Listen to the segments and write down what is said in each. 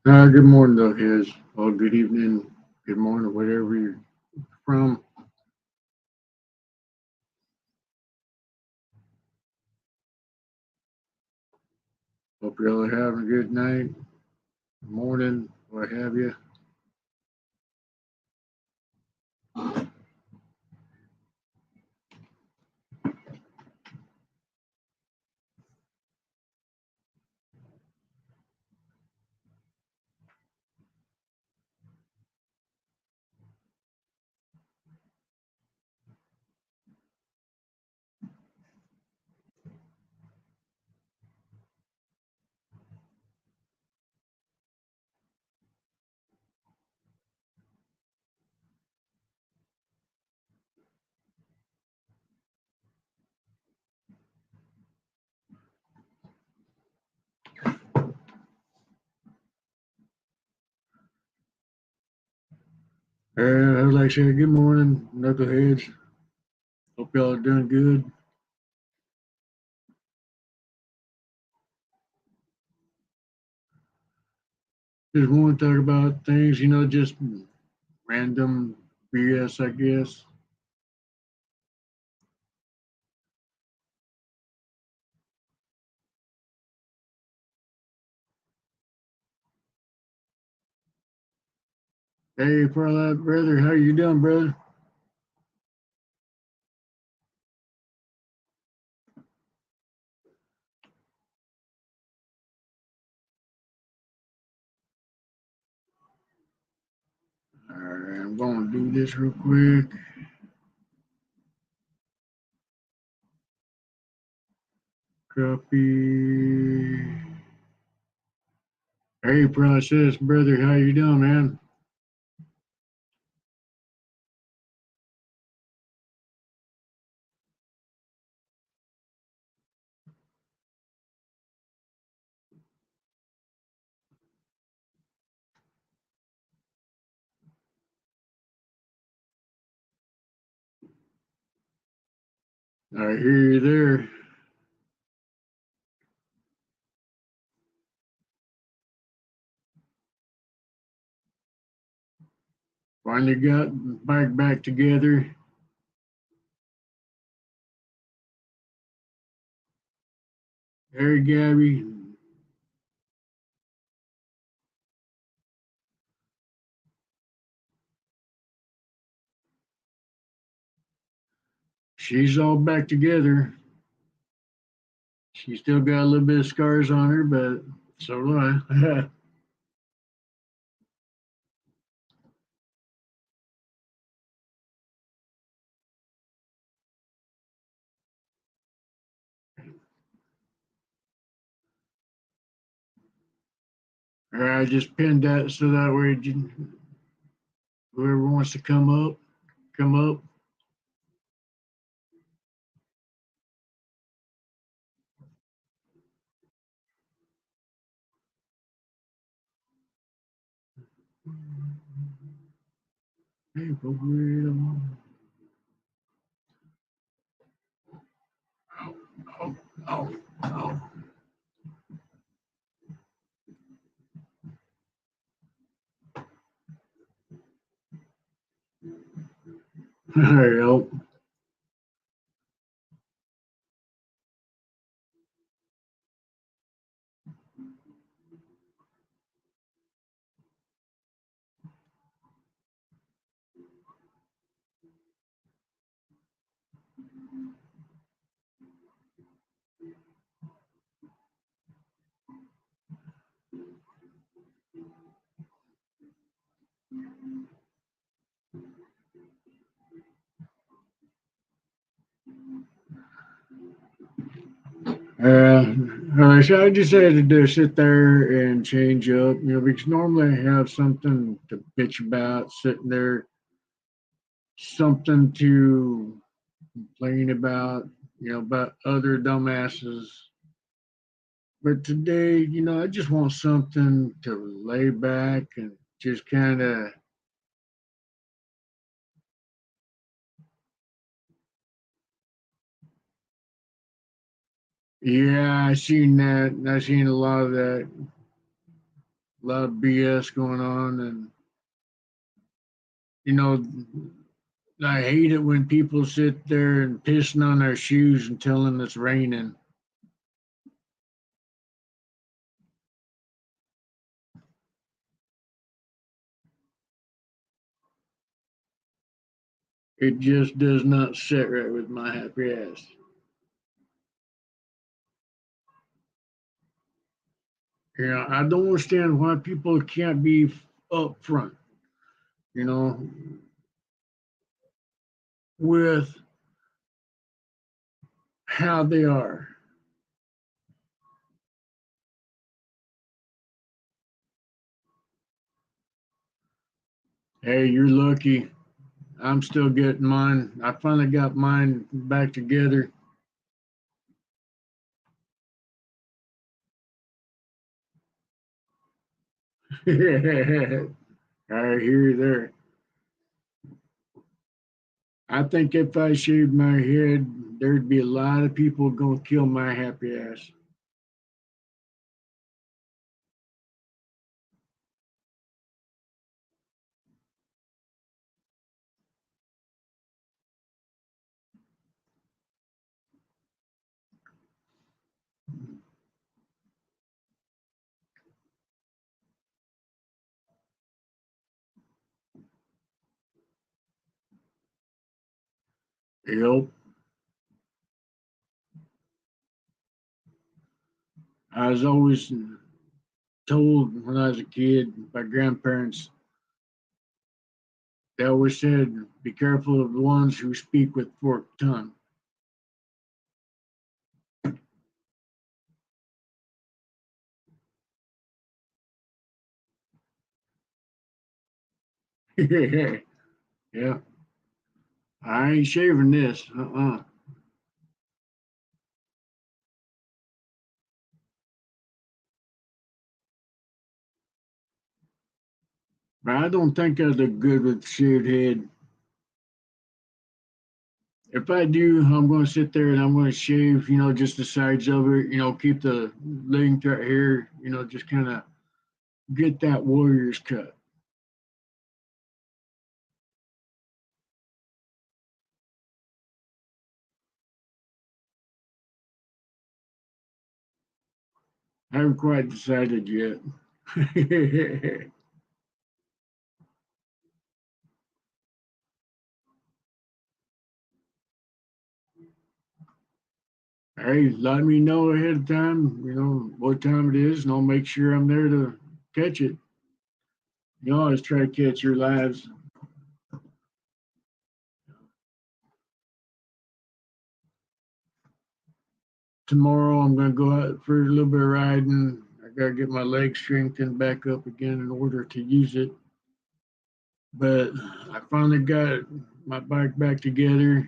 Good morning, though, Hez. Or good evening, good morning, wherever you're from. Hope y'all are having a good night, morning, what have you. Like I said, good morning, knuckleheads. Hope y'all are doing good. Just want to talk about things, just random BS, I guess. Hey, Parlate brother, how you doing, brother? All right, I'm going to do this real quick. Copy. Hey, Process brother, how you doing, man? I hear you there. Finally got back together. Hey, Gabby. She's all back together. She still got a little bit of scars on her, but so do I. I just pinned that so that way whoever wants to come up, come up. Hey, oh, oh, oh, oh. There you go. So I just had to sit there and change up, because normally I have something to bitch about sitting there, something to complain about, about other dumbasses. But today, I just want something to lay back and just kind of, yeah, I seen that. I seen a lot of that. a lot of BS going on, and you know, I hate it when people sit there and pissing on their shoes and telling it's raining. It just does not sit right with my happy ass. You know, I don't understand why people can't be upfront, you know, with how they are. Hey, you're lucky. I'm still getting mine. I finally got mine back together. I hear you there. I think if I shaved my head, there'd be a lot of people gonna kill my happy ass. Yep. I was always told when I was a kid by grandparents, they always said, be careful of the ones who speak with forked tongue. Yeah. I ain't shaving this. But I don't think I look good with shaved head. If I do, I'm going to sit there and I'm going to shave, just the sides of it, keep the length right here, just kind of get that warrior's cut. I haven't quite decided yet. Hey, let me know ahead of time, what time it is, and I'll make sure I'm there to catch it. You always try to catch your lives. Tomorrow, I'm going to go out for a little bit of riding. I got to get my legs strengthened back up again in order to use it. But I finally got my bike back together.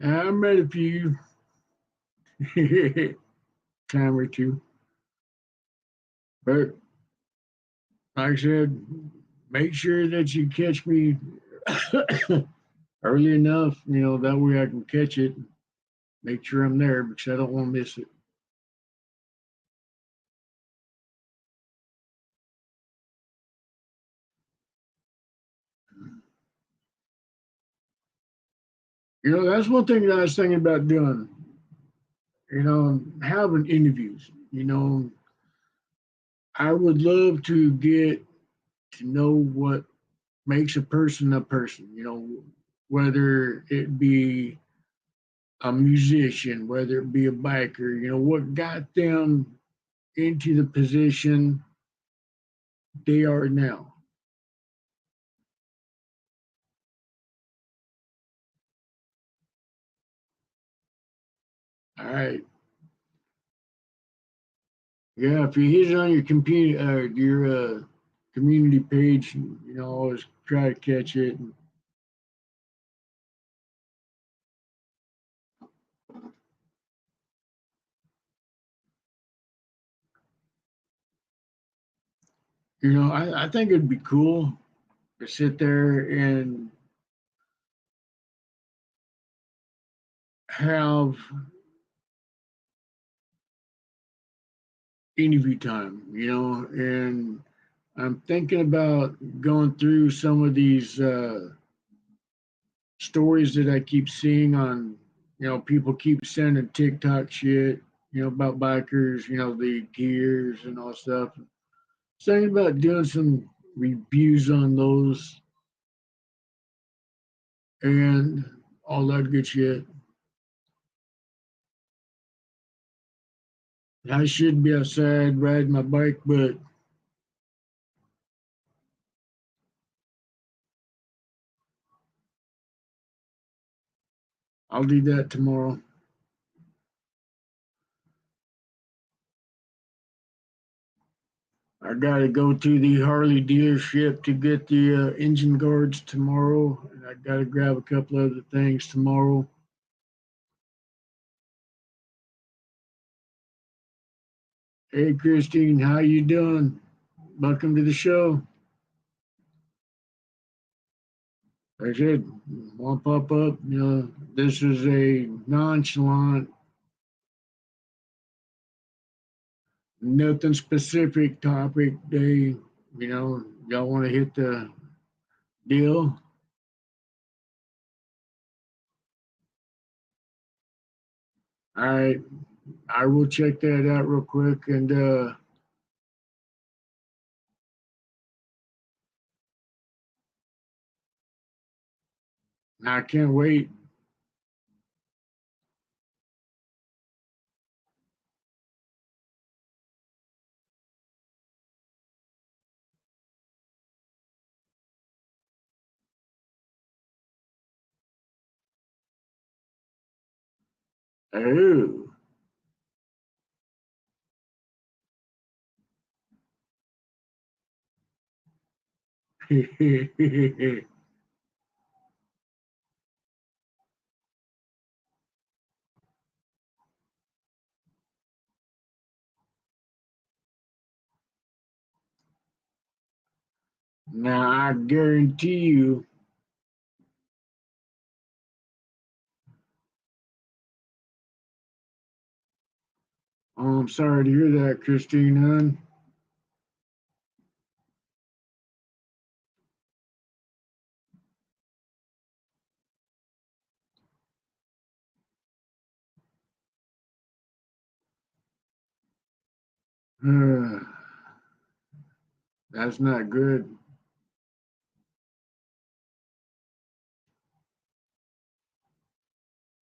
I met a few time or two, but like I said, make sure that you catch me early enough, that way I can catch it. Make sure I'm there because I don't want to miss it. That's one thing that I was thinking about doing. Having interviews. I would love to get to know what makes a person a person. Whether it be a musician, whether it be a biker, what got them into the position they are now. All right. Yeah, if you hit it on your computer, your community page, always try to catch it. I think it'd be cool to sit there and have interview time, and I'm thinking about going through some of these stories that I keep seeing on, people keep sending TikTok shit, about bikers, the gears and all stuff. Thinking about doing some reviews on those and all that good shit. I should be outside riding my bike, but I'll do that tomorrow. I gotta go to the Harley dealership to get the engine guards tomorrow, and I gotta grab a couple other things tomorrow. Hey, Christine, how you doing? Welcome to the show. I said, want to pop up? This is a nonchalant, nothing specific topic day. Y'all want to hit the deal? All right, I will check that out real quick, and I can't wait. Oh. Now I guarantee you. Oh, I'm sorry to hear that, Christine, hon. That's not good.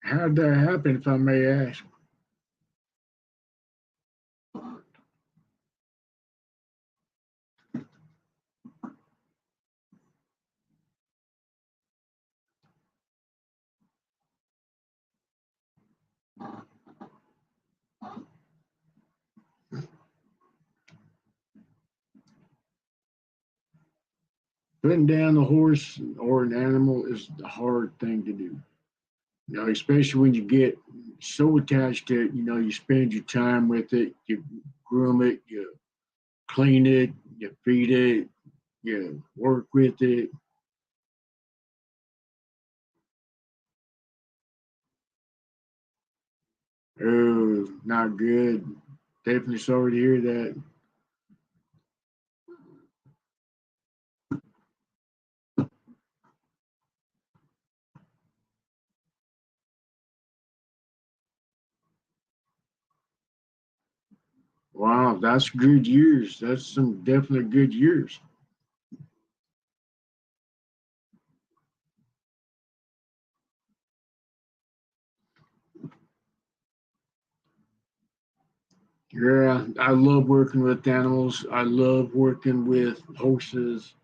How'd that happen, if I may ask? Putting down a horse or an animal is a hard thing to do. Especially when you get so attached to it, you spend your time with it, you groom it, you clean it, you feed it, you work with it. Oh, not good. Definitely sorry to hear that. Wow, that's good years. That's some definitely good years. Yeah, I love working with animals. I love working with horses.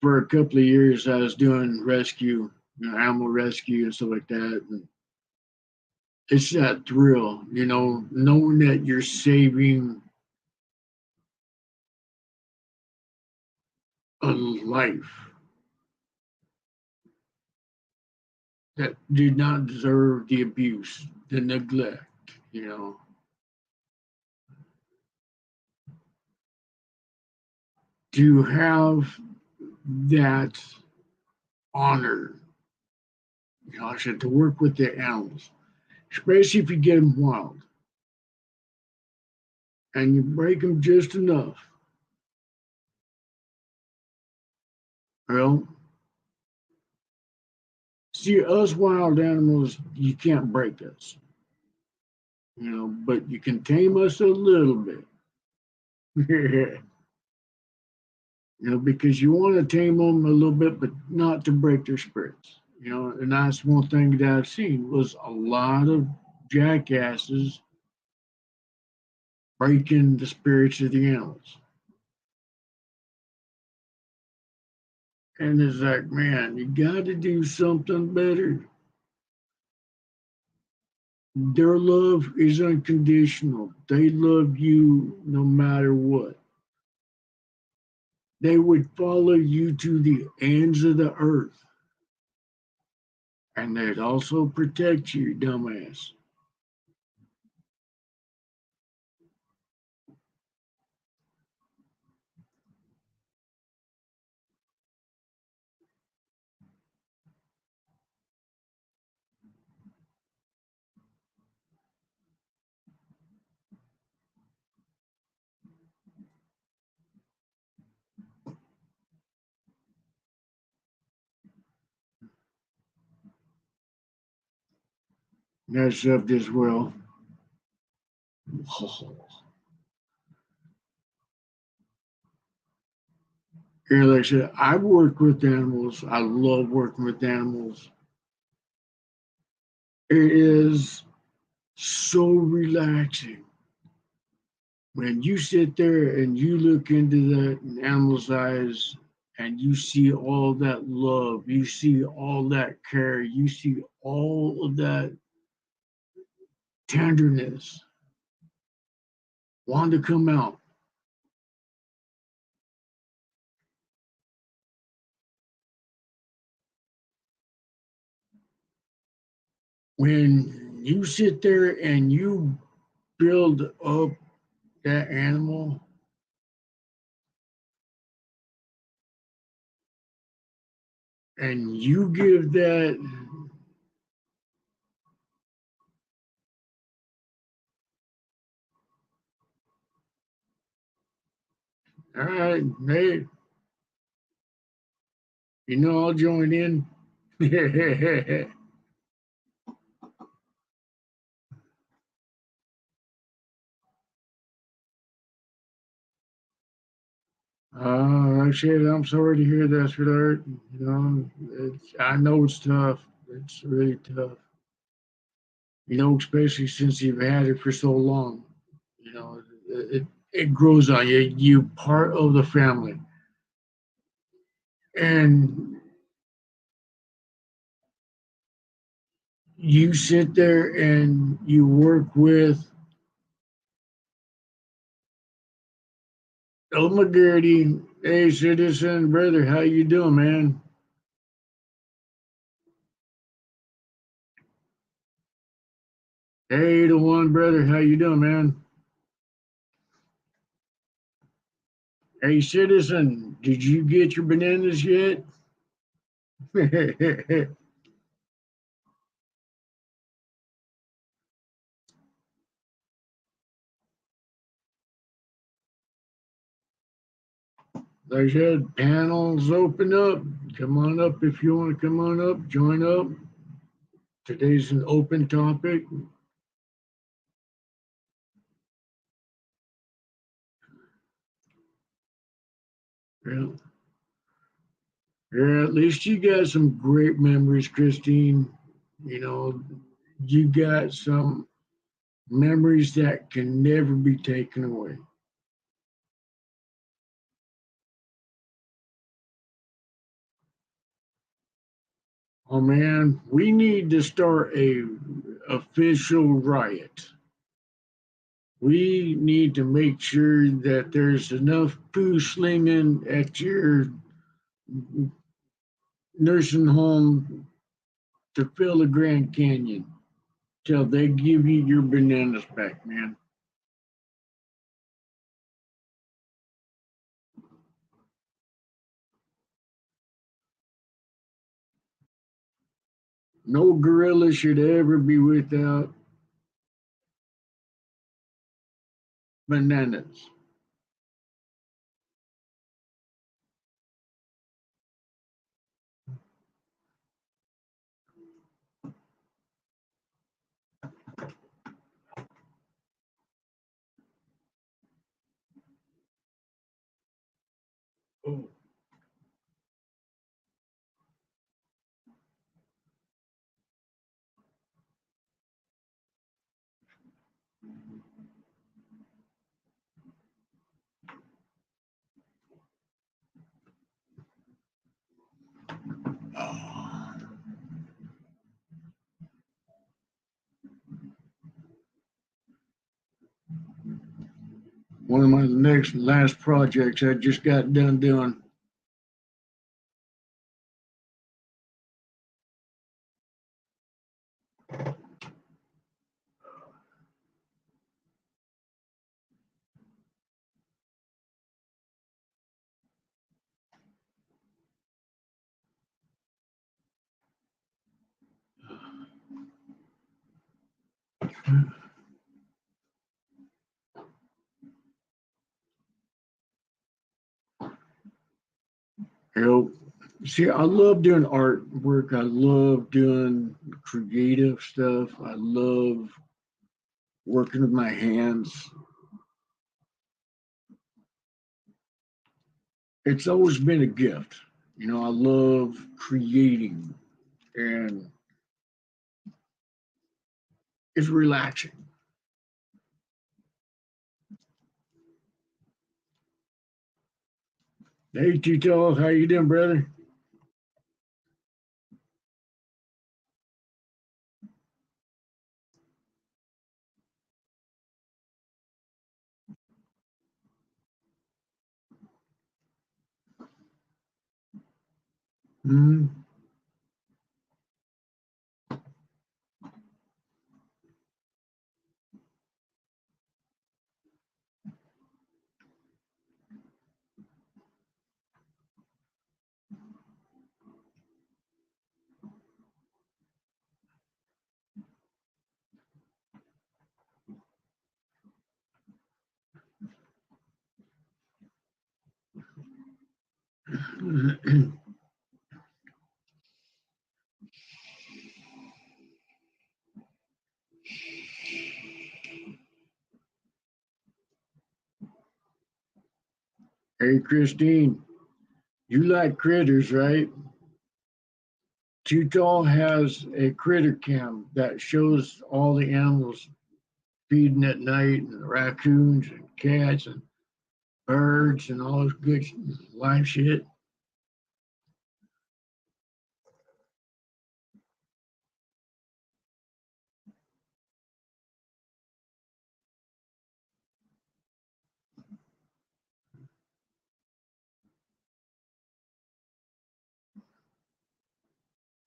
For a couple of years, I was doing rescue, animal rescue and stuff like that. And it's that thrill, knowing that you're saving a life that did not deserve the abuse, the neglect, you know. To have that honor, like I said, to work with the animals, especially if you get them wild and you break them just enough. Well, see, us wild animals, you can't break us, but you can tame us a little bit. Because you want to tame them a little bit, but not to break their spirits. And that's one thing that I've seen was a lot of jackasses breaking the spirits of the animals. And it's like, man, you got to do something better. Their love is unconditional. They love you no matter what. They would follow you to the ends of the earth. And they'd also protect you, dumbass. That's up as well. Here, like I said, I work with animals. I love working with animals. It is so relaxing when you sit there and you look into that animal's eyes and you see all that love, you see all that care, you see all of that tenderness wanting to come out. When you sit there and you build up that animal, and you give that, all right, hey, I'll join in. Like I said, I'm sorry to hear that, sweetheart. I know it's tough. It's really tough. Especially since you've had it for so long. It grows on you. You part of the family, and you sit there and you work with El McGurty. Hey, citizen brother, how you doing, man? Hey, the one brother, how you doing, man? Hey, citizen, did you get your bananas yet? Like I said, panels open up. Come on up if you want to come on up, join up. Today's an open topic. Yeah. Yeah, at least you got some great memories, Christine. You know, you got some memories that can never be taken away. Oh man, we need to start a official riot. We need to make sure that there's enough poo slinging at your nursing home to fill the Grand Canyon till they give you your bananas back, man. No gorilla should ever be without bananas. Oh. One of my next last projects I just got done doing. You know, see, I love doing artwork. I love doing creative stuff. I love working with my hands. It's always been a gift. You know, I love creating and it's relaxing. Hey, Tito, how you doing, brother? Mm-hmm. Hey, Christine, you like critters, right? Tito has a critter cam that shows all the animals feeding at night, and the raccoons and cats and birds and all this good live shit.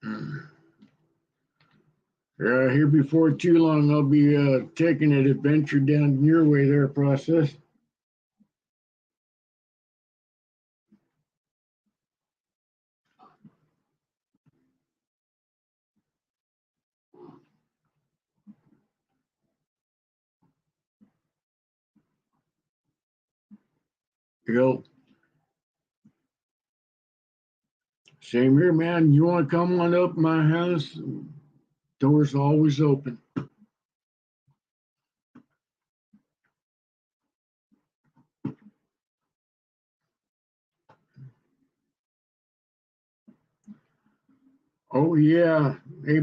Mm. Here before too long, I'll be taking an adventure down your way there, process. Yep. Same here, man. You want to come on up my house? Doors always open. Oh yeah, hey,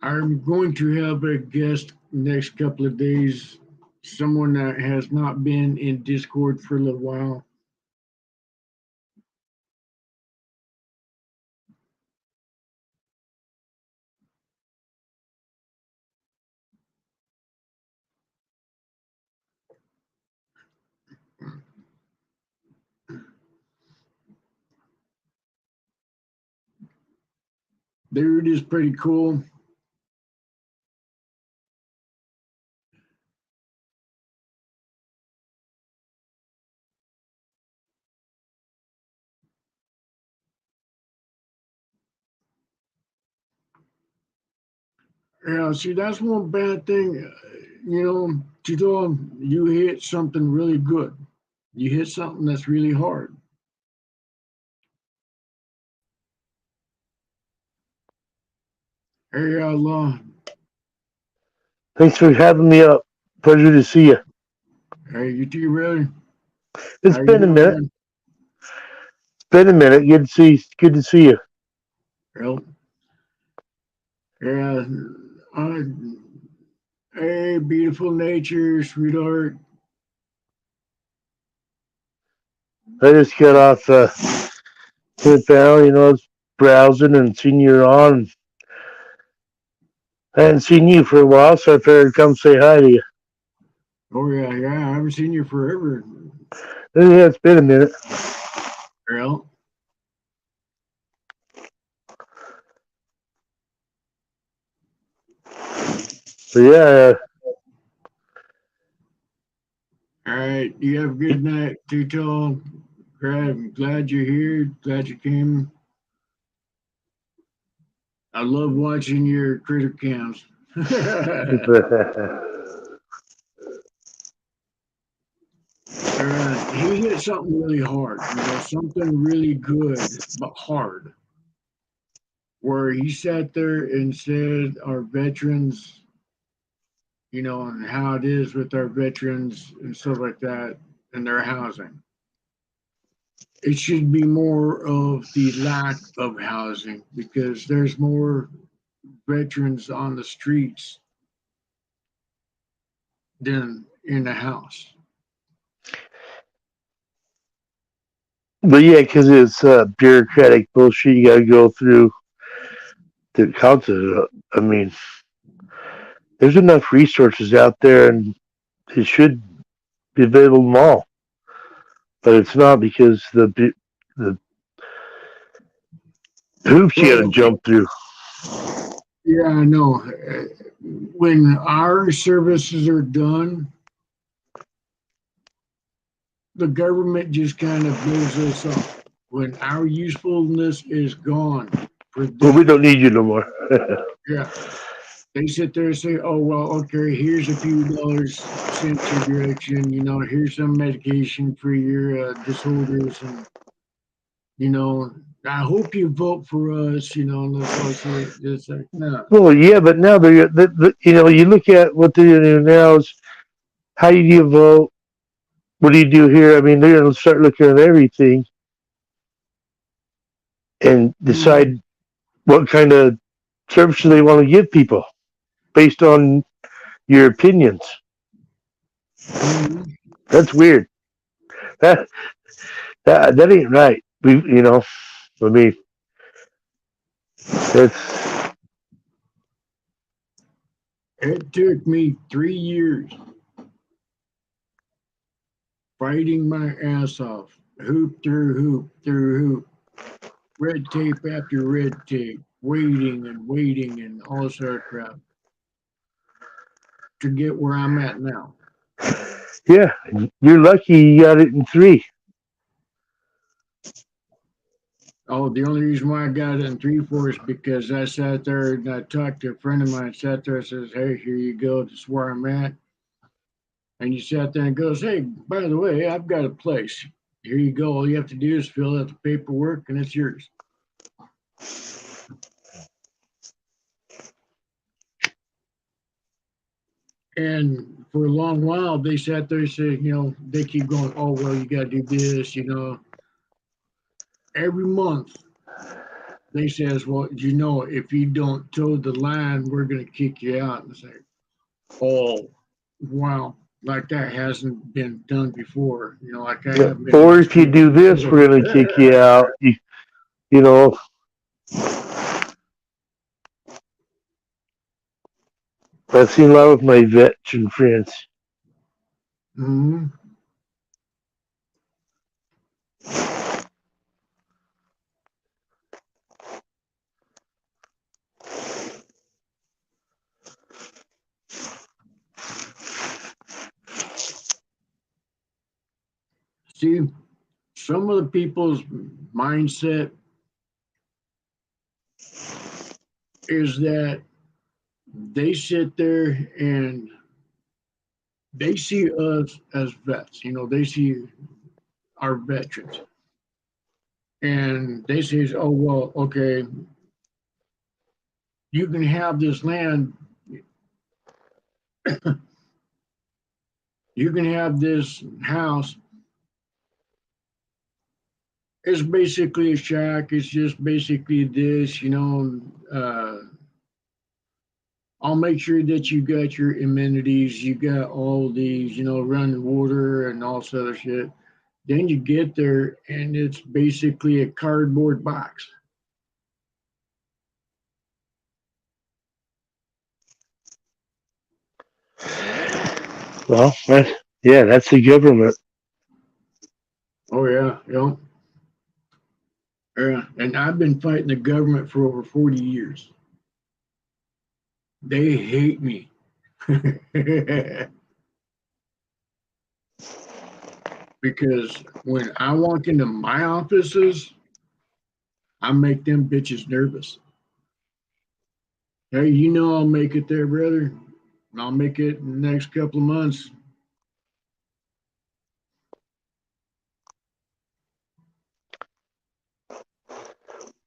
I'm going to have a guest next couple of days. Someone that has not been in Discord for a little while. Dude is pretty cool. Yeah, see, that's one bad thing. Tito, you hit something really good. You hit something that's really hard. Hey, Allah. Thanks for having me up. Pleasure to see you. Hey, you too, really? It's How you been a doing, minute. man? It's been a minute. Good to see. Good to see you. Well, yeah. Uh, hey, beautiful nature, sweetheart. I just got off with Val. I was browsing and seen you on. I hadn't seen you for a while, so I figured I'd come say hi to you. Oh yeah, yeah. I haven't seen you forever. Yeah, it's been a minute. Well, But yeah, all right. You have a good night, Tito. Glad you're here. Glad you came. I love watching your critter cams. He hit something really hard, something really good, but hard, where he sat there and said our veterans, and how it is with our veterans and stuff like that and their housing. It should be more of the lack of housing because there's more veterans on the streets than in the house. but yeah, because it's bureaucratic bullshit you got to go through to count it. I mean, there's enough resources out there, and it should be available to all. But it's not because the hoops you got to Well, jump through. yeah, I know. When our services are done, the government just kind of blows us off. When our usefulness is gone for Well, we them, don't need you no more. yeah, they sit there and say, "Oh well, okay, here's a few dollars sent your direction. Here's some medication for your disorders, and you know, I hope you vote for us." And that's all I say. It's like, no, Well, yeah, but now you look at what they're doing now is how do you vote? What do you do here? I mean, they're going to start looking at everything and mm-hmm. decide what kind of services they want to give people based on your opinions. Mm-hmm. That's weird. That that ain't right. I mean, it's It took me 3 years fighting my ass off, hoop through hoop, red tape after red tape, waiting and all this other crap to get where I'm at now. yeah. You're lucky you got it in three. Oh, the only reason why I got it in 3/4 is because I sat there and I talked to a friend of mine, sat there and says, "Hey, here you go, this is where I'm at." And you sat there and goes, "Hey, by the way, I've got a place. Here you go. All you have to do is fill out the paperwork and it's yours." And for a long while, they sat there and said, they keep going, "Oh, well, you got to do this, every month." They says, "Well, if you don't toe the line, we're going to kick you out." And say, "Oh, wow. Like that hasn't been done before. Like I Yeah. haven't been Or if you mistreated do this, before." we're going to kick you out. You know, I've seen a lot of my veteran friends. Hmm. See, some of the people's mindset is that they sit there and they see us as vets. They see our veterans, and they say, "Oh well, okay, you can have this land, you can have this house. It's basically a shack. It's just basically this, I'll make sure that you got your amenities, you got all these, running water and all this other shit." Then you get there and it's basically a cardboard box. Well, that's the government. Oh yeah, yeah. And I've been fighting the government for over 40 years. They hate me. Because when I walk into my offices, I make them bitches nervous. Hey, I'll make it there, brother. I'll make it in the next couple of months.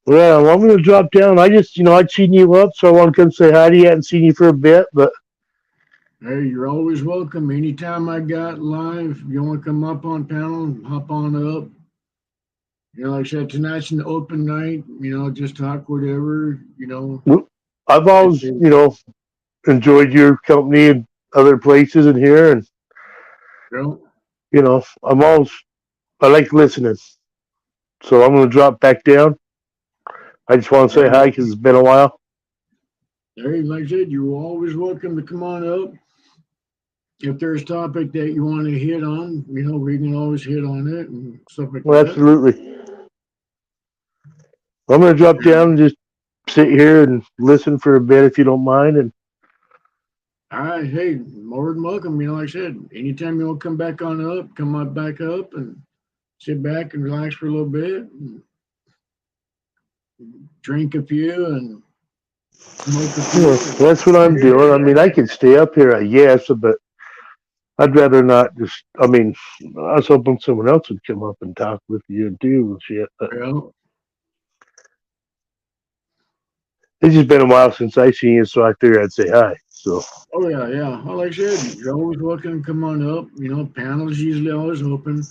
Well, I'm gonna drop down. I just, I'd seen you up, so I want to come say hi to you. I hadn't seen you for a bit, but Hey, you're always welcome. Anytime I got live, you want to come up on panel, hop on up. Like I said, tonight's an open night. Just talk whatever. I've If always, it, enjoyed your company and other places in here, and you know, I like listening. So I'm gonna drop back down. I just want to say hi hey, because it's been a while. hey, like I said, you're always welcome to come on up. If there's a topic that you want to hit on, we can always hit on it and stuff like Well, that. absolutely. I'm gonna drop down and just sit here and listen for a bit if you don't mind. And All right, hey, more than welcome. Like I said, anytime you want to come back on up, come on back up and sit back and relax for a little bit, and drink a few and smoke a few. that's what I'm doing. I mean, I can stay up here, I guess, but I'd rather not. Just, I mean, I was hoping someone else would come up and talk with you and do and shit. But Well, it's just been a while since I seen you, so I figured I'd say hi. So oh yeah, yeah. Well, like I said, you're always welcome to come on up. Panels usually always open.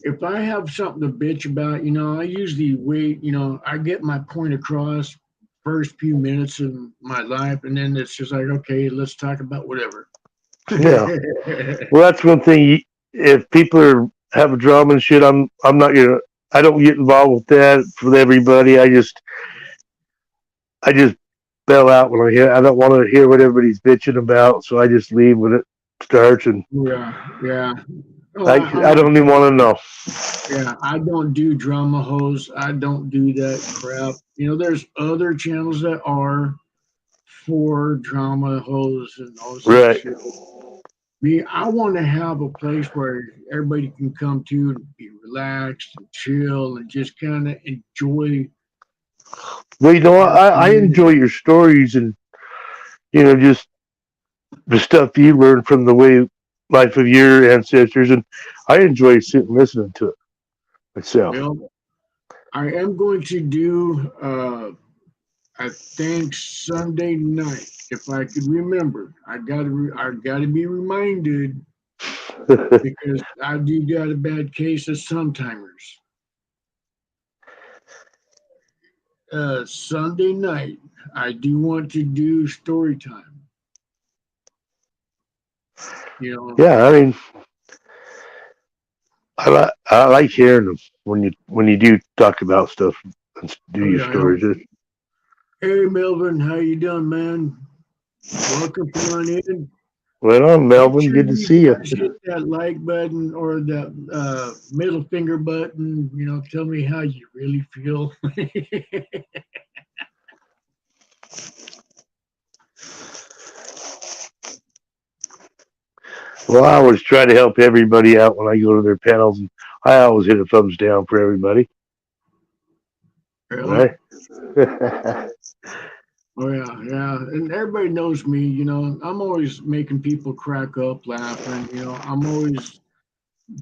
If I have something to bitch about, I usually wait. I get my point across first few minutes of my life, and then it's just like, okay, let's talk about whatever. yeah, well, that's one thing. If people have a drama and shit, I'm not gonna. I don't get involved with that with everybody. I just bail out when I hear. I don't want to hear what everybody's bitching about, so I just leave when it starts, and Yeah, yeah. Oh, I'm I like don't even that. want to know. Yeah, I don't do drama hosts. I don't do that crap. There's other channels that are for drama hosts and all this other Right. shit. Me, I want to have a place where everybody can come to and be relaxed and chill and just kind of enjoy Well, our I enjoy community. your stories and just the stuff you learn from the way life of your ancestors, and I enjoy sitting listening to it myself. Well, I am going to do, I think Sunday night, if I could remember. I gotta be reminded because I do got a bad case of sometimers. Sunday night, I do want to do story time. You know, Yeah, I mean, I like hearing them when you do talk about stuff and do oh your yeah, yeah. stories. Hey Melvin, how you doing, man? Welcome, come on in. Right on, Make Melvin. sure Good to you see you. guys hit that like button or that middle finger button. Tell me how you really feel. Well, I always try to help everybody out when I go to their panels, and I always hit a thumbs down for everybody. Well, Right? Oh yeah, yeah. And everybody knows me, I'm always making people crack up laughing, I'm always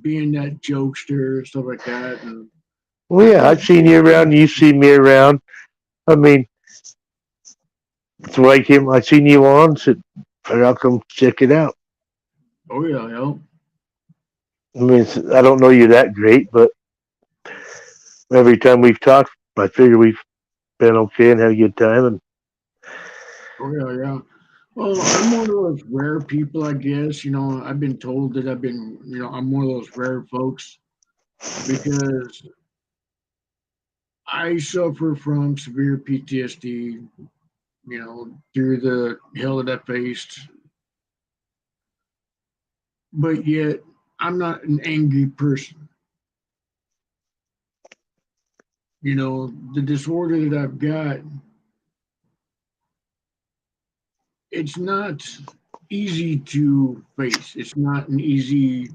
being that jokester, stuff like that. And Well, I yeah, think, I've seen you around. You've seen me around. I mean, that's why I came. I seen you on. Said, I'll come check it out. oh yeah, yeah. I mean, I don't know you that great, but every time we've talked, I figure we've been okay and had a good time. And Oh yeah, yeah. Well, I'm one of those rare people, I guess. I've been told that I'm one of those rare folks because I suffer from severe PTSD, through the hell that I faced, but yet I'm not an angry person. The disorder that I've got, it's not easy to face. It's not an easy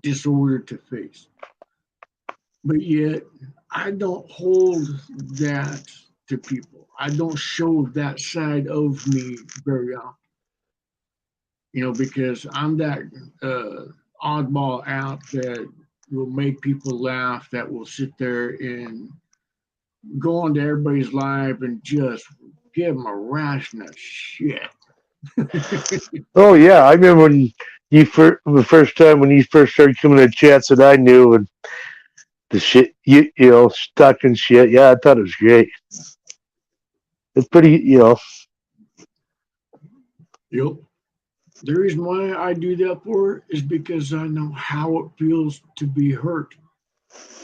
disorder to face. But yet, I don't hold that to people. I don't show that side of me very often, because I'm that uh, oddball out that will make people laugh, that will sit there and go into everybody's life and just give them a ration of shit. oh yeah, I remember when the first time when you first started coming to chats that I knew and the shit you know stuck and shit. Yeah, I thought it was great. It's pretty. Yep. The reason why I do that for is because I know how it feels to be hurt.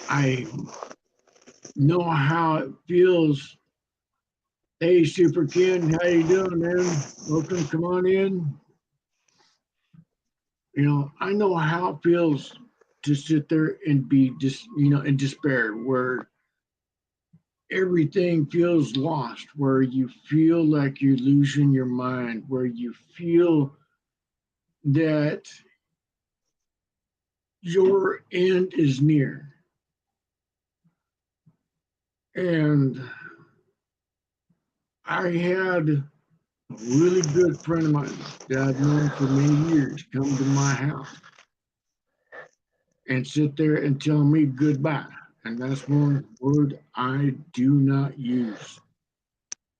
I know how it feels. Hey, Super Ken, how you doing, man? Welcome. Come on in. I know how it feels to sit there and be just, in despair, where everything feels lost, where you feel like you're losing your mind, where you feel that your end is near. And I had a really good friend of mine that I've known for many years come to my house and sit there and tell me goodbye. And that's one word I do not use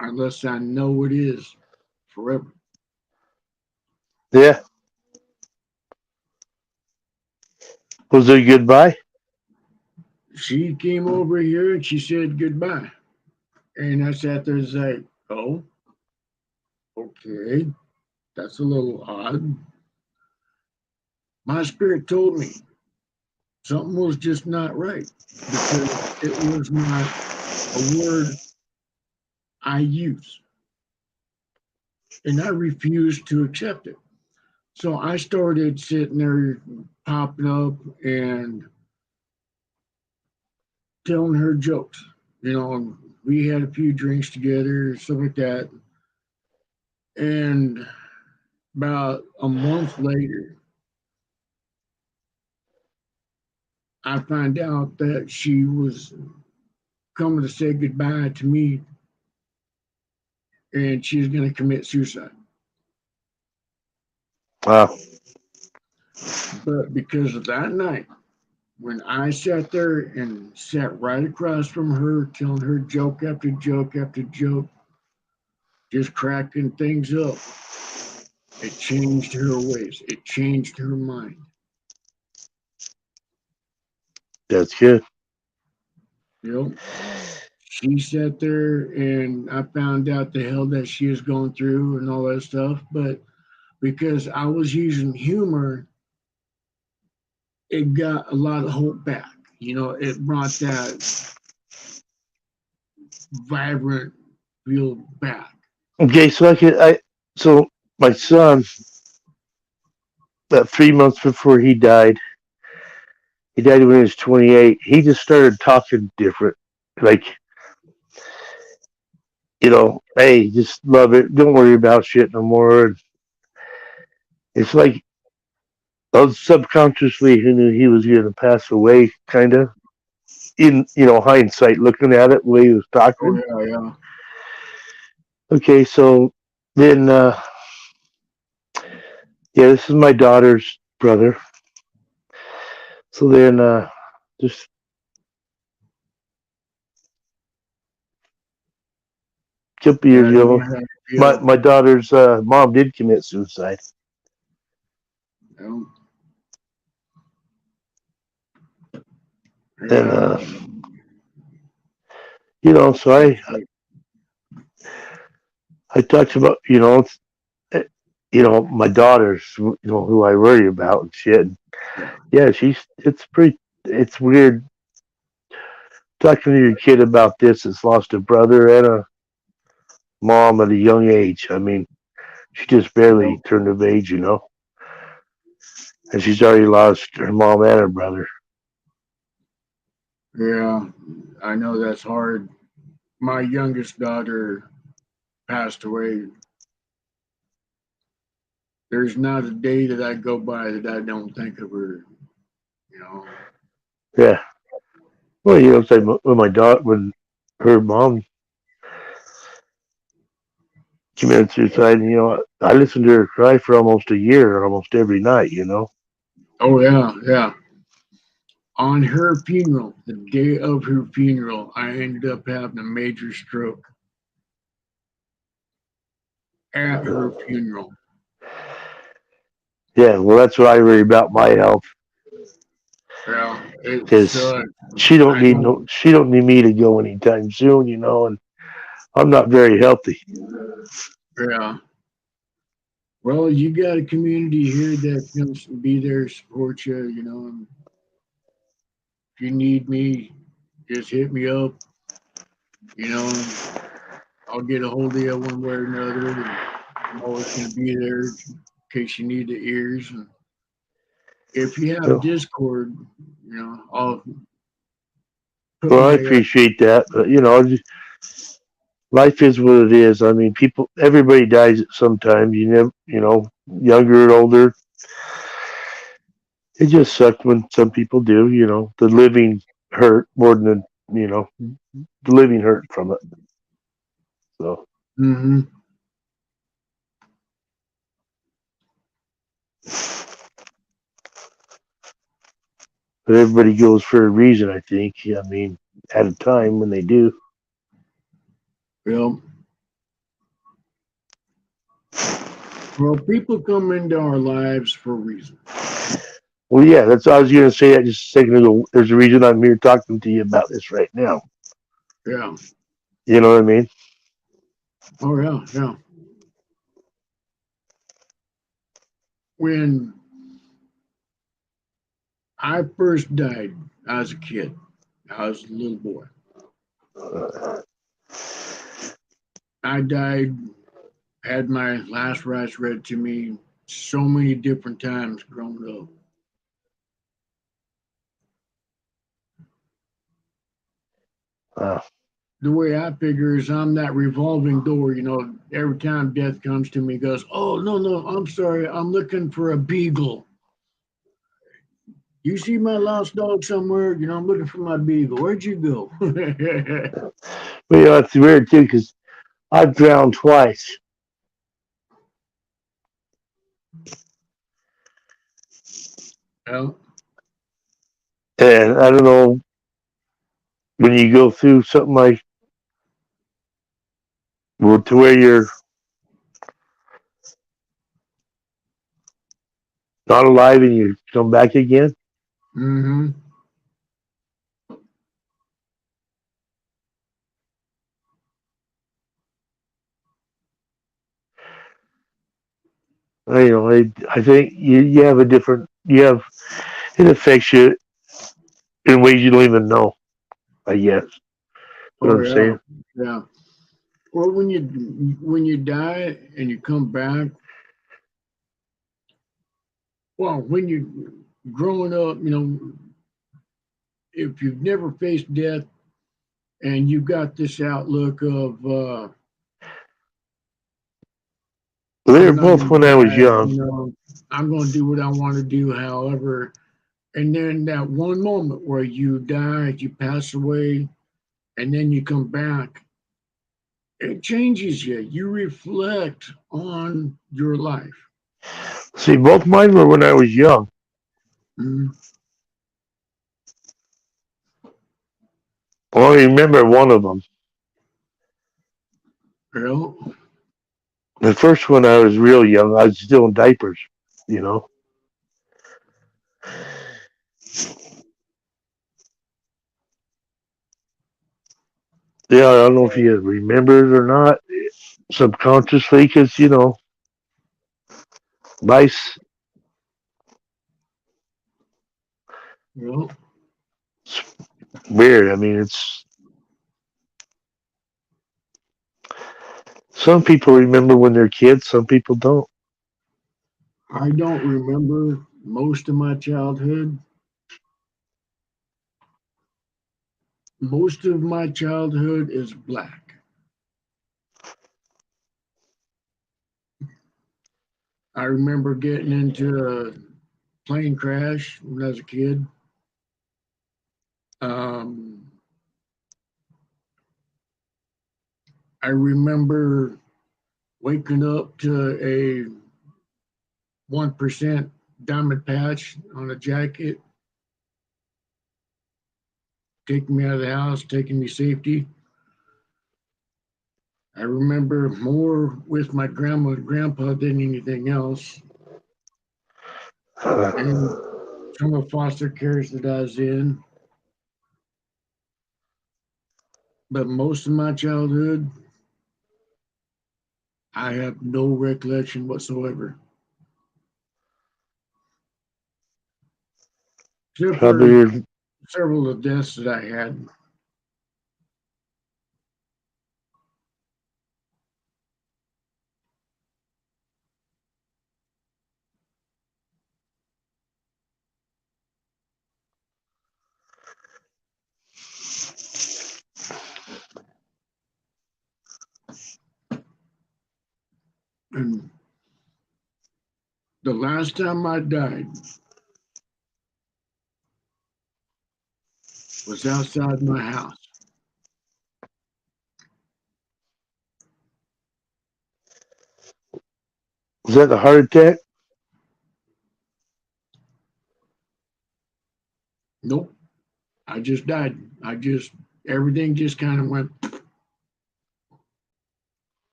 unless I know it is forever. Yeah, was it goodbye? She came over here and she said goodbye. And I sat there and said, oh, okay, that's a little odd. My spirit told me something was just not right because it was not a word I use. And I refused to accept it. So I started sitting there popping up and telling her jokes. We had a few drinks together, stuff like that. And about a month later, I find out that she was coming to say goodbye to me and she's going to commit suicide. Wow. But because of that night, when I sat there and sat right across from her, telling her joke after joke after joke, just cracking things up, it changed her ways. It changed her mind. That's good. You know, she sat there and I found out the hell that she was going through and all that stuff. But because I was using humor, it got a lot of hope back. It brought that vibrant feel back. Okay, so my son, about 3 months before he died when he was 28. He just started talking different, like hey, just love it. Don't worry about shit no more. And it's like subconsciously he knew he was going to pass away, kind of. In hindsight, looking at it, the way he was Oh talking, yeah, yeah. Okay, so then, yeah, this is my daughter's brother. So then, just a couple years Yeah, you ago, know how you my feel. my daughter's mom did commit suicide, You know? and Yeah, so it's like, I talked about eh, my daughter's who I worry about and shit. yeah, Yeah, it's weird talking to your kid about this. That's lost a brother and a mom at a young age. I mean, she just well, barely turned of age, and she's already lost her mom and her brother. yeah, I know that's hard. My youngest daughter passed away. There's not a day that I go by that I don't think of her. You know. Yeah. Well, it's like when my daughter, when her mom committed suicide, I listened to her cry for almost a year, almost every night. Oh yeah, yeah. On her funeral, the day of her funeral, I ended up having a major stroke at her funeral. Yeah, well, that's what I worry about my health Yeah, because she don't I need know. no, she don't need me to go anytime soon, and I'm not very healthy. Yeah. Well, you got a community here that's going to be there, support you. You know, and if you need me, just hit me up. You know, I'll get a hold of you one way or another, and I'm always going to be there in case you need the ears. And if you have So, Discord, I'll put well, I my appreciate that, but life is what it is. I mean, everybody dies at some time. You never, younger and older. It just sucks when some people do. The living hurt more than the living hurt from it. So, hmm but everybody goes for a reason. I think. I mean, at a time when they do. well, well, people come into our lives for a reason. Well, yeah, that's what I was going to say that just a second ago. There's a reason I'm here talking to you about this right now. Yeah. You know what I mean? Oh yeah, yeah. When I first died as a kid, I was a little boy. I died, had my last rites read to me so many different times growing up. Uh, The way I figure is I'm that revolving door, every time death comes to me, goes, oh, no, no, I'm sorry. I'm looking for a beagle. You see my lost dog somewhere? I'm looking for my beagle. Where'd you go? but it's weird too because I've drowned twice, Well, and I don't know when you go through something like well, to where you're not alive and you come back again. mm-hmm. I think you have a different you have it affects you in ways you don't even know. I guess. What Oh I'm yeah, saying. yeah. Well, when you die and you come back, well, when you growing up, if you've never faced death and you've got this outlook of Well, they were I'm not both going when to I was die, young. I'm going to do what I want to do, however, and then that one moment where you die, you pass away, and then you come back, It changes you. You reflect on your life. See, both mine were when I was young. Mm. I only remember one of them. Well, The first one I was real young. I was still in diapers, you know. Yeah, I don't know if you remember it or not, subconsciously, because life's well, weird. I mean, it's some people remember when they're kids, some people don't. I don't remember most of my childhood. Most of my childhood is black. I remember getting into a plane crash when I was a kid. Um, I remember waking up to a 1% diamond patch on a jacket, taking me out of the house, taking me safety. I remember more with my grandma and grandpa than anything else, and some of foster cares that I was in. But most of my childhood, I have no recollection whatsoever, except for Probably, several of the deaths that I had. And the last time I died was outside my house. was that a heart attack? Nope, I just died. Everything just kind of went.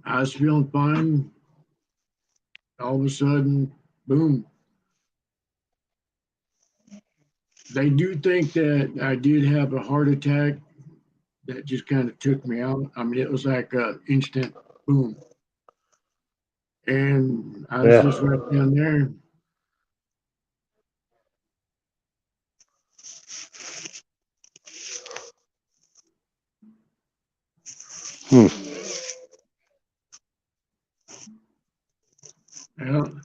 I was feeling fine. All of a sudden, boom. They do think that I did have a heart attack that just kind of took me out. I mean, it was like a instant boom. And I was Yeah. just right down there. Hmm. Well,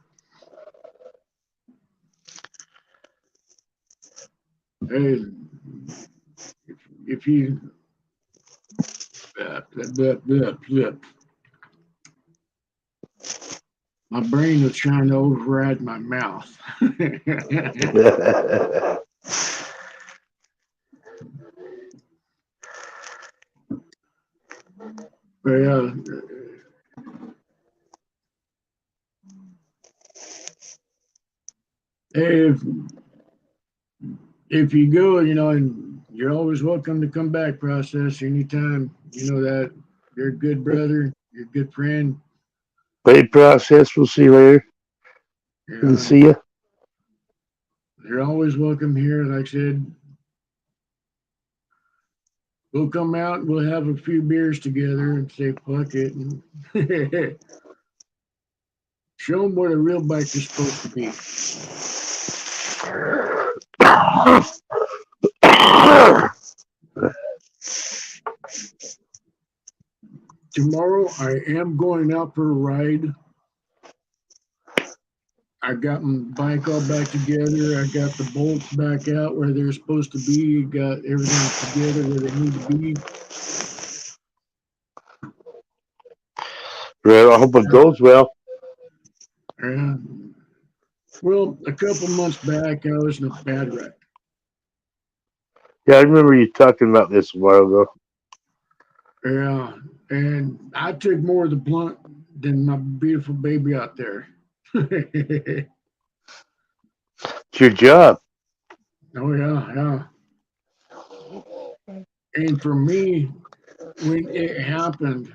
hey, if you, my brain was trying to override my mouth. But hey, if you go, and you're always welcome to come back, process anytime. You know that you're a good brother, you're a good friend. Wait, process. We'll see you later. Good to Yeah, see you. you're always welcome here. Like I said, we'll come out and we'll have a few beers together and say fuck it and show them what a real bike is supposed to be. Tomorrow I am going out for a ride. I got my bike all back together. I got the bolts back out where they're supposed to be. Got everything together where they need to be. Well, I hope it goes well. Uh, well, a couple months back, I was in a bad wreck. Yeah, I remember you talking about this a while ago. Yeah, And I took more of the blunt than my beautiful baby out there. Oh It's your job. yeah, yeah. And for me, when it happened,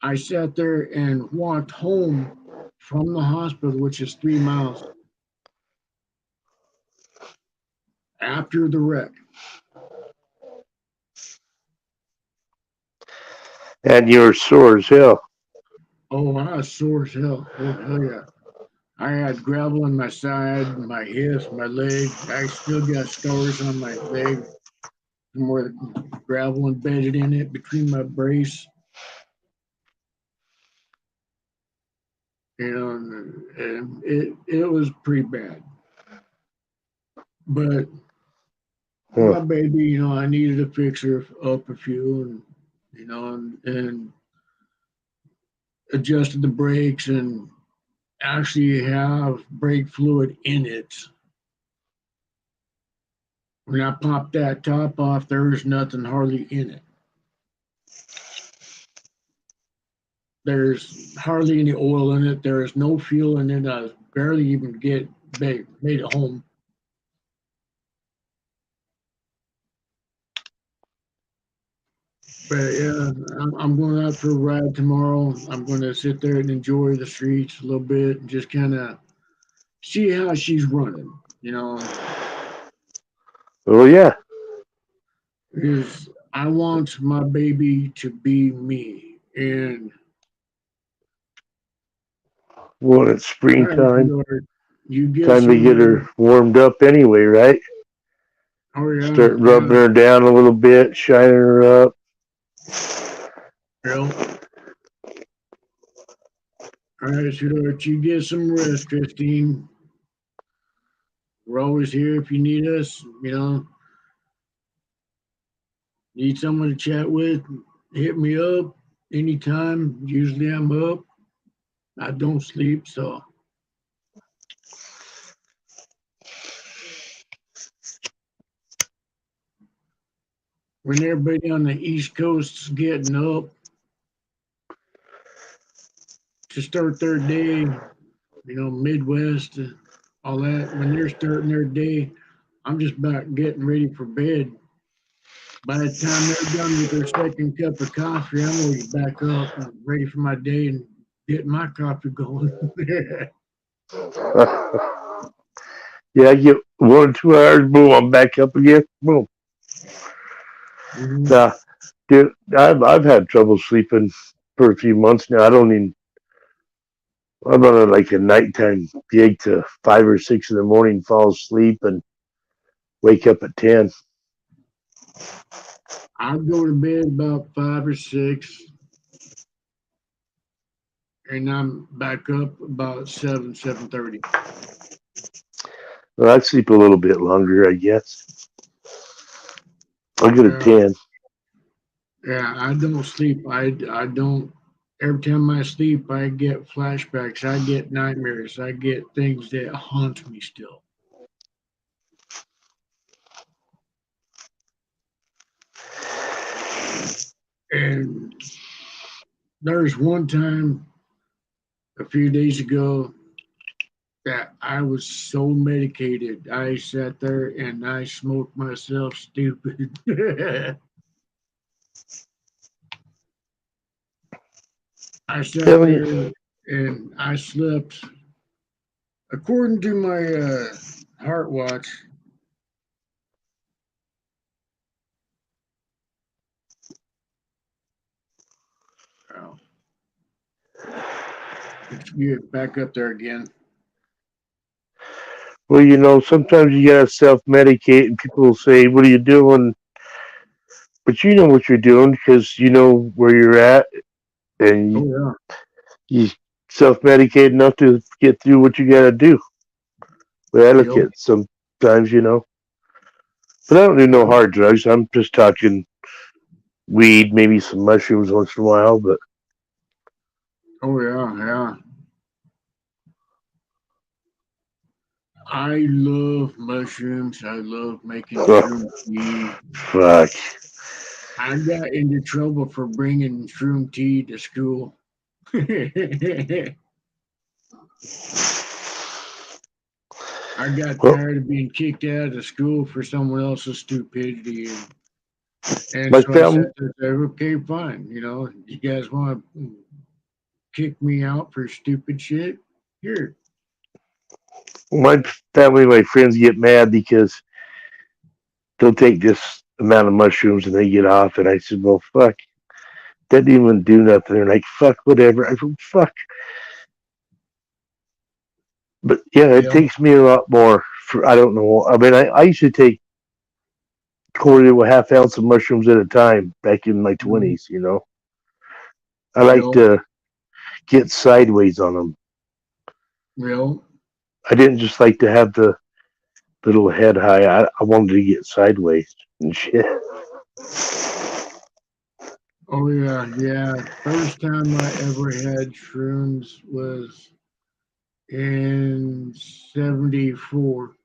I sat there and walked home from the hospital, which is 3 miles after the wreck. And you're sore as hell. Oh, I was sore as hell. Oh, hell yeah. I had gravel in my side, my hips, my leg. I still got scars on my leg from where the gravel embedded in it between my brace. You know, and it was pretty bad. But Huh. my baby, I needed to fix her up a few, and adjusted the brakes and actually have brake fluid in it. When I popped that top off, there was nothing hardly in it. There's hardly any oil in it. There is no fuel in it. I barely even made it home. But yeah, I'm going out for a ride tomorrow. I'm going to sit there and enjoy the streets a little bit and just kind of see how she's running. Well, yeah. Is I want my baby to be me. And Well, it's all right, springtime. sweetheart, you get Time to some get her warmed up anyway, right? Oh yeah, Start yeah, rubbing her down a little bit, shining her up. yeah. All right, sweetheart, you get some rest, Christine. We're always here if you need us. Need someone to chat with, hit me up anytime. Usually I'm up. I don't sleep, so when everybody on the East Coast's getting up to start their day, Midwest, all that, when they're starting their day, I'm just about getting ready for bed. By the time they're done with their second cup of coffee, I'm already back up and ready for my day and getting my coffee going. Yeah, I get 1 or 2 hours, boom, I'm back up again. Boom. Mhm. Nah, dude, I've had trouble sleeping for a few months now. I don't even. I'm on like a nighttime gig to 5 or 6 in the morning, fall asleep, and wake up at 10. I go to bed about 5 or 6, and I'm back up about 7:30. Well, I'd sleep a little bit longer, I guess. I'll get a Yeah, 10. yeah. I don't sleep. I don't. Every time I sleep, I get flashbacks. I get nightmares. I get things that haunt me still. And there's one time a few days ago that I was so medicated. I sat there and I smoked myself stupid. I sat Telling you. there and I slept. According to my heart watch, oh, it's good. Back up there again. Well, sometimes you gotta self medicate, and people will say, "What are you doing?" But you know what you're doing because you know where you're at, and Oh you, yeah. you self medicate enough to get through what you gotta do. But I look Yep. at sometimes, but I don't do no hard drugs. I'm just talking weed, maybe some mushrooms once in a while. But Oh yeah. Yeah. I love mushrooms. I love making oh, shroom tea. fuck, I got into trouble for bringing shroom tea to school. I got Well, tired of being kicked out of school for someone else's stupidity, and my so I family, said, "Okay, fine. You know, you guys want to kick me out for stupid shit? Here, my family, my friends get mad because they'll take this amount of mushrooms and they get off, and I said, "Well, fuck, that didn't even do nothing." They're like, "Fuck, whatever." I said, "Fuck," but yeah, it yeah, takes me a lot more. For I don't know. I mean, I used to take quarter to a half ounce of mushrooms at a time back in my mm, 20s. You know, I like yeah, to get sideways on them. yeah." I didn't just like to have the little head high. I wanted to get sideways and shit. Oh yeah, yeah. First time I ever had shrooms was in '74.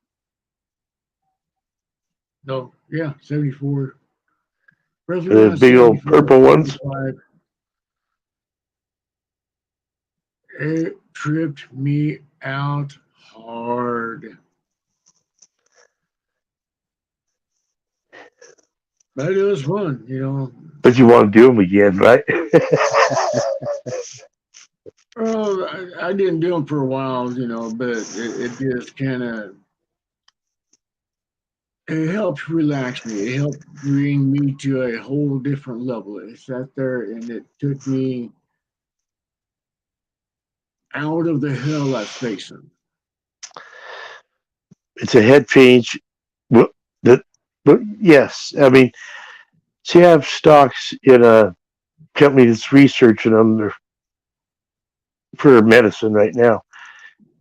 No, yeah, '74. Roughly The around big old 74, purple ones. 75. It tripped me out hard. But it was fun, you know. But you want to do them again, right? Oh, I didn't do them for a while, you know, but it just kind of it helped relax me. It helped bring me to a whole different level. It sat there and it took me out of the hell I was facing. It's a head change. Well, that, but yes, I mean, so you have stocks in a company that's researching them for medicine right now.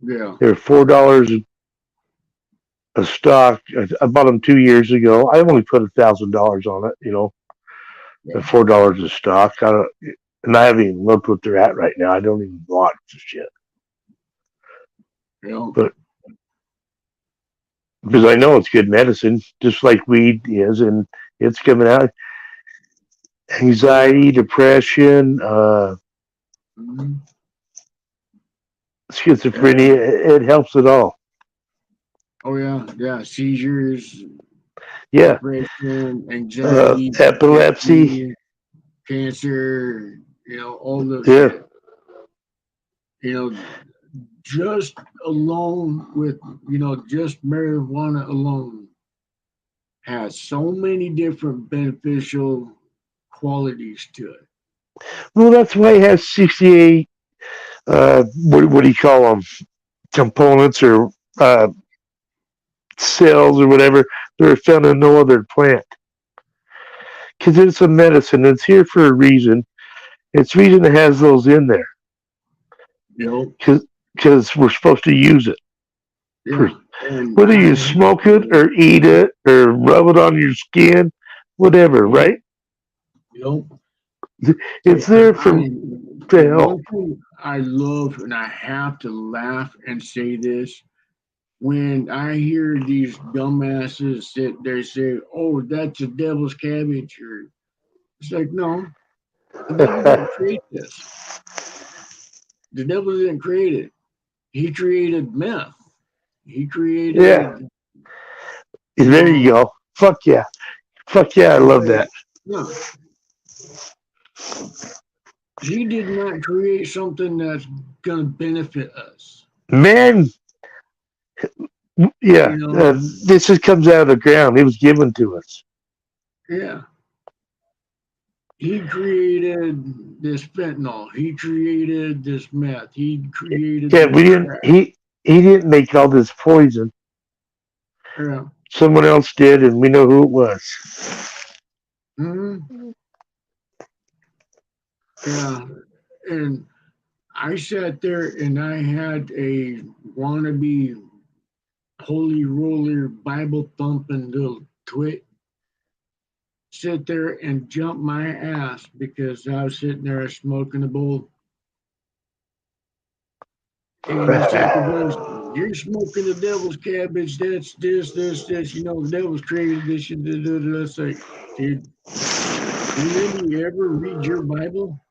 Yeah, They're $4 a stock. I bought them 2 years ago. I only put $1,000 on it. You know, yeah, at $4 a stock. I don't, and I haven't even looked what they're at right now. I don't even watch the shit, yeah, but because I know it's good medicine, just like weed is, and it's coming out. oh yeah, Anxiety, depression, mhm, yeah, schizophrenia. It helps it all. oh yeah, yeah. Seizures, Yeah. depression, anxiety, Epilepsy. PTSD, cancer. You know, all those Yeah. shit. You know, just alone with just marijuana alone has so many different beneficial qualities to it. Well, that's why it has 68. What do you call them? Components or cells or whatever that are found in no other plant. Because it's a medicine. It's here for a reason. It's the reason it has those in there. You know, Because we're supposed to use it for yeah. And whether you I have smoke it to, or eat it or rub it on your skin, whatever, you right? know, It's there to help. one thing I love, and I have to laugh and say this when I hear these dumbasses sit there say, "Oh, that's a devil's cabbage," or it's like, no, the devil didn't create this. The devil didn't create it. He created meth. He Yeah, created, you there you know, go. Fuck yeah. Fuck yeah, I it's love like, that. no, he did not create something that's going to benefit us. Man, yeah, You know, this just comes out of the ground. It was given to us. yeah. He created this fentanyl. He created this meth. He created Yeah, this we didn't. crack. He didn't make all this poison. Yeah. Someone else did, and we know who it was. Hmm. Yeah. And I sat there and I had a wannabe holy roller Bible thumping little twit sit there and jump my ass because I was sitting there smoking a bowl. And he sat there goes, "You're smoking the devil's cabbage. That's this. You know, the devil's created this." And it's like, dude, Remember you ever read your Bible?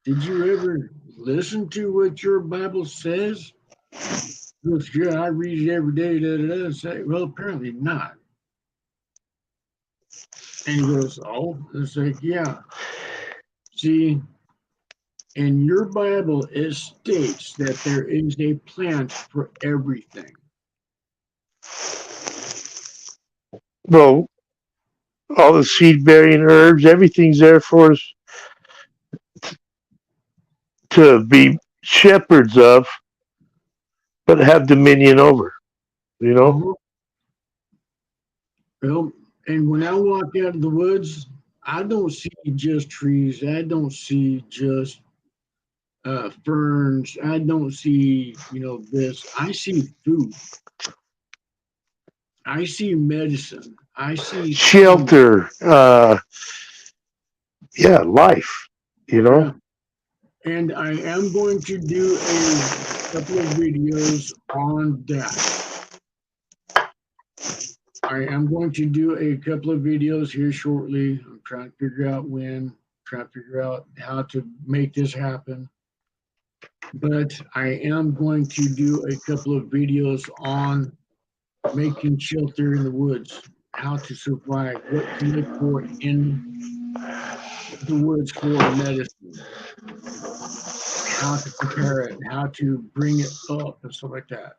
Did you ever listen to what your Bible says? Goes, yeah, I read it every day. Da, da, da. Say, well, apparently not. And he goes, oh, it's like, yeah. See, in your Bible, it states that there is a plant for everything. Well, all the seed bearing herbs, everything's there for us to be shepherds of, but have dominion over, you know? Uh-huh. Well, and when I walk out of the woods, I don't see just trees. I don't see just ferns. I don't see, this. I see food. I see medicine. I see food. Shelter, yeah, life, you know? Yeah. And I am going to do a couple of videos on that. I am going to do a couple of videos here shortly. I'm trying to figure out when, trying to figure out how to make this happen. But I am going to do a couple of videos on making shelter in the woods, how to survive, what to look for in the woods for medicine, how to prepare it, how to bring it up, and stuff like that.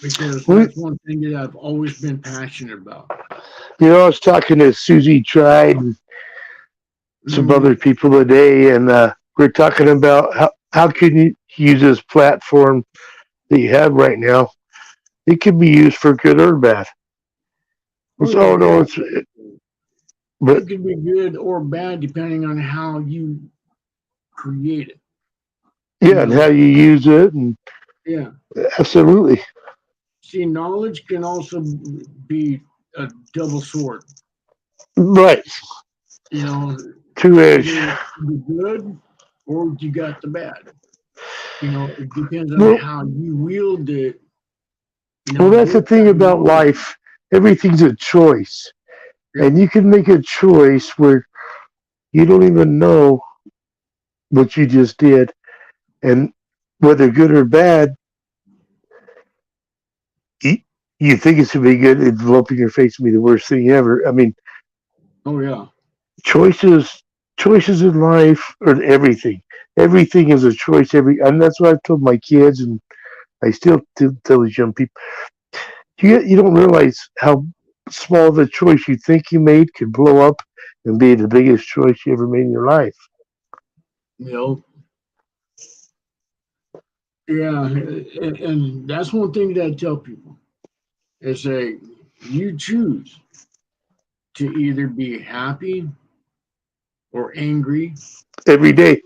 Because that's one thing that I've always been passionate about. You know, I was talking to Susie Tried and some other people today, and we're talking about how can you use this platform that you have right now. It can be used for good or bad. Oh, No, but it can be good or bad depending on how you create it. yeah, and how you use it, and Yeah. absolutely. See, knowledge can also be a double sword. Right. You know, Two-edged. the good or you got the bad. It depends on how you wield it. Well, that's the thing about life. Everything's a choice. Yep. And you can make a choice where you don't even know what you just did. And whether good or bad, you think it's going to be good, it'll blow up in your face and be the worst thing ever. I mean, oh, yeah. Choices in life are everything. Everything is a choice. And that's what I've told my kids, and I still tell these young people. You don't realize how small of a choice you think you made could blow up and be the biggest choice you ever made in your life. Yeah, and that's one thing that I tell people is that you choose to either be happy or angry every day.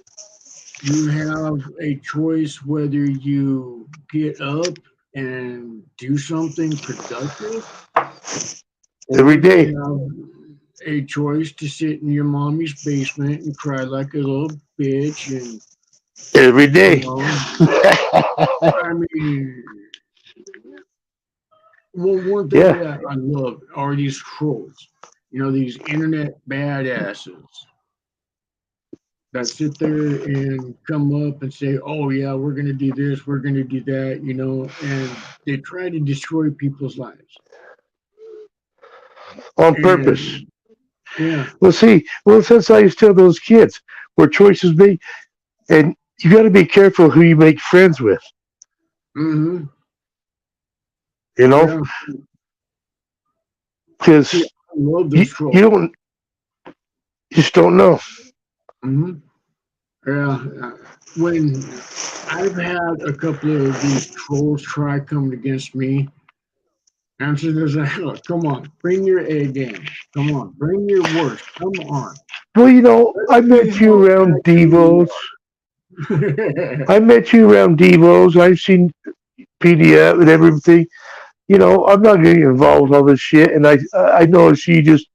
You have a choice whether you get up and do something productive, every day. You have a choice to sit in your mommy's basement and cry like a little bitch. And every day. I mean, one thing that I love are these trolls. These internet badasses that sit there and come up and say, oh, yeah, we're going to do this, we're going to do that, and they try to destroy people's lives. On purpose. Yeah. Well, since I used to tell those kids where choices be, and you got to be careful who you make friends with. Mm-hmm. You know? Because you don't, just don't know. Mm-hmm. Yeah. When I've had a couple of these trolls try coming against me, and so there's come on, bring your A game. Come on, bring your worst. Come on. Well, I met you around Devos. I met you around Devos. I've seen PDF and everything. I'm not getting involved with all this shit, and I noticed you just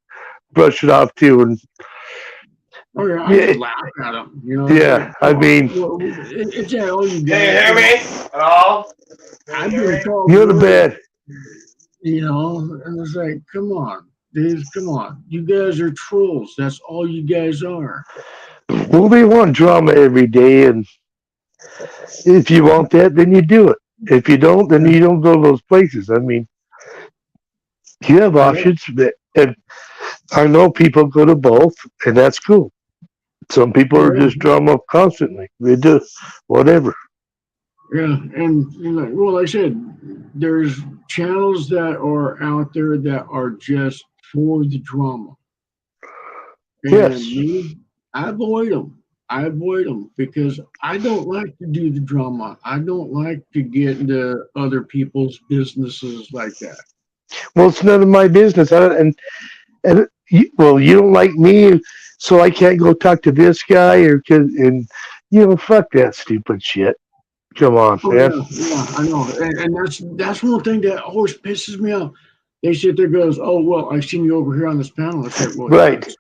brush it off too. And oh yeah, I just laugh at them. Yeah, I mean, it's all you Can you hear me at all? I've been called. You're the bad. And it's like, come on, dudes, come on. You guys are trolls. That's all you guys are. Well, they want drama every day, and if you want that, then you do it. If you don't, then Yeah, you don't go to those places. I mean, you have yeah, options, and I know people go to both, and that's cool. Some people are just yeah, drama constantly. They do whatever. yeah. And well, like I said, there's channels that are out there that are just for the drama. And Yes. me, I avoid them. I avoid them because I don't like to do the drama. I don't like to get into other people's businesses like that. Well, it's none of my business. And well, you don't like me, so I can't go talk to this guy, or and fuck that stupid shit. Come on, Oh man. yeah, yeah, I know, and that's one thing that always pisses me off. They sit there goes, oh well, I've seen you over here on this panel. It's like, well, yeah, Right.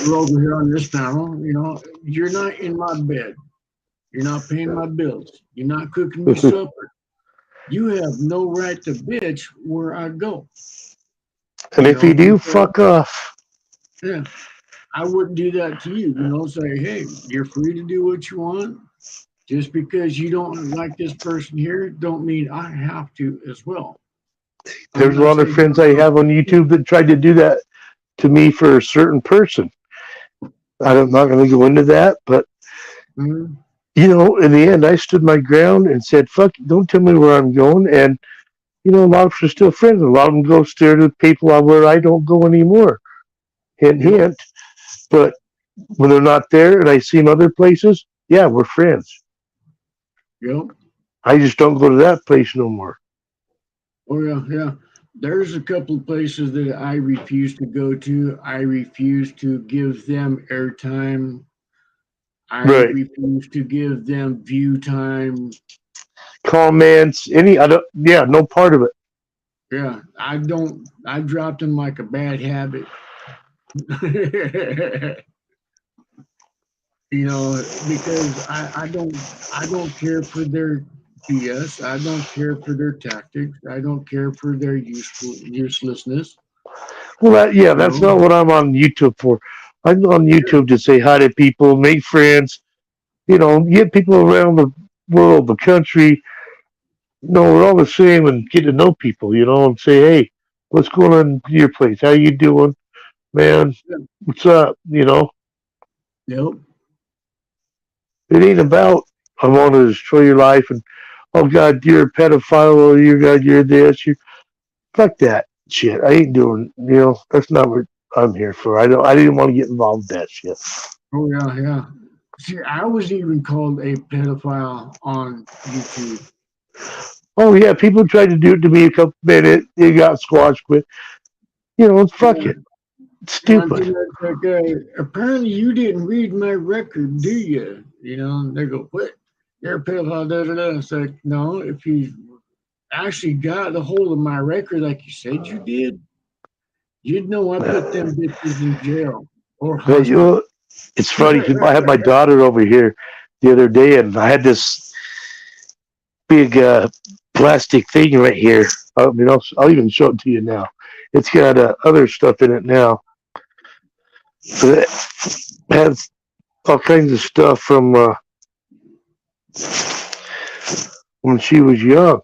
you're over here on this panel. You're not in my bed. You're not paying my bills. You're not cooking me supper. You have no right to bitch where I go. And if you do, Because fuck off. yeah, I wouldn't do that to you. Say, hey, you're free to do what you want. Just because you don't like this person here, don't mean I have to as well. I'm There's a not lot of saying friends I have on YouTube that tried to do that to me for a certain person. I'm not going to go into that, but mm, in the end, I stood my ground and said, "Fuck, don't tell me where I'm going." And a lot of us are still friends. A lot of them go stare to people where I don't go anymore. Hint, yep, hint. But when they're not there and I see them other places, yeah, we're friends. yep. I just don't go to that place no more. Oh yeah, yeah. There's a couple of places that I refuse to go to. I refuse to give them airtime. I Right. refuse to give them view time. Comments, I don't, yeah, no part of it. Yeah, I don't. I dropped them like a bad habit. Because I don't care for their BS. I don't care for their tactics. I don't care for their uselessness. Well, yeah, You that's know. not what I'm on YouTube for. I'm on Yeah. YouTube to say hi to people, make friends, get people around the world, the country. No, we're all the same, and get to know people, and say, hey, what's going on in your place? How you doing, man? Yeah. What's up? Yep. It ain't about I want to destroy your life and oh God, you're a pedophile, or you God, you're this. You fuck that shit. I ain't doing. That's not what I'm here for. I don't. I didn't want to get involved with that shit. Oh yeah, yeah. See, I was even called a pedophile on YouTube. Oh yeah, people tried to do it to me a couple minutes. They got squashed with. Fuck Yeah. it. It's And stupid. it's like, apparently you didn't read my record, do you? And they go, what? You're a pedophile, da da da. It's like, no, if you actually got a hold of my record like you said you did, you'd know I put them bitches in jail or But hospital. it's funny because I had my daughter over here the other day, and I had this big plastic thing right here. I mean, I'll even show it to you now. It's got other stuff in it now. So it has all kinds of stuff from when she was young.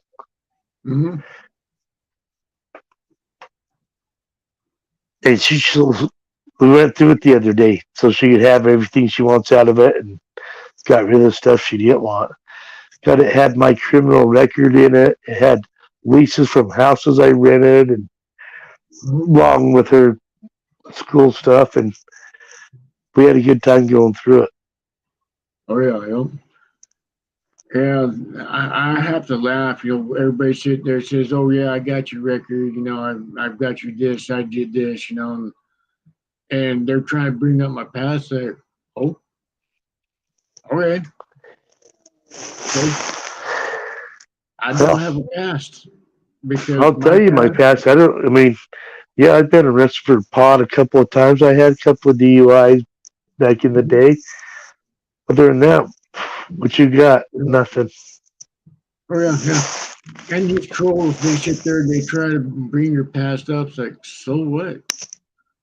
Mm-hmm. And we went through it the other day so she could have everything she wants out of it and got rid of the stuff she didn't want. Got it had my criminal record in it. It had leases from houses I rented and along with her school stuff, and we had a good time going through it. Oh yeah, yeah. Yeah, I have to laugh. Everybody sit there and says, "Oh yeah, I got your record. I've got you this. I did this. And they're trying to bring up my past. Like, oh, okay, okay. I don't Well, have a past because I'll my tell you my past. past. I mean, yeah, I've been arrested for pot a couple of times. I had a couple of DUIs back in the day. Other than that, what you got? Nothing. Oh yeah, yeah. And these trolls, they sit there, they try to bring your past up. It's like, so what?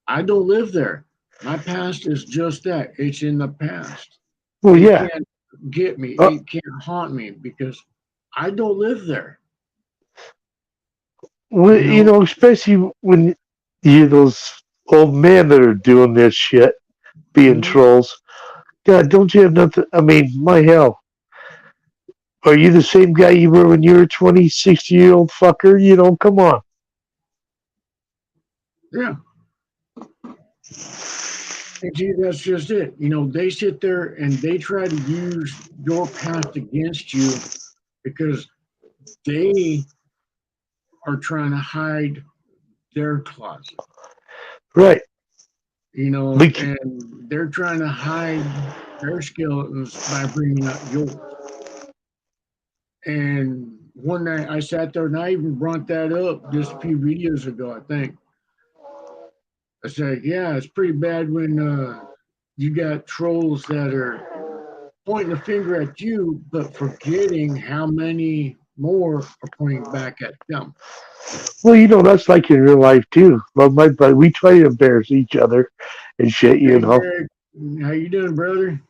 I don't live there. My past is just that. It's in the past. Well, It yeah. can't get me. Uh, It can't haunt me because I don't live there. well, You know? especially when you're those old men that are doing this shit, being Mhm. trolls. God, don't you have nothing? I mean, my hell. Are you the same guy you were when you were 20, 60-year-old fucker? Come on. Yeah. And see, that's just it. They sit there and they try to use your past against you because they are trying to hide their closet, Right. Bec- and they're trying to hide their skeletons by bringing out yours. And one night I sat there and I even brought that up just a few videos ago, I think. I said, yeah, it's pretty bad when you got trolls that are pointing a finger at you, but forgetting how many more are pointing back at them. well, that's like in real life too. Well, my buddy, we try to embarrass each other and shit, Hey, Derek, how you doing, brother?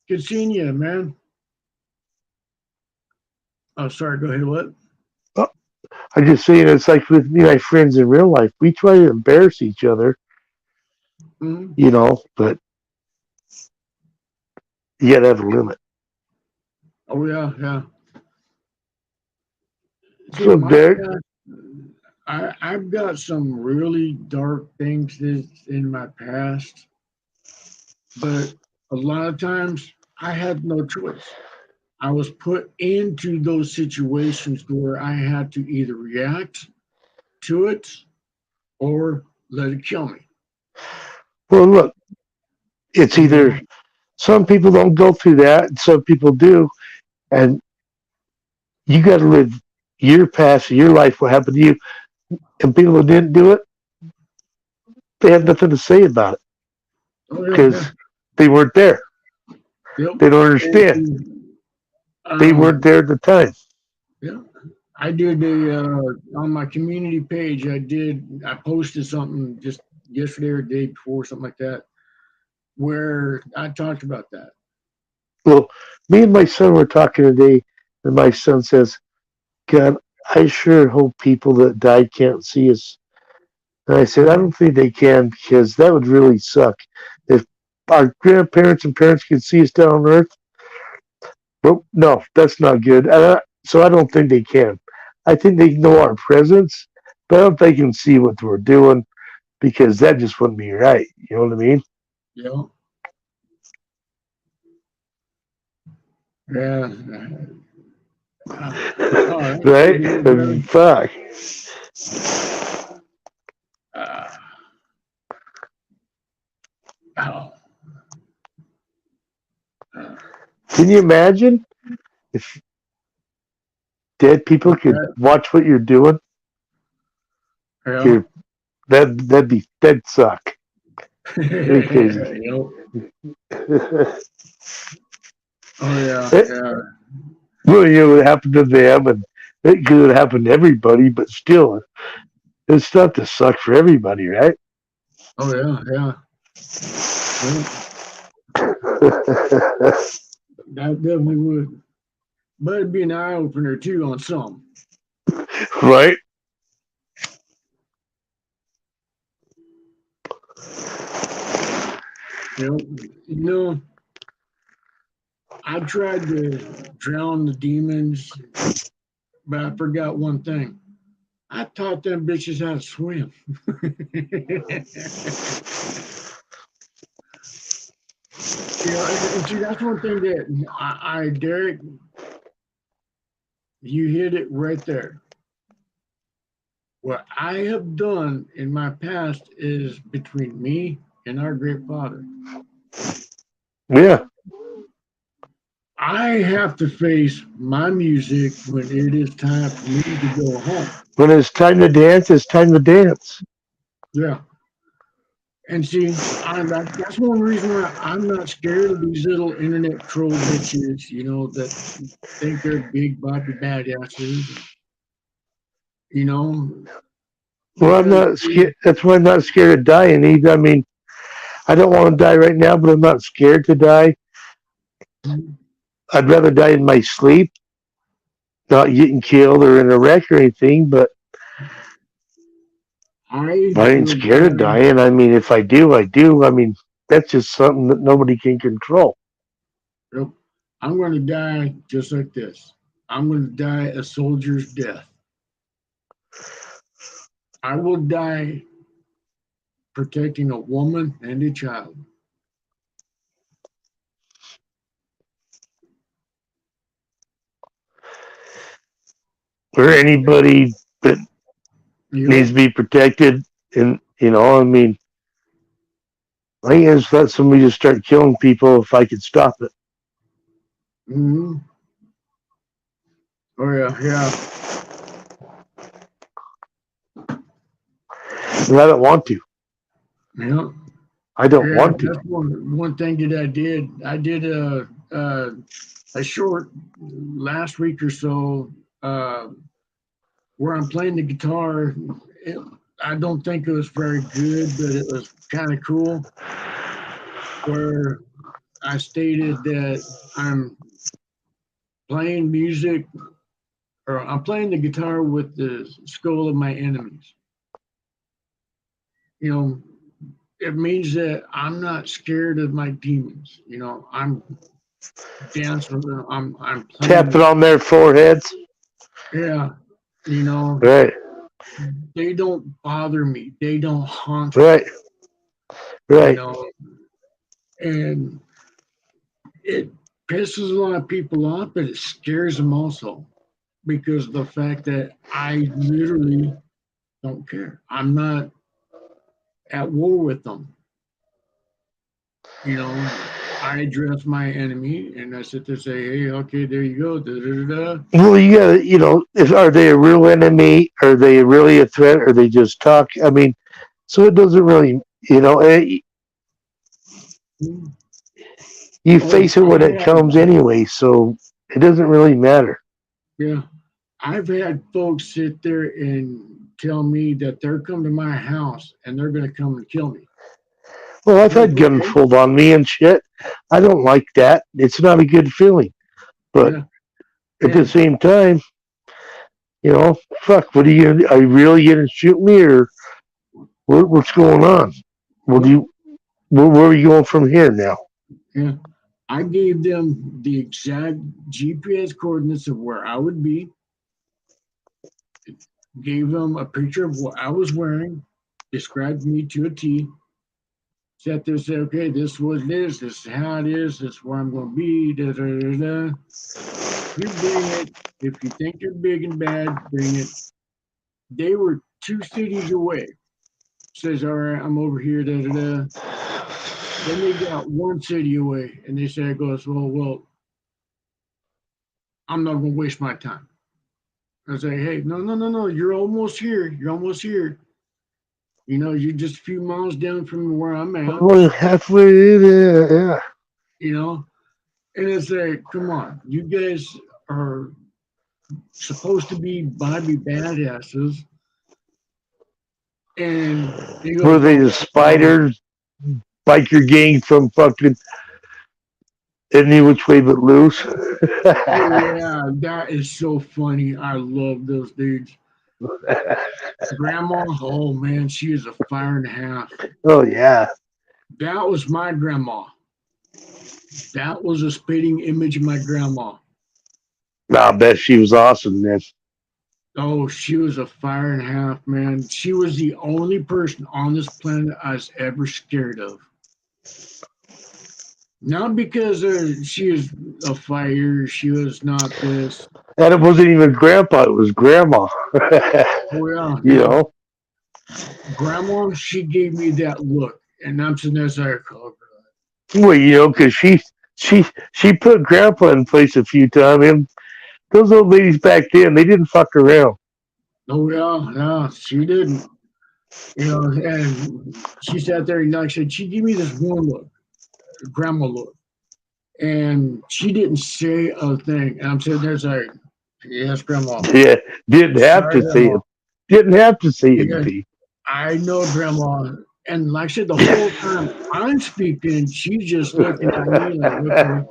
Good seeing you, man. Oh, sorry. Go ahead. What? Uh, I'm just saying it's like with me, my friends in real life. We try to embarrass each other, Mm-hmm. but you gotta have a limit. Oh yeah, yeah. See, So, my Derek, past, I've got some really dark things in my past, but a lot of times I had no choice. I was put into those situations where I had to either react to it or let it kill me. well, look, it's You either know? some people don't go through that, and some people do, and you got to live your past, your life, what happened to you, and people who didn't do it, they have nothing to say about it Oh yeah, because yeah, they weren't there. yep. They don't understand. And, They weren't um, there at the time. yeah, I did a on my community page. I posted something just yesterday or the day before, something like that, where I talked about that. Well, me and my son were talking today, and my son says, God, I sure hope people that died can't see us. And I said, I Mhm. don't think they can because that would really suck. If our grandparents and parents could see us down on Earth, well, no, that's not good. So I don't think they can. I think they know our presence, but I don't think they can see what we're doing because that just wouldn't be right. You know what I mean? Yeah, yeah. Uh, all right, Right? good to hear, I mean, brother. fuck. Uh, oh, uh, Can you imagine if dead people what's could that? watch what you're doing? Yeah. You're, that'd suck. That'd be crazy. Yep. Oh yeah, It, yeah. well, what happened to them, and it could happen to everybody, but still, it's stuff to suck for everybody, right? Oh yeah, yeah. Yep. That definitely would. But it'd be an eye opener too on some. Right? You know, I tried to drown the demons, but I forgot one thing. I taught them bitches how to swim. And see, that's one thing that Derek, you hit it right there. What I have done in my past is between me and our great father. Yeah. I have to face my music when it is time for me to go home. When it's time to dance, it's time to dance. Yeah. And see, that's one reason why I'm not scared of these little internet troll bitches, that think they're big Bobby badasses. you know, Well, I'm because not scared. That's why I'm not scared of dying either. I mean, I don't want to die right now, but I'm not scared to die. I'd rather die in my sleep, not getting killed or in a wreck or anything, but I I ain't would scared of die. dying. I mean, if I do, I do. I mean, that's just something that nobody can control. Yep, I'm going to die just like this. I'm going to die a soldier's death. I will die protecting a woman and a child. Or anybody that needs Yep. to be protected, and I mean, I think I just let somebody just start killing people if I could stop it. Hmm. Oh yeah, yeah, And I don't want to. yeah, I don't yeah. want to. That's one thing that I did. I did a short last week or so uh, where I'm playing the guitar. It, I don't think it was very good, but it was kind of cool. Where I stated that I'm playing music or I'm playing the guitar with the skull of my enemies. You know, it means that I'm not scared of my demons. I'm dancing. I'm playing Tapping with. on their foreheads. Yeah, you know, Right, they don't bother me. They don't haunt me. right, You right. know, and it pisses a lot of people off, but it scares them also because of the fact that I literally don't care. I'm not at war with them. You know, I address my enemy and I sit there and say, hey, okay, there you go. Da, da, da, da. Well, you gotta, are they a real enemy? Are they really a threat? Or they just talk? I mean, so it doesn't really, you Oh, face it when I've it had, comes anyway, so it doesn't really matter. yeah, I've had folks sit there and tell me that they're coming to my house and they're going to come and kill me. Well, I've I'm like, had guns okay, pulled on me and shit. I don't like that. It's not a good feeling. But yeah. at the And same time, fuck, what are are you really gonna shoot me, or what's going on? What do yep, you, where are you going from here now? yeah, I gave them the exact GPS coordinates of where I would be, gave them a picture of what I was wearing, described me to a T, sat there and said, okay, this is what it is, this is how it is, this is where I'm going to be, da, da, da, da. You bring it. If you think you're big and bad, bring it. They were 2 cities away. Says, all right, I'm over here, da, da, da. Then they got 1 city away, and they said, goes, well, I'm not going to waste my time. I say, hey, no, no, no, no, you're almost here. You're almost here. You're just a few miles down from where I'm at, Well, halfway there, yeah. you know? And it's like, come on, you guys are supposed to be Bobby badasses. And he Were goes, they the well, spiders biker gang from fucking any which way but loose? oh yeah, that is so funny. I love those dudes. Grandma, oh man, she is a fire and a half. Oh yeah, That was my grandma. That was a spitting image of my grandma. I bet she was awesome then. Oh, she was a fire and a half, man. She was the only person on this planet I was ever scared of. Not because she was a fighter, she was not this. And it wasn't even grandpa; it was grandma. Oh yeah, you yeah. know, Grandma, she gave me that look, and I'm sitting there saying, oh, well, because she put grandpa in place a few times. And those old ladies back then, they didn't fuck around. oh yeah, yeah, she didn't. And she sat there and like I said, she gave me this one look, grandma look, and she didn't say a thing. And I'm sitting there saying, yes, grandma. Yeah, didn't have Sorry, to say grandma. it. Didn't have to say Yeah, anything. I know, Grandma. And like I said, the whole time I'm speaking, she's just looking at me like, okay.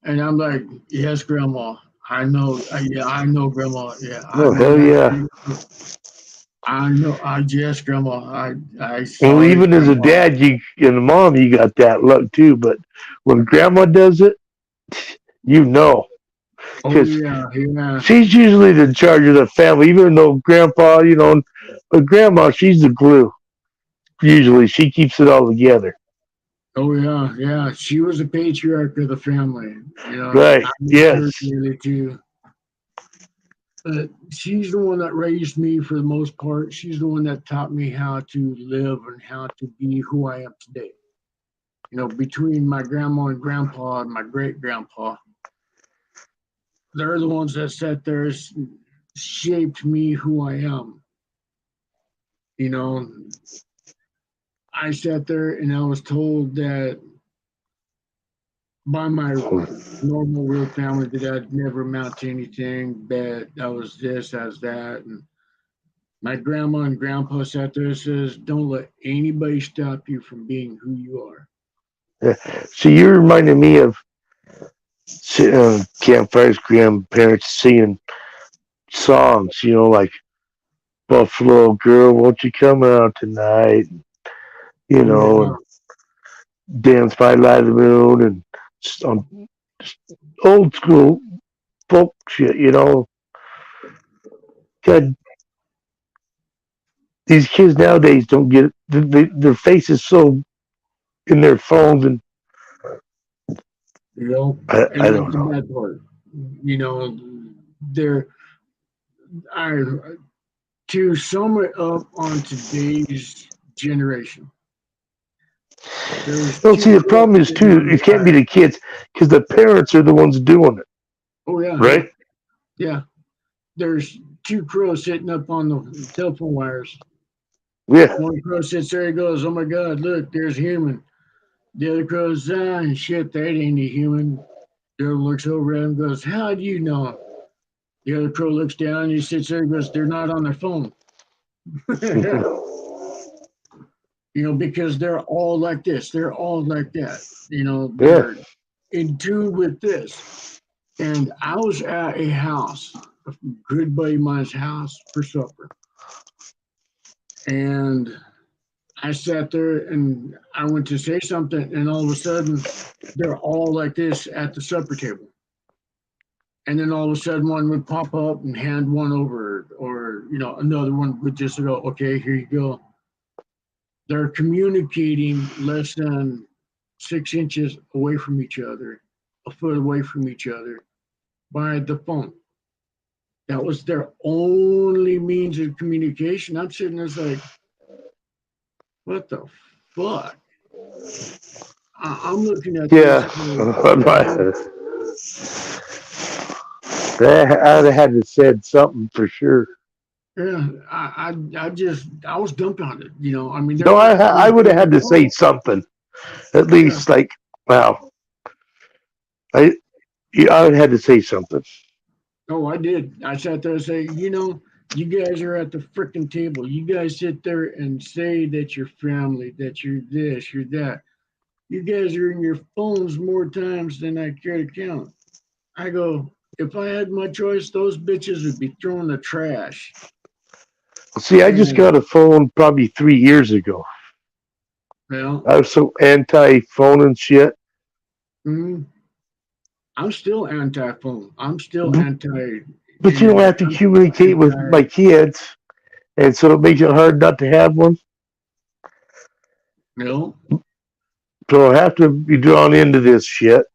And I'm like, yes, Grandma. I know. Yeah, I know, Grandma. Yeah, I Oh know hell that. yeah! I know. I yes, Grandma. I Well, sorry, even as a Grandma. dad, you and a mom, you got that luck too. But when grandma does it, you know, Oh because yeah, yeah. she's usually the charge of the family. Even though grandpa, but grandma, she's the glue. Usually, she keeps it all together. Oh yeah, yeah. She was a patriarch of the family. Right? I miss her Yes. dearly too. But she's the one that raised me for the most part. She's the one that taught me how to live and how to be who I am today. Between my grandma and grandpa and my great grandpa, they're the ones that sat there, shaped me who I am. You know, I sat there and I was told that by my normal real family that I'd never amount to anything, that I was this, I was that. And my grandma and grandpa sat there and says, don't let anybody stop you from being who you are. Yeah. So you reminded me of campfires, grandparents singing songs. Like Buffalo Girl, won't you come out tonight? Oh yeah. And Dance by Light of the Moon and just old school folk shit. God, these kids nowadays don't get it. Their face is so in their phones, and You know, I and that's don't the know. bad part. You know, they're I to sum it up on today's generation. There's Well, two see, the girls problem is sitting too. on the It can't be wire. the kids because the parents are the ones doing it, Oh yeah, yeah, right? yeah. There's two crows sitting up on the telephone wires. Yeah. One crow sits there and goes, "Oh my God, look, there's a human." The other crow goes, "Ah, shit, that ain't a human." The other looks over at him and goes, "How do you know?" The other crow looks down and he sits there and goes, "They're not on their phone." Because they're all like this. They're all like that. Yeah. They're in tune with this. And I was at a house, a good buddy of mine's house for supper. And I sat there and I went to say something, and all of a sudden, they're all like this at the supper table. And then all of a sudden, one would pop up and hand one over, or another one would just go, "Okay, here you go." They're communicating less than 6 inches away from each other, a foot away from each other by the phone. That was their only means of communication. I'm sitting there like, what the fuck? I'm looking at this. Yeah. I'd have had to said something for sure. Yeah, I was dumbfounded. I mean, No, there I was would have like, had to say whoa, something. At yeah. least, like, wow. I I would have had to say something. Oh, I did. I sat there and say, you guys are at the freaking table. You guys sit there and say that you're family, that you're this, you're that. You guys are in your phones more times than I care to count. I go, if I had my choice, those bitches would be thrown in the trash. See, I just And got a phone probably 3 years ago. well, I was so anti phone and shit. mm, I'm still anti-phone. I'm still But you don't have to I'm still communicate with anti. my kids, and so it makes it hard not to have one. No. So I have to be drawn into this shit.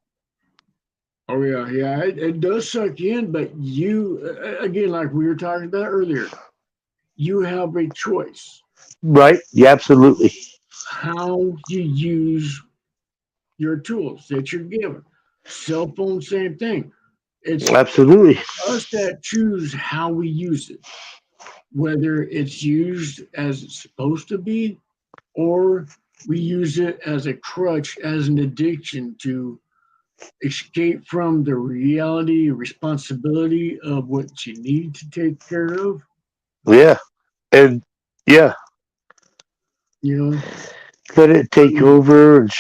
Oh yeah, yeah. It does suck you in, but you again, like we were talking about earlier, you have a choice Right? Yeah, absolutely. how you use your tools that you're given. Cell phone, same thing. It's Absolutely. us that choose how we use it, whether it's used as it's supposed to be, or we use it as a crutch, as an addiction to escape from the reality, responsibility of what you need to take care of. Yeah, and yeah, You know, let it I take mean, over. And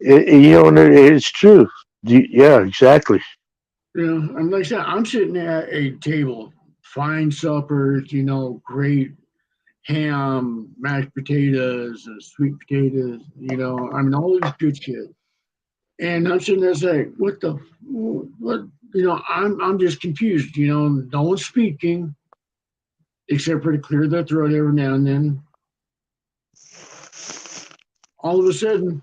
and it's true. Yeah, exactly. and like I said, I'm sitting at a table, fine suppers, great ham, mashed potatoes, sweet potatoes, I mean, all this good shit. And I'm sitting there saying, what, I'm just confused, no one's speaking except for to clear their throat every now and then. All of a sudden,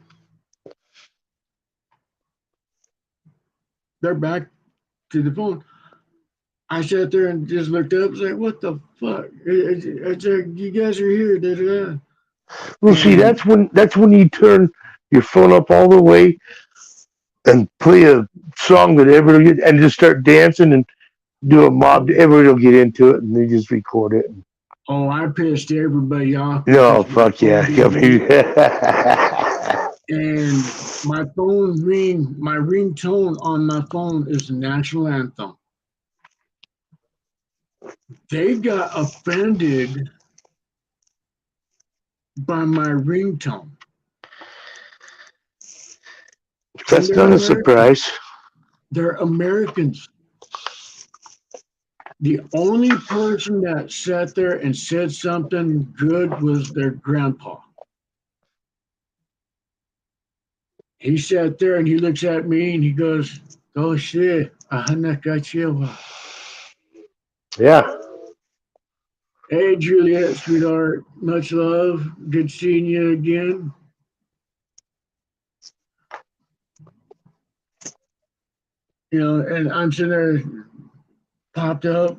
they're back to the phone. I sat there and just looked up and said, what the fuck? It's like, you guys are here, da, da, da. Well, see, And that's when you turn your phone up all the way and play a song that everybody and just start dancing and do a mob. Everybody will get into it and they just record it. oh, I pissed everybody off No, because my fuck phone yeah. I didn't mean, ring. And my ringtone on my phone is the national anthem. They got offended by my ringtone. And that's not a surprise. They're Americans. The only person that sat there and said something good was their grandpa. He sat there and he looks at me and he goes, oh shit, Ahanakachewa. Yeah. Hey, Juliet, sweetheart, much love. Good seeing you again. And I'm sitting there, popped up,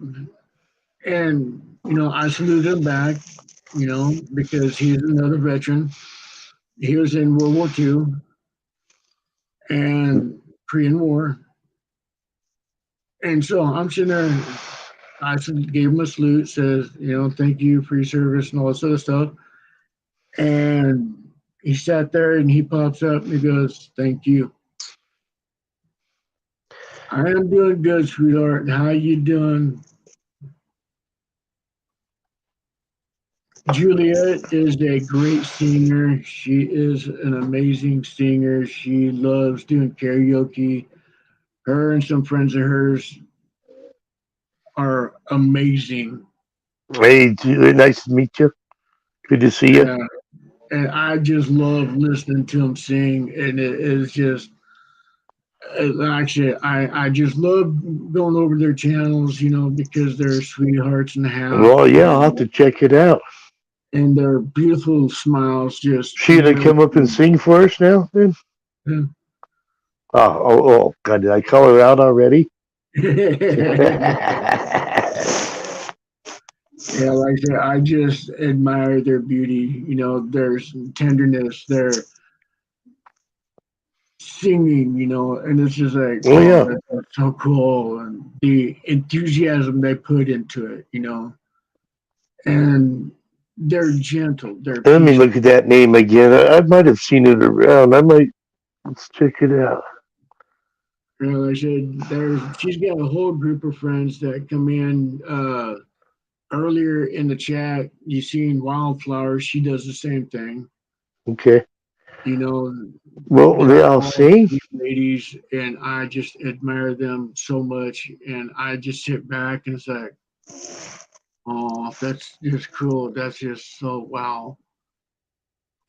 and, I saluted him back, because he's another veteran. He was in World War II and Korean War. And so I'm sitting there, gave him a salute, says, thank you for your service and all this other stuff. And he sat there and he pops up and he goes, thank you. I am doing good, sweetheart. How you doing? Juliet is a great singer. She is an amazing singer. She loves doing karaoke. Her and some friends of hers are amazing. Hey, nice to meet you. Good to see you. Uh, and I just love listening to them sing. And it is just, actually, I just love going over their channels, because they're sweethearts and a half. Well, yeah, I'll have to check it out. And their beautiful smiles just She gonna melt come up and me. sing for us now, then? Oh, God, did I call her out already? Yeah, like I said, I just admire their beauty. Their tenderness, their singing. And it's just like, Oh, oh, yeah. that's so cool, and the enthusiasm they put into it. And they're gentle, they're Let me peaceful. look at that name again. I might have seen it around. Let's check it out. Like I said, she's got a whole group of friends that come in. Earlier in the chat, you seen Wildflower. She does the same thing. Okay. You know, Well, they're I'll all see. sweet ladies, and I just admire them so much. And I just sit back and say, "Oh, that's just cool. That's just so wow."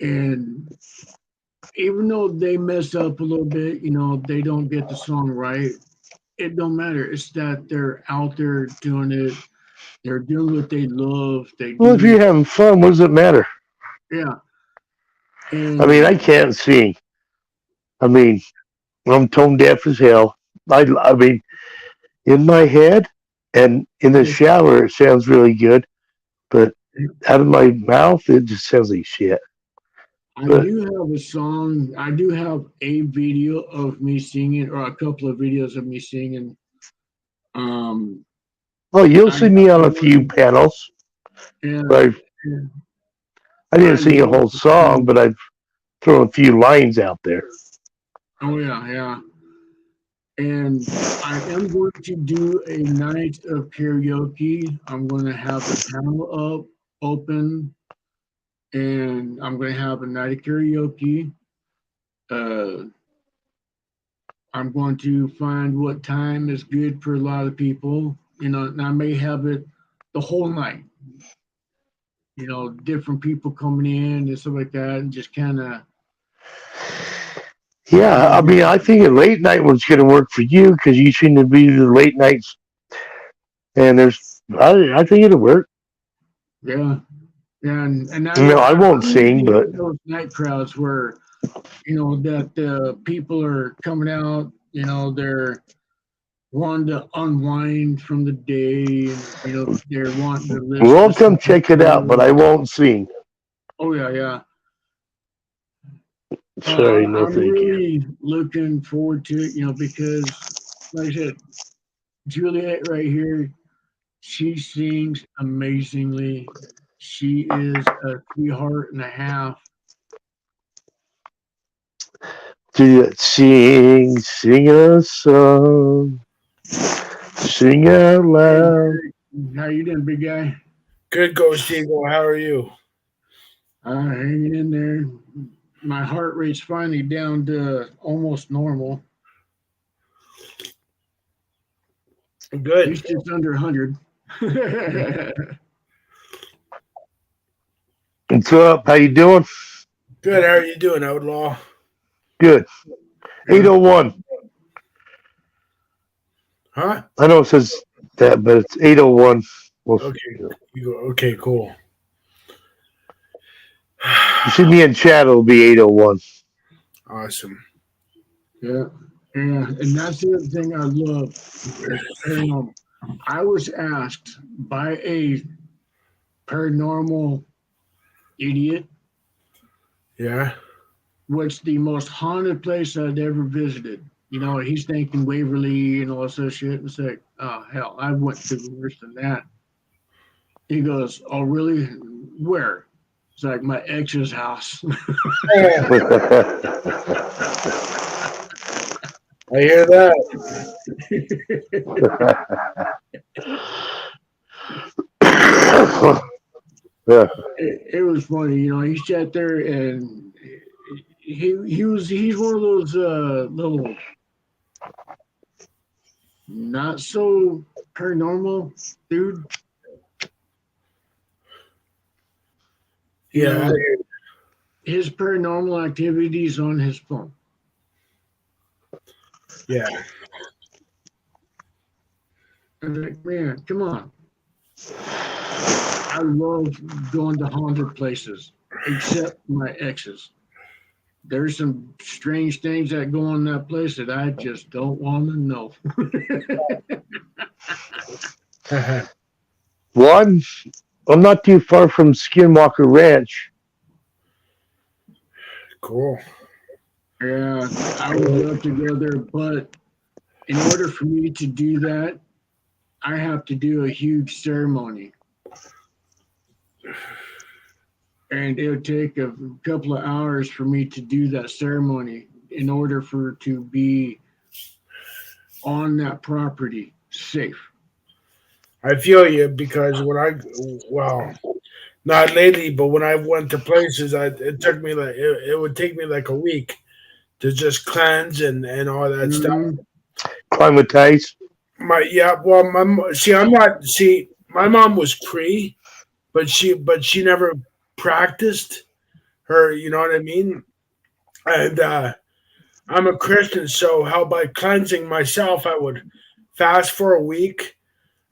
And even though they mess up a little bit, they don't get the song right. It don't matter. It's that they're out there doing it. They're doing what they love. They Well, if do, you're having fun, what does it matter? yeah. I mean, I And can't sing. I mean, I'm tone deaf as hell. I mean, in my head and in the shower, it sounds really good, but out of my mouth, it just sounds like shit. I But do have a song. I do have a video of me singing, or a couple of videos of me singing. Um, oh, you'll I see got me on a few one, panels. and But I I didn't sing a love whole to song, sing. but I've thrown a few lines out there. Oh yeah, yeah. And I am going to do a night of karaoke. I'm going to have the panel up open, and I'm going to have a night of karaoke. Uh, I'm going to find what time is good for a lot of people. And I may have it the whole night. Different people coming in and stuff like that, and just kind of Yeah, I mean, I think a late night was going to work for you because you seem to be the late nights, and I think it'll work. yeah, yeah, and I won't I'm sing, usually but in those night crowds where that people are coming out. They're wanting to unwind from the day, and they're wanting to listen we'll to come something check it out. But I good. won't sing. Oh yeah, yeah. Sorry, no, I'm thank you. really looking forward to it. Because, like I said, Juliet right here, she sings amazingly. She is a sweetheart and a half. Sing a song, sing out Hey, loud. Derek, how you doing, big guy? Good, Ghost Eagle. How are you? Hanging in there. My heart rate's finally down to almost normal. At Good. least it's under 100. What's up? How you doing? Good. How are you doing, Outlaw? Good. Yeah. 801. Huh? I know it says that, but it's 801. Well, Okay. You go. Okay. Cool. you see me in chat, it'll be 801. Awesome. Yeah. Yeah. And that's the other thing I love is paranormal. I was asked by a paranormal idiot Yeah. what's the most haunted place I'd ever visited. He's thinking Waverly and all this other shit. It's like, oh hell, I went to worse than that. He goes, oh really? Where? It's like my ex's house. I hear that. Yeah. It was funny, he sat there and he's one of those little not so paranormal dude. You Yeah. know, his paranormal activities on his phone. Yeah. I was like, man, come on. I love going to haunted places, except my exes. There's some strange things that go on in that place that I just don't want to know. Well, I'm not too far from Skinwalker Ranch. Cool. Yeah, I would love to go there, but in order for me to do that, I have to do a huge ceremony. And it would take a couple of hours for me to do that ceremony in order for it to be on that property safe. I feel you because well, not lately, but when I went to places, it took me it would take me like a week to just cleanse and all that stuff. Mm-hmm. Climatize. I'm not. See, my mom was pre, but she never practiced her. You know what I mean? And I'm a Christian, so how by cleansing myself, I would fast for a week.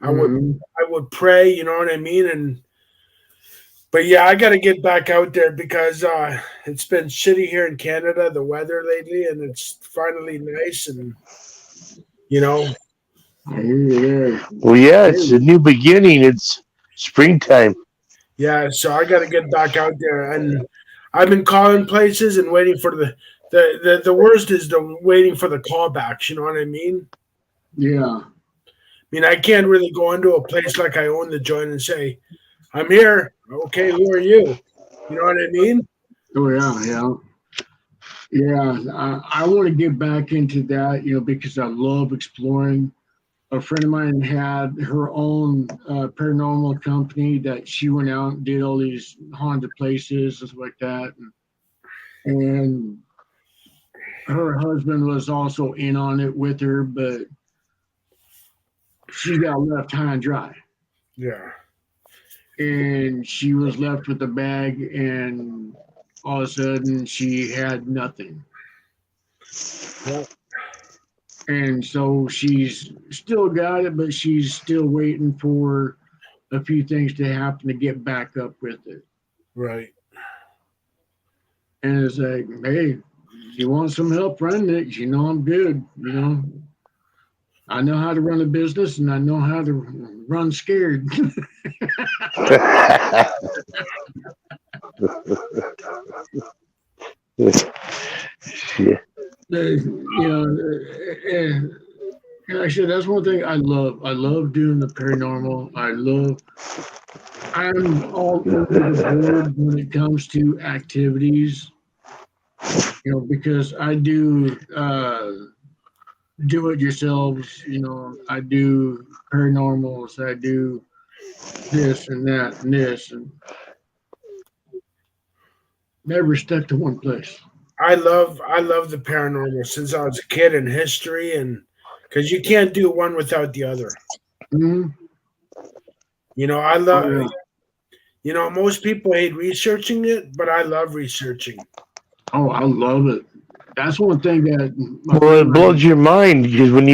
I would Mm-hmm. I would pray. You know what I mean? And but yeah, I got to get back out there because it's been shitty here in Canada, the weather lately, and it's finally nice. And you know, I hear you there. Well, yeah, it's a Hey, new beginning. It's springtime. yeah. So I got to get back out there, and I've been calling places and waiting for the worst is the waiting for the callbacks. You know what I mean? yeah. I mean, I can't really go into a place like I own the joint and say, "I'm here." Okay, who are you? You know what I mean? Oh, yeah, yeah. Yeah, I want to get back into that, because I love exploring. A friend of mine had her own paranormal company that she went out and did all these haunted places and stuff like that. And her husband was also in on it with her, but she got left high and dry. Yeah. And she was left with a bag, and all of a sudden she had nothing. Yep. And so she's still got it, but she's still waiting for a few things to happen to get back up with it. Right. And it's like, hey, you want some help running it? I'm good. I know how to run a business, and I know how to run scared. Yeah. And like I said, that's one thing I love. I love doing the paranormal. I'm all over the board when it comes to activities, because I do do it yourselves. I do paranormals. I do this and that and this, and never stuck to one place. I love the paranormal since I was a kid in history, and because you can't do one without the other. Mhm. I Oh, love. yeah. Most people hate researching it, but I love researching. Oh, I love it. That's one thing that my Well, it friend blows your mind because when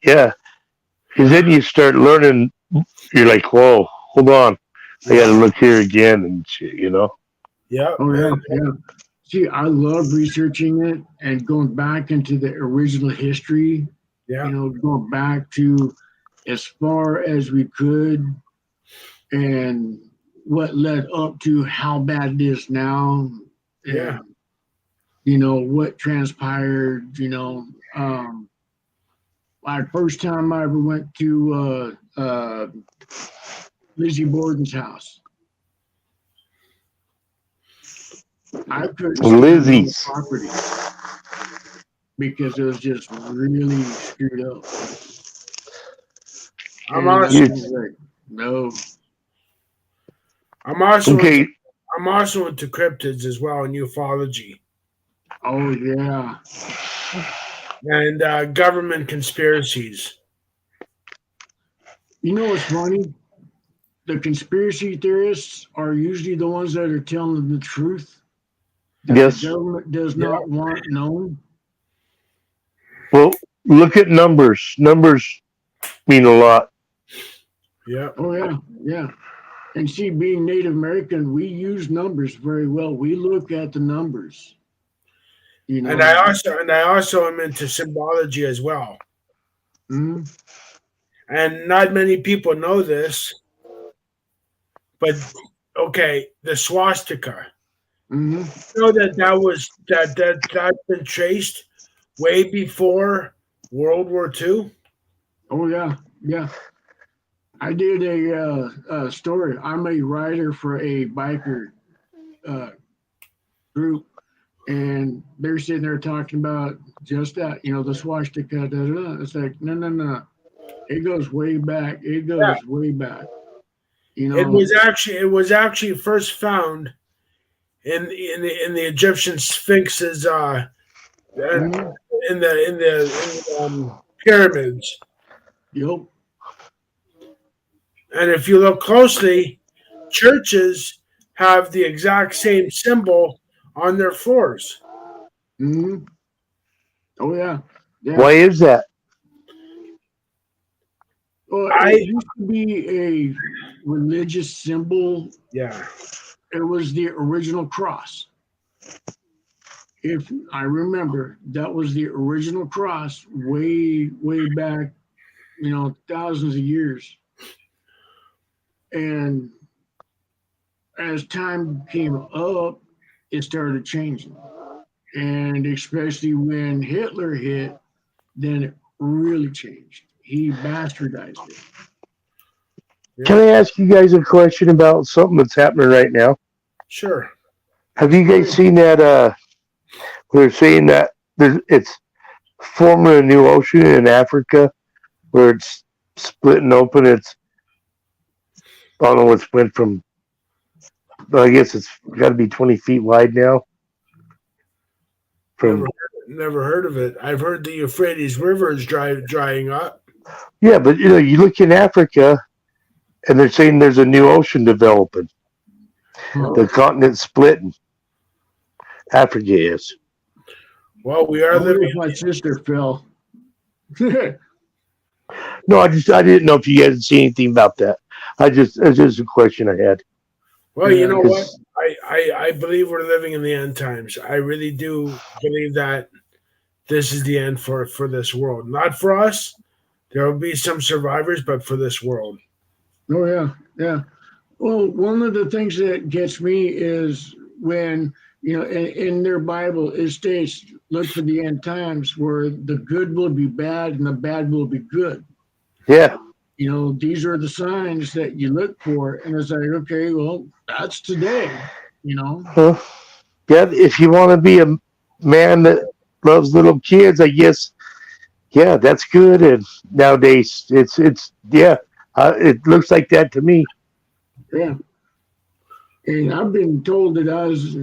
yeah, because then you start learning. You're like, whoa, hold on, I got to look here again and shit. Yeah, oh yeah, yeah. See, I love researching it and going back into the original history, yeah, going back to as far as we could and what led up to how bad it is now, yeah. and what transpired. My first time I ever went to Lizzie Borden's house, I couldn't stand on the Lizzie's. property because it was just really screwed up. I'm And I also, You, was like, no. I'm also, into, okay, I'm also into cryptids as well and ufology Oh yeah. and government conspiracies. You know what's funny? The conspiracy theorists are usually the ones that are telling the truth that the yes. government does Yeah, not want known. Well, look at numbers. Numbers mean a lot. yeah. Oh yeah, yeah. And see, being Native American, we use numbers very well. We look at the numbers. You And I know. also and I also am into symbology as well. Mm-hmm. And not many people know this, but okay, the swastika. Mm-hmm. You know that's been traced way before World War II. Oh yeah, yeah. I did a story. I'm a writer for a biker uh, group, and they're sitting there talking about just that, the swastika. Da, da, da. It's like, no, no, no. It goes way back. It Yeah, goes way back. You it know. was actually first found in the Egyptian sphinxes and Mm-hmm. in the pyramids. Yep. And if you look closely, churches have the exact same symbol on their floors. Mm-hmm. Oh yeah, yeah. Why is that? Well, it I used to be a religious symbol. yeah It was the original cross. If I remember, that was the original cross way, way back, thousands of years. And as time came up, it started changing. And especially when Hitler hit, then it really changed. He bastardized it. Can I ask you guys a question about something that's happening right now? sure Have you Oh, guys seen that They're saying that it's forming a new ocean in Africa where it's splitting open. I don't know, it's went from, I guess it's got to be 20 feet wide now. From Never heard of it. I've heard the Euphrates River is drying up. Yeah, but you look in Africa, and they're saying there's a new ocean developing. The continent's splitting. Africa is. Well, we I are wonder living. if my sister fell. No, I didn't know if you guys had seen anything about that. It's just a question I had. Well, you know what? 'Cause- I believe we're living in the end times. I really do believe that this is the end for this world. Not for us. There will be some survivors, but for this world. Oh yeah, yeah. Well, one of the things that gets me is when in their Bible it states, "Look for the end times, where the good will be bad and the bad will be good." Yeah. These are the signs that you look for, and it's like, okay, well, that's today. Huh? Yeah, if you want to be a man that loves little kids, I guess, yeah, that's good. And nowadays, it's it looks like that to me. Yeah. And I've been told that I was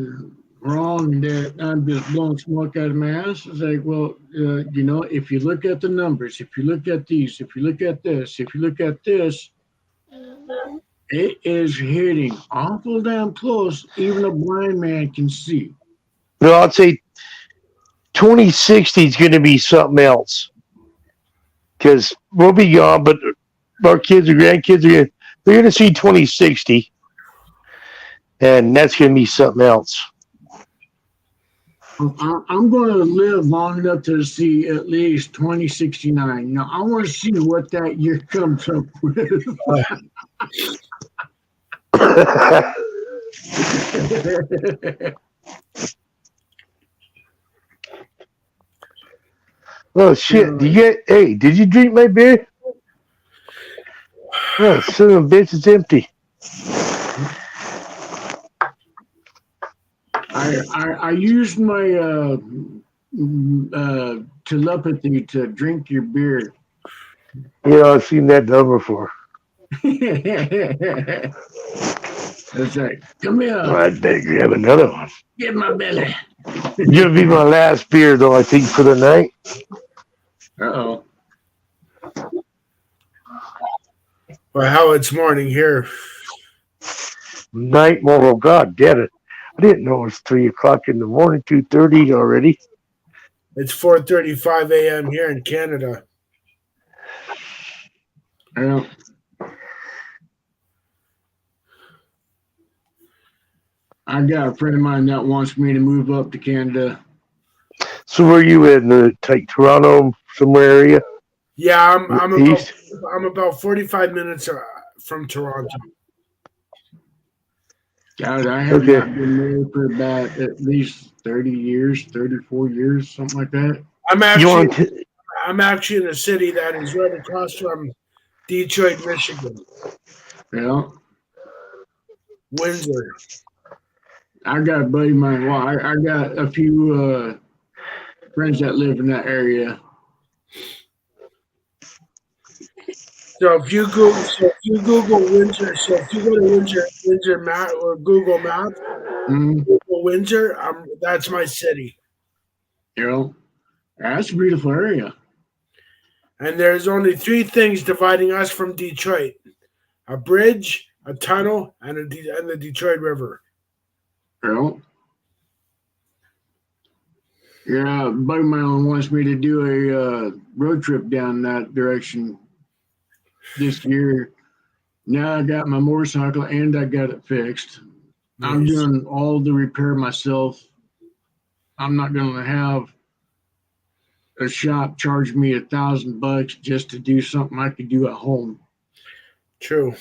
wrong, that I'm just blowing smoke out of my ass. It's like, well, if you look at the numbers, if you look at these, if you look at this, if you look at this, it is hitting awful damn close. Even a blind man can see. I'd say 2060 is going to be something else because we'll be gone, but our kids or grandkids they're going to see 2060, and that's going to be something else. I'm going to live long enough to see at least 2069. Now, I want to see what that year comes up with. Oh shit! Did you drink my beer? Oh, son of a bitch, it's empty. I used my telepathy to drink your beer. I've seen that done before. It's like, come here. I'd better grab another one. Get my belly. It's gonna be my last beer, though. I think for the night. Uh-oh. Well, how it's morning here. Night, oh God, damn it! I didn't know it was 3:00 in the morning. 2:30 already. It's 4:35 a.m. here in Canada. Yeah. I got a friend of mine that wants me to move up to Canada. So where you in the Toronto somewhere area? Yeah, I'm East? about 45 minutes from Toronto. God, I have Okay. not been there for about at least 30 years, 34 years, something like that. I'm You want actually to, I'm actually in a city that is right across from Detroit, Michigan, Yeah. Windsor. I got a buddy of mine. Well, I got a few friends that live in that area. So if you Google Windsor, so if you go to Windsor map or Google Maps, Mm, Google Windsor, that's my city. That's a beautiful area. And there's only three things dividing us from Detroit: a bridge, a tunnel, and the Detroit River. Yeah, a buddy of mine wants me to do a road trip down that direction this year. Now I got my motorcycle and I got it fixed. I'm Nice. doing all the repair myself. I'm not going to have a shop charge me $1,000 just to do something I could do at home. True.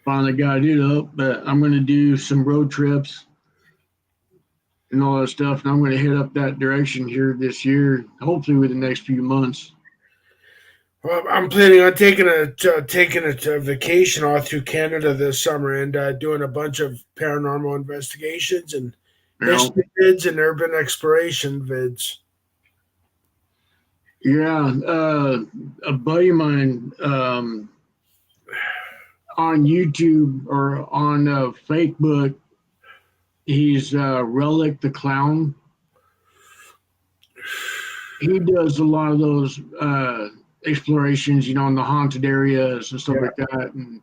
Finally got it up, but I'm going to do some road trips and all that stuff, and I'm going to head up that direction here this year, hopefully within the next few months. Well, I'm planning on taking a vacation all through Canada this summer and doing a bunch of paranormal investigations and You know, history vids and urban exploration vids. yeah, a buddy of mine on YouTube or on Facebook, he's Relic the Clown. He does a lot of those explorations, you know, in the haunted areas and stuff like that. And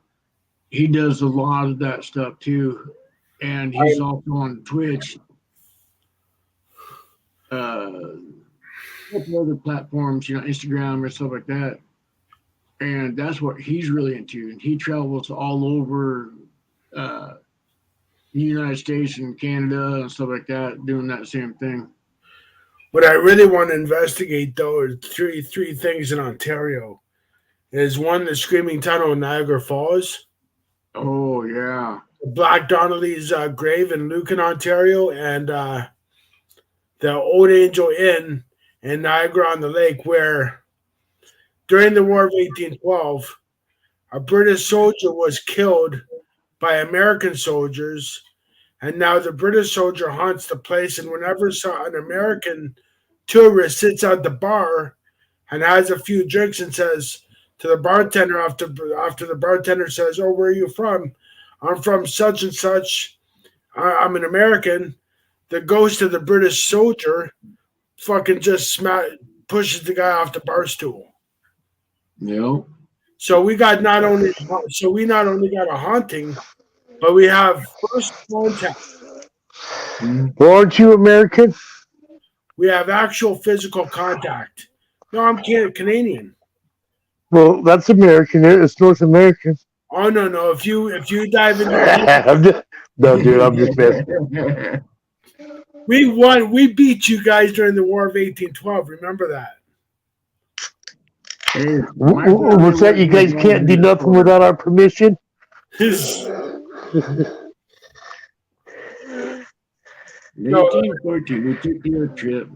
he does a lot of that stuff too. And he's also on Twitch, a couple other platforms, you know, Instagram or stuff like that. And that's what he's really into. And he travels all over the United States and Canada and stuff like that, doing that same thing. What I really want to investigate, though, are three things in Ontario. Is one, the Screaming Tunnel in Niagara Falls, Oh yeah. Black Donnelly's grave in Lucan, Ontario, and the Old Angel Inn in Niagara on the Lake, where during the War of 1812, a British soldier was killed by American soldiers, and now the British soldier haunts the place. And whenever an American tourist sits at the bar and has a few drinks and says to the bartender after the bartender says, "Oh, where are you from?" "I'm from such and such. I'm an American." The ghost of the British soldier fucking just pushes the guy off the bar stool. Yep. So we not only got a haunting, but we have first contact. Well, aren't you American? We have actual physical contact. No, I'm Canadian. Well, that's American. It's North American. Oh no! If you dive into No, dude, I'm just messing. we won. We beat you guys during the War of 1812. Remember that? Hey, What's that? You guys can't do nothing without our permission? 1814, we took your trip.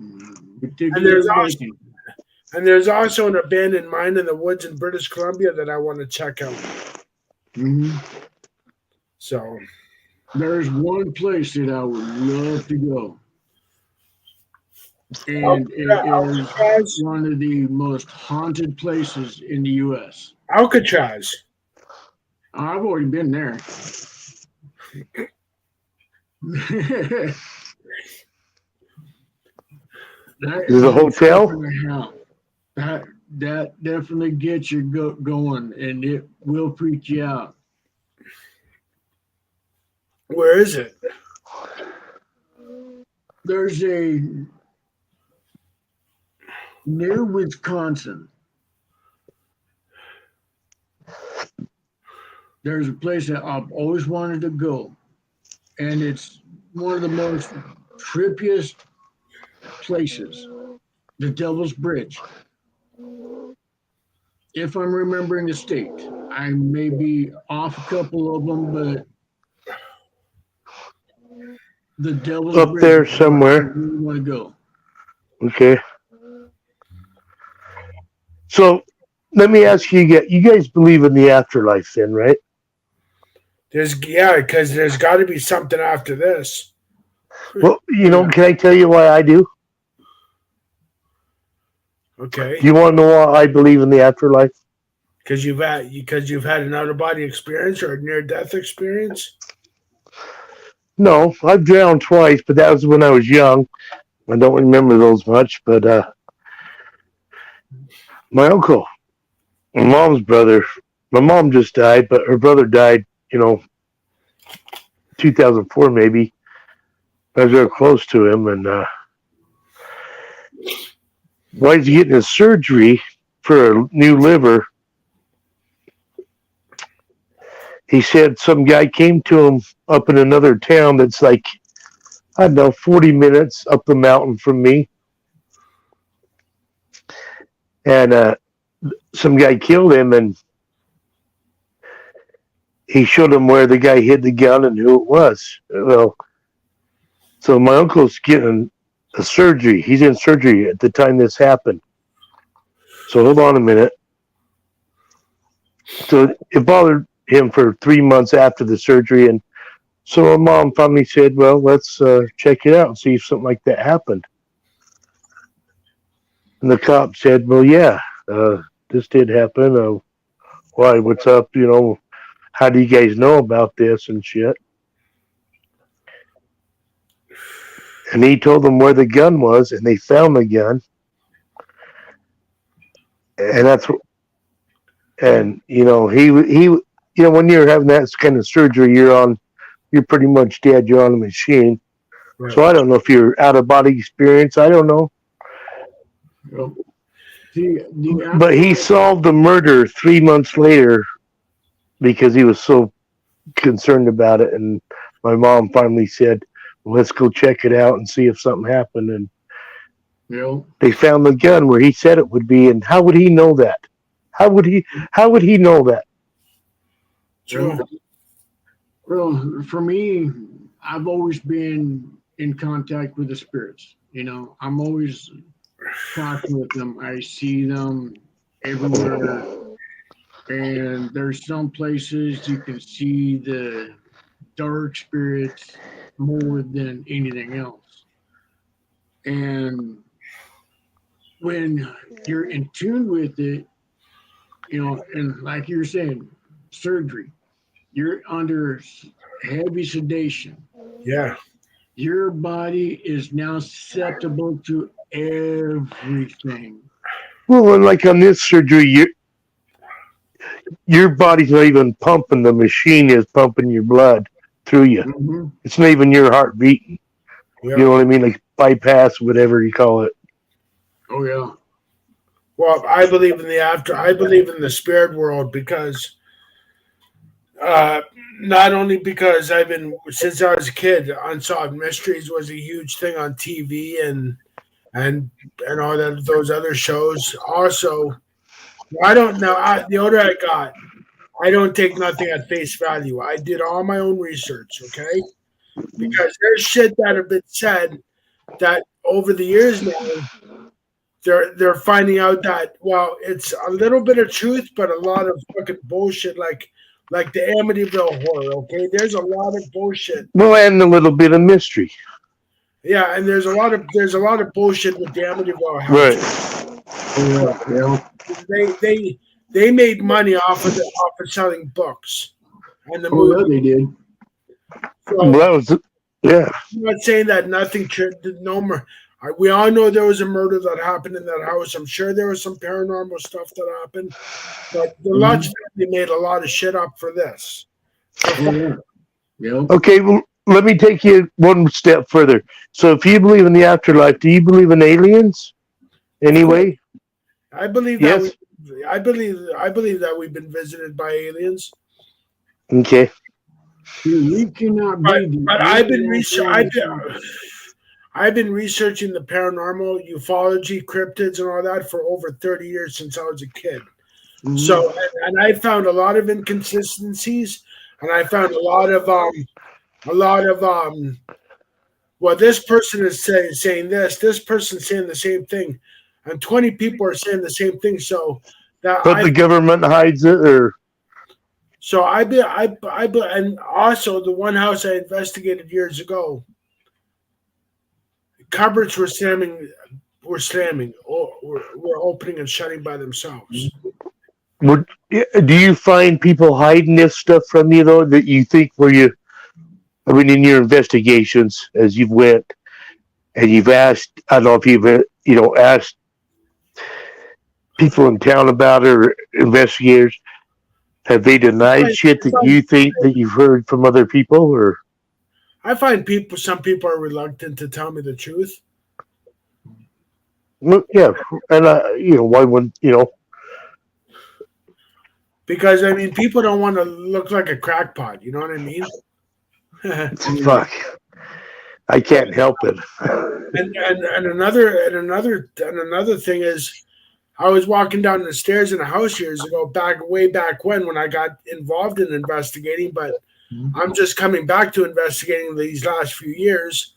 And there's also an abandoned mine in the woods in British Columbia that I want to check out. Mm-hmm. So there's one place that I would love to go. And it is one of the most haunted places in the U.S. Alcatraz. I've already been there. Is a hotel? That definitely gets you going, and it will freak you out. Where is it? There's near Wisconsin. There's a place that I've always wanted to go, and it's one of the most trippiest places, the Devil's Bridge. If I'm remembering the state, I may be off a couple of them, but the Devil's up Bridge there somewhere. I really want to go. Okay. So let me ask you, you guys believe in the afterlife then, right? Because there's got to be something after this. Well, can I tell you why I do? Okay. Do you want to know why I believe in the afterlife? Because you've had an out of body experience or a near death experience. No, I've drowned twice, but that was when I was young. I don't remember those much, but my uncle, my mom's brother, my mom just died, but her brother died, 2004 maybe. I was very close to him, and while he's getting his surgery for a new liver, he said some guy came to him up in another town that's like, I don't know, 40 minutes up the mountain from me. And some guy killed him, and he showed him where the guy hid the gun and who it was. Well, so my uncle's getting a surgery. He's in surgery at the time this happened. So hold on a minute. So it bothered him for 3 months after the surgery, and so my mom finally said, "Well, let's check it out and see if something like that happened." And the cop said, "Well, yeah, this did happen. Why? What's up? How do you guys know about this and shit?" And he told them where the gun was, and they found the gun, and when you're having that kind of surgery, you're pretty much dead. You're on a machine. Right. So I don't know if you're out of body experience. I don't know. Well, the But he solved the murder 3 months later because he was so concerned about it. And my mom finally said, well, let's go check it out and see if something happened. And they found the gun where he said it would be. And how would he know that? How would he know that? True. Well, for me, I've always been in contact with the spirits. I'm always talking with them. I see them everywhere. And there's some places you can see the dark spirits more than anything else. And when you're in tune with it, and like you were saying, surgery, you're under heavy sedation. Yeah. Your body is now susceptible to everything. Well, and like on this surgery, your body's not even pumping. The machine is pumping your blood through you. Mm-hmm. It's not even your heart beating. Yeah. You know what I mean? Like bypass, whatever you call it. Oh, yeah. Well, I believe in the after. I believe in the spirit world because, not only because I've been since I was a kid, Unsolved Mysteries was a huge thing on TV and all that those other shows. Also, I don't know. The older I got, I don't take nothing at face value. I did all my own research, okay? Because there's shit that have been said that over the years now, they're finding out that it's a little bit of truth, but a lot of fucking bullshit, like the Amityville horror. Okay, there's a lot of bullshit. Well, and a little bit of mystery. Yeah, and there's a lot of bullshit with the Amityville house. Right. They made money off of selling books and the Oh, yeah, movie. they did. So, Well, that was yeah. I'm not saying that nothing. No more. We all know there was a murder that happened in that house. I'm sure there was some paranormal stuff that happened, but the Lodge family made a lot of shit up for this. Oh, yeah. Yep. Okay, well, let me take you one step further. So, if you believe in the afterlife, do you believe in aliens? Anyway, I believe yes. that. I believe that we've been visited by aliens. Okay. We cannot be. But I've been researching the paranormal, ufology, cryptids, and all that for over 30 years since I was a kid. Mhm. So, and I found a lot of inconsistencies, and I found a lot of well, this person is saying this person's saying the same thing, and 20 people are saying the same thing. So But the government hides it, or and also the one house I investigated years ago, cupboards were slamming, were opening and shutting by themselves. do you find people hiding this stuff from you though that you think in your investigations as you've went and you've asked, I don't know if you've asked people in town about it or investigators, have they denied shit that you think that you've heard from other people, or? I find some people are reluctant to tell me the truth. Well, yeah, and why wouldn't Because I mean, people don't want to look like a crackpot. You know what I mean? Fuck, I can't help it. and another thing is, I was walking down the stairs in a house years ago, way back when I got involved in investigating, but I'm just coming back to investigating these last few years.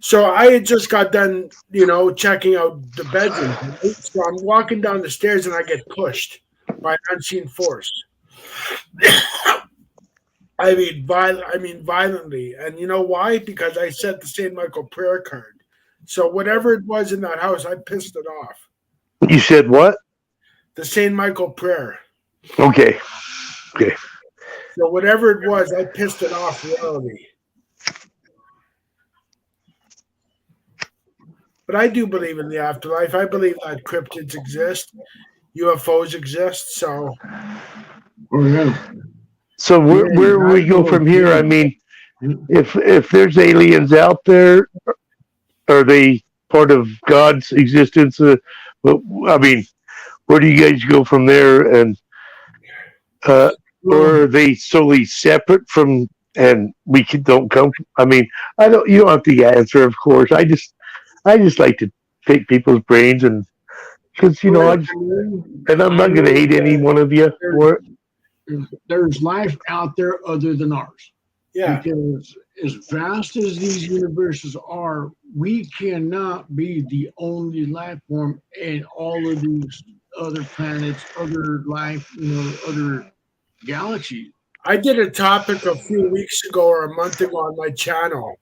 So I had just got done, checking out the bedroom. So I'm walking down the stairs and I get pushed. by an unseen force. I mean, violently. And you know why? Because I set the St. Michael prayer card. So whatever it was in that house, I pissed it off. You said what? The St. Michael prayer. Okay. Okay. So whatever it was, I pissed it off royally. But I do believe in the afterlife. I believe that cryptids exist, UFOs exist. So Oh yeah. So where do we go from here? I mean, if there's aliens out there, are they part of God's existence? I mean, where do you guys go from there? And or are they solely separate from? And we don't come. I mean, I don't. You don't have to answer, of course. I just like to take people's brains and because and I'm not going to hate any one of you for it. There's life out there other than ours. yeah, Because as vast as these universes are, we cannot be the only life form in all of these other planets, other life, other galaxies. I did a topic a few weeks ago or a month ago on my channel,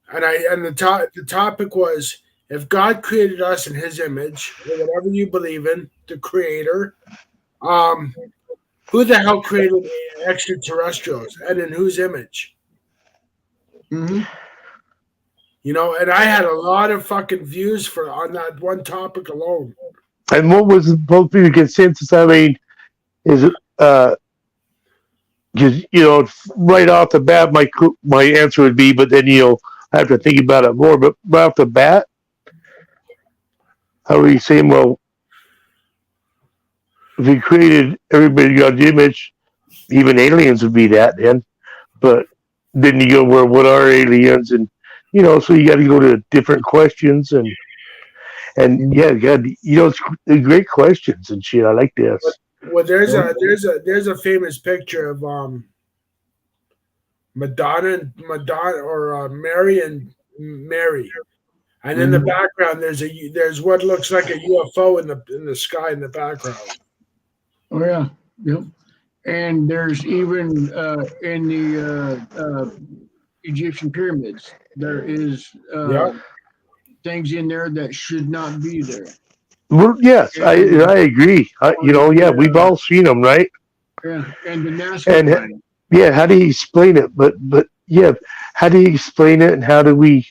and the topic was if God created us in His image, or whatever you believe in, the Creator, who the hell created extraterrestrials and in whose image? Mm-hmm. And I had a lot of fucking views on that one topic alone. And what was supposed to be the consensus? I mean, is it because right off the bat, my answer would be, but then I have to think about it more. But right off the bat, how are you saying? Well, if He created everybody God's image, even aliens would be that then. But then you go, well, what are aliens? And so you got to go to different questions and yeah, God, it's great questions and shit. I like this. Well, there's a famous picture of Madonna or Mary and Mary, and in the background there's what looks like a UFO in the sky in the background. Oh yeah, yep. And there's even in the Egyptian pyramids, there is things in there that should not be there. Well, yes, I agree. We've all seen them, right? Yeah, and the NASA. And how do you explain it? But yeah, how do you explain it? And how do we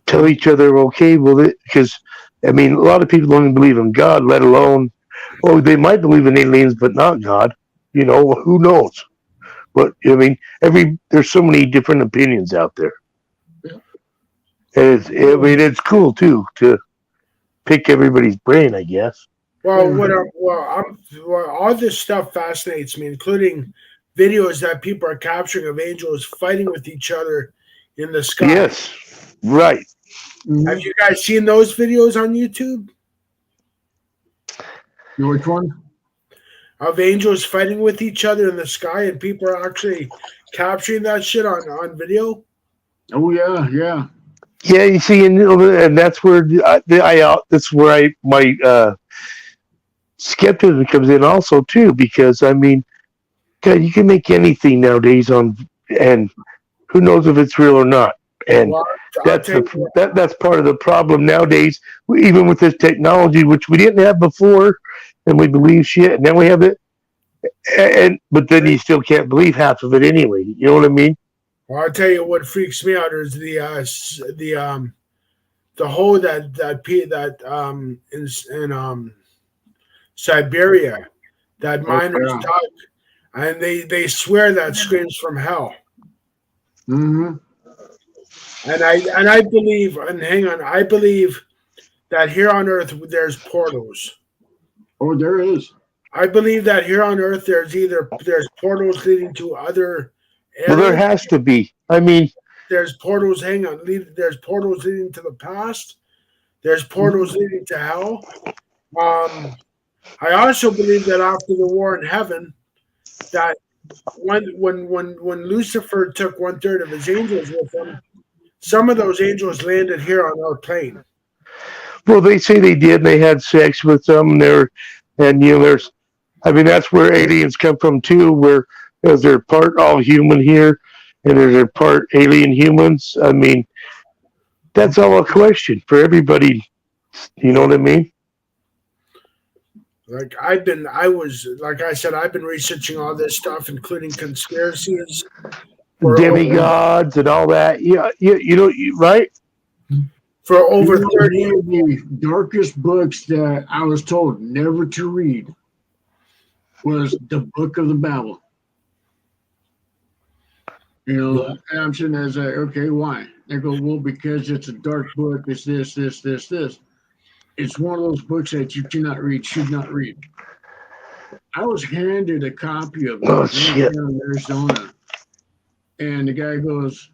tell each other, okay, well, because I mean, a lot of people don't even believe in God, let alone, they might believe in aliens, but not God. Who knows? But I mean, there's so many different opinions out there. And it's cool too to pick everybody's brain, I guess. Well, all this stuff fascinates me, including videos that people are capturing of angels fighting with each other in the sky. Yes, right. Have you guys seen those videos on YouTube? Which one? Of angels fighting with each other in the sky, and people are actually capturing that shit on video. Oh yeah, yeah. Yeah, you see, and that's where my skepticism comes in also too, because I mean, God, you can make anything nowadays and who knows if it's real or not, and that's part of the problem nowadays, even with this technology, which we didn't have before, and we believe shit, and now we have it, but then you still can't believe half of it anyway. You know what I mean? Well, I'll tell you what freaks me out is the hole that in Siberia that miners dug, and they swear that screams from hell. Mm-hmm. And I believe, and hang on, I believe that here on Earth there's portals. Oh, there is. I believe that here on Earth there's portals leading to other areas. Well, there has to be. I mean, there's portals. Hang on, there's portals leading to the past. There's portals leading to hell. I also believe that after the war in heaven, that when Lucifer took 1/3 of his angels with him, some of those angels landed here on our plane. Well, they say they did, and they had sex with them, and there's, I mean, that's where aliens come from too, where as they're part all human here, and they're part alien humans. I mean, that's all a question for everybody. You know what I mean? Like like I said, I've been researching all this stuff, including conspiracies Demigods and all that. Yeah, right? For over You know, 30 one of the darkest books that I was told never to read was the Book of the Bible. And I'm sitting there like, okay, why? They go, well, because it's a dark book. It's this. It's one of those books that you cannot read, should not read. I was handed a copy of it Oh, shit. in Arizona, and the guy goes,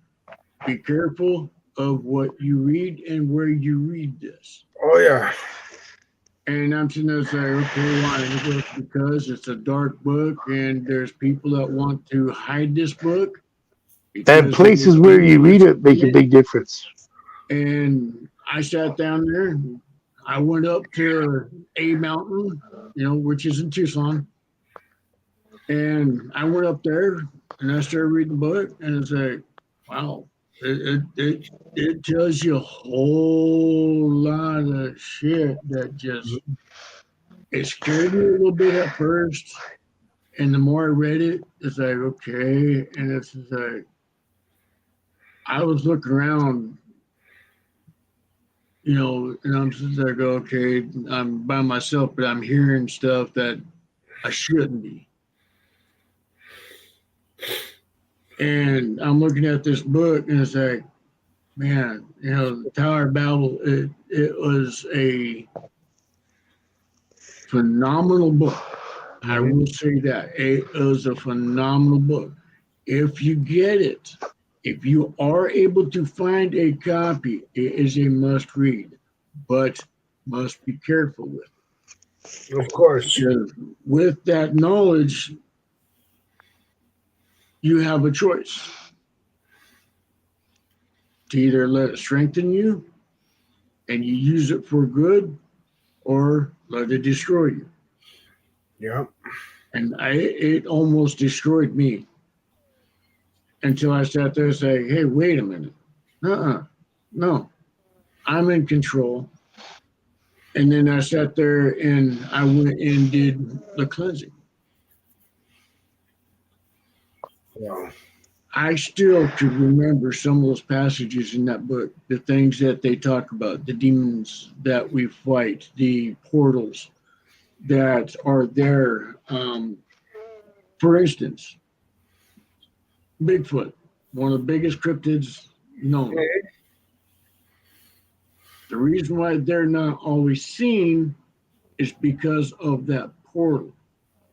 "Be careful of what you read and where you read this." Oh yeah. And I'm sitting there like, okay, why? And he goes, because it's a dark book, and there's people that want to hide this book. And places where you read it make a big difference. And I sat down there. I went up to A Mountain, which is in Tucson. And I went up there and I started reading the book, and it's like, wow, it tells you a whole lot of shit that just, it scared me a little bit at first. And the more I read it, it's like, okay. And it's like, I was looking around, and I'm just like, okay, I'm by myself, but I'm hearing stuff that I shouldn't be. And I'm looking at this book, and it's like, man, the Tower of Babel, it was a phenomenal book. I will say that. It was a phenomenal book. If you get it, if you are able to find a copy, it is a must read, but must be careful with it. Of course. Because with that knowledge, you have a choice to either let it strengthen you and you use it for good, or let it destroy you. Yeah. And it almost destroyed me until I sat there and say, hey, wait a minute. No, I'm in control. And then I sat there and I went and did the cleansing. Wow. I still could remember some of those passages in that book, the things that they talk about, the demons that we fight, the portals that are there. For instance, Bigfoot, one of the biggest cryptids known. The reason why they're not always seen is because of that portal.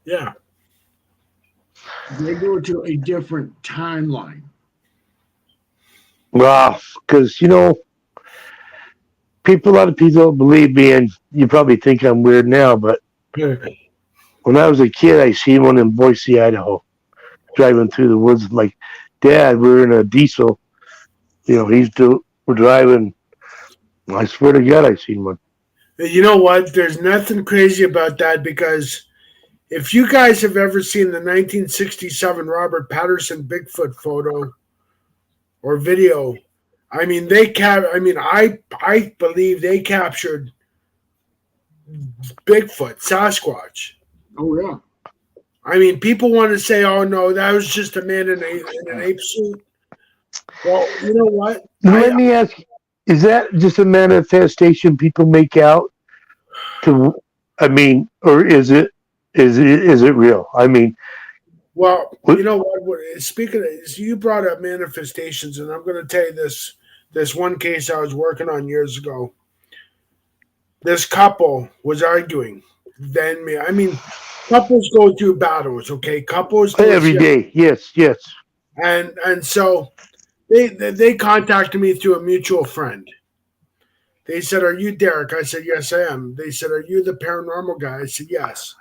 Yeah. They go to a different timeline. Well, because, a lot of people don't believe me, and you probably think I'm weird now, but when I was a kid, I seen one in Boise, Idaho, driving through the woods. I'm like, Dad, we're in a diesel. We're driving. I swear to God, I seen one. You know what? There's nothing crazy about that, because if you guys have ever seen the 1967 Robert Patterson Bigfoot photo or video, I mean, I believe they captured Bigfoot, Sasquatch. Oh, yeah. I mean, people want to say, oh, no, that was just a man in an ape suit. Well, you know what? Let me ask you, is that just a manifestation people make out to, or is it real? Well, you know what? Speaking of, you brought up manifestations, and I'm going to tell you this one case I was working on years ago. This couple was arguing. Couples go through battles, okay? Couples every day. Yes. And so they contacted me through a mutual friend. They said, "Are you Derek?" I said, "Yes, I am." They said, "Are you the paranormal guy?" I said, "Yes."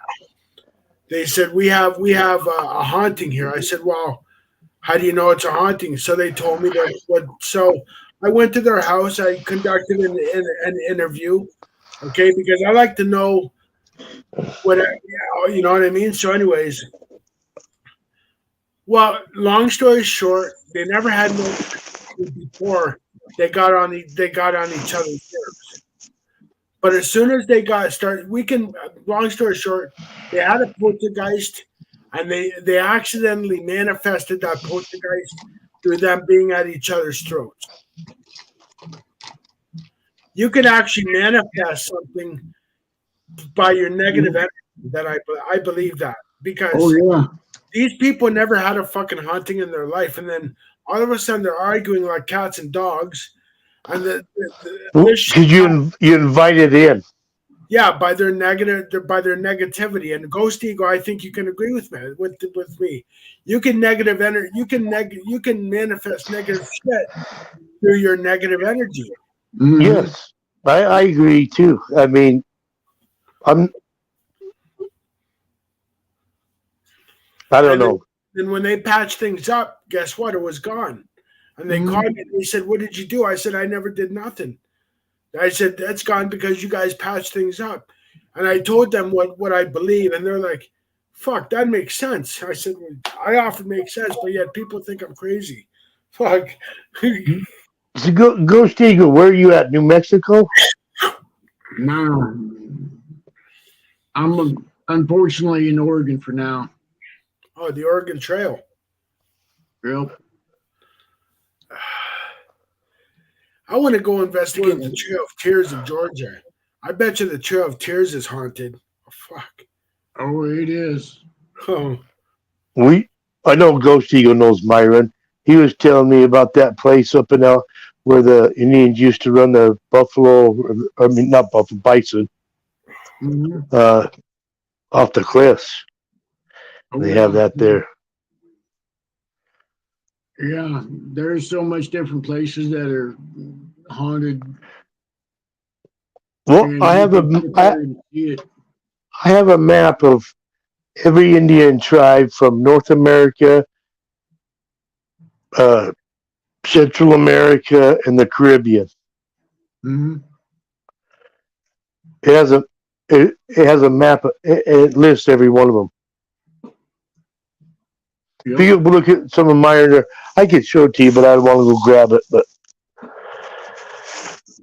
They said, we have a haunting here. I said, "Well, how do you know it's a haunting?" So they told me that. So I went to their house. I conducted an interview. Okay, because I like to know what you know what I mean. So, anyways, well, long story short, they never had no before they got on each other's nerves. But as soon as they got started, we can. Long story short, they had a poltergeist, and they accidentally manifested that poltergeist through them being at each other's throats. You can actually manifest something by your negative energy. That I believe that Oh because yeah. these people never had a fucking haunting in their life, and then all of a sudden they're arguing like cats and dogs, and this shit, Because you invited in. yeah, by their by their negativity. And Ghost Ego, I think you can agree with me. With me, you can negative energy, you can manifest negative shit through your negative energy. Mhm. Yes, I agree too. I mean, I'm I don't And know. then when they patched things up, guess what? It was gone. And they Mhm. called me and they said, "What did you do?" I said, "I never did nothing." I said, "That's gone because you guys patched things up." And I told them what I believe, and they're like, "Fuck, that makes sense." I said, well, "I often make sense, but yet people think I'm crazy." Fuck. So Ghost Eagle, where are you at? New Mexico? Nah, I'm unfortunately in Oregon for now. Oh, the Oregon Trail. Yep. I want to go investigate the Well, Trail of Tears in Georgia. I bet you the Trail of Tears is haunted. Oh, fuck. oh, it is. Oh, We I know Ghost Eagle knows Myron. He was telling me about that place up in where the Indians used to run the buffalo. I mean, not buffalo, bison Mhm. uh, off the cliffs. Oh They have yeah. that there. Yeah, there's so much different places that are haunted, Well, and you can sit there and see it. I have a map of every Indian tribe from North America, uh, Central America, and the Caribbean. Hmm. It has a it has a map. It lists every one of them. If Yep. you look at some of mine, I could show it to you, but I want to go grab it. But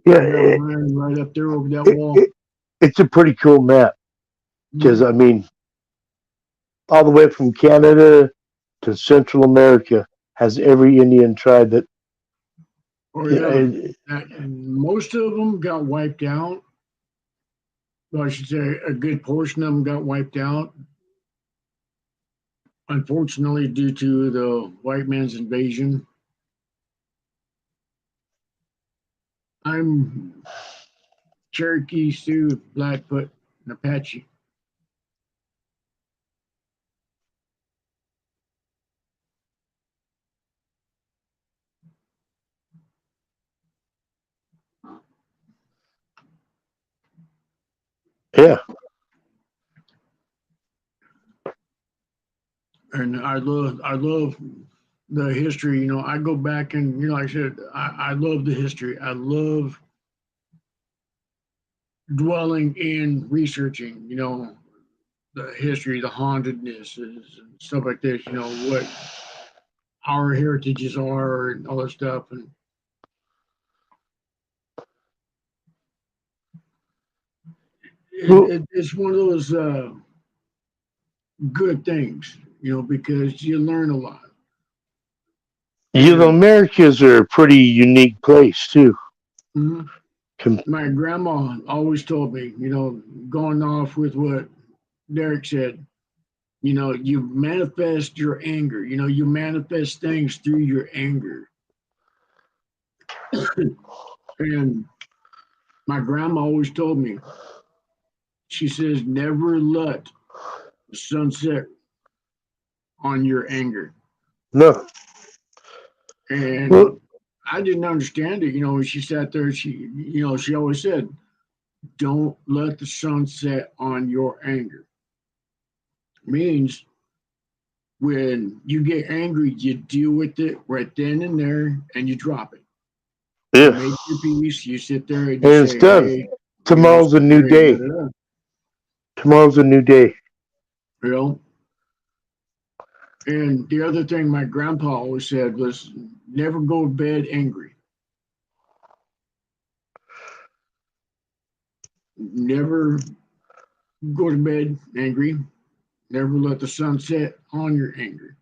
yeah, I got mine right up there over that it, wall. it, it's a pretty cool map because Mhm. I mean, all the way from Canada to Central America has every Indian tribe that. Oh You yeah, know, most of them got wiped out. Well, I should say a good portion of them got wiped out. Unfortunately, due to the white man's invasion. I'm Cherokee, Sioux, Blackfoot, and Apache. yeah, And I love the history. You know, I go back and like I said, I love the history. I love dwelling in researching. The history, the hauntedness, and stuff like this. What our heritages are and all that stuff. And well, it's one of those good things. Because you learn a lot. And Americas are a pretty unique place too. mhm, my grandma always told me, going off with what Derek said, you manifest your anger, you manifest things through your anger. And my grandma always told me, she says, never let the sun set on your anger. No, well, And I didn't understand it, when she sat there, she always said, don't let the sun set on your anger. Means when you get angry, you deal with it right then and there and you drop it. You Yeah. make your peace. You sit there and And you it's say, done. hey, Tomorrow's a new day. Tomorrow's a new day. You know? And the other thing my grandpa always said was never go to bed angry. Never go to bed angry. Never let the sun set on your anger.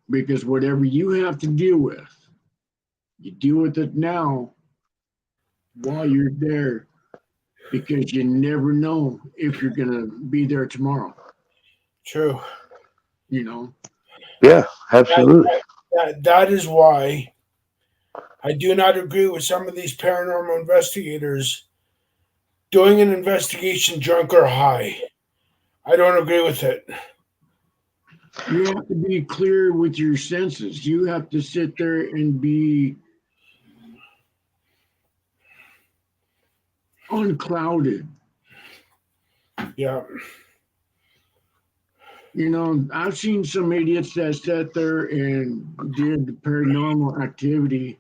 Because whatever you have to deal with, you deal with it now while you're there because you never know if you're going to be there tomorrow. True. You know? Yeah, absolutely. That is why I do not agree with some of these paranormal investigators doing an investigation drunk or high. I don't agree with it. You have to be clear with your senses. You have to sit there and be unclouded. Yeah. You know, I've seen some idiots that sat there and did paranormal activity,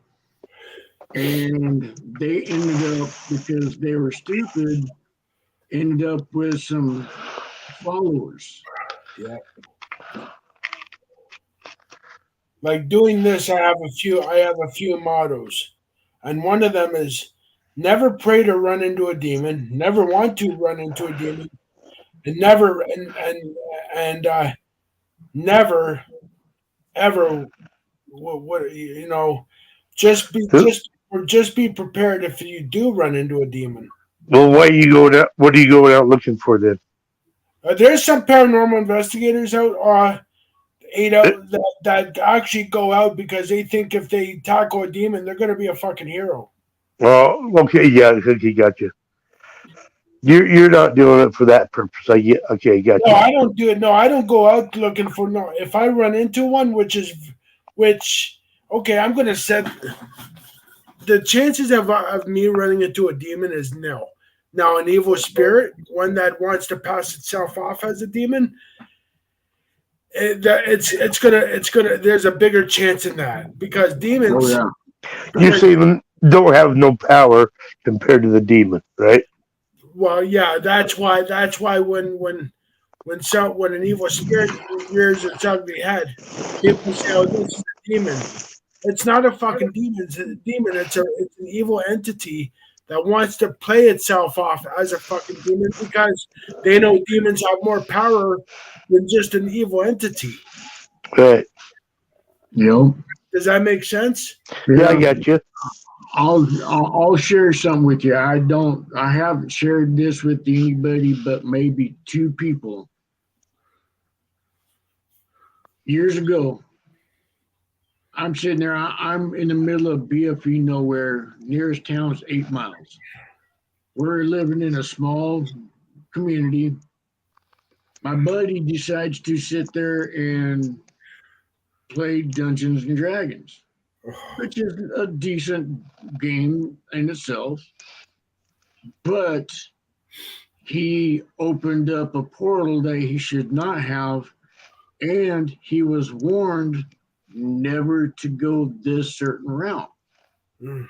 and they ended up, because they were stupid, ended up with some followers. Yeah. Like doing this, I have a few mottos. And one of them is never pray to run into a demon, never want to run into a demon, and never ever what you know just be just be prepared if you do run into a demon. Well, why you going out? What are you going out looking for then? There's some paranormal investigators out that actually go out because they think if they tackle a demon, they're going to be a fucking hero. Oh, okay, yeah, okay, gotcha. You're not doing it for that purpose. I get. Okay, gotcha. No, I don't do it. No, I don't go out looking for no. If I run into one, okay, I'm going to set the chances of me running into a demon is nil. Now, an evil spirit, one that wants to pass itself off as a demon, it's gonna. There's a bigger chance in that because demons. Oh, yeah. You say don't have no power compared to the demon, right? Well, yeah, that's why when an evil spirit rears its ugly head, people say, "Oh, this is a demon." It's not a fucking demon. It's a demon. It's an evil entity that wants to play itself off as a fucking demon because they know demons have more power than just an evil entity. Right. Yep. Does that make sense? Yeah, I got you. I'll share something with you. I haven't shared this with anybody but maybe two people. Years ago, I'm sitting there. I'm in the middle of BFE nowhere. Nearest town is 8 miles. We're living in a small community. My buddy decides to sit there and play Dungeons and Dragons, which is a decent game in itself. But he opened up a portal that he should not have, and he was warned never to go this certain route. Mm.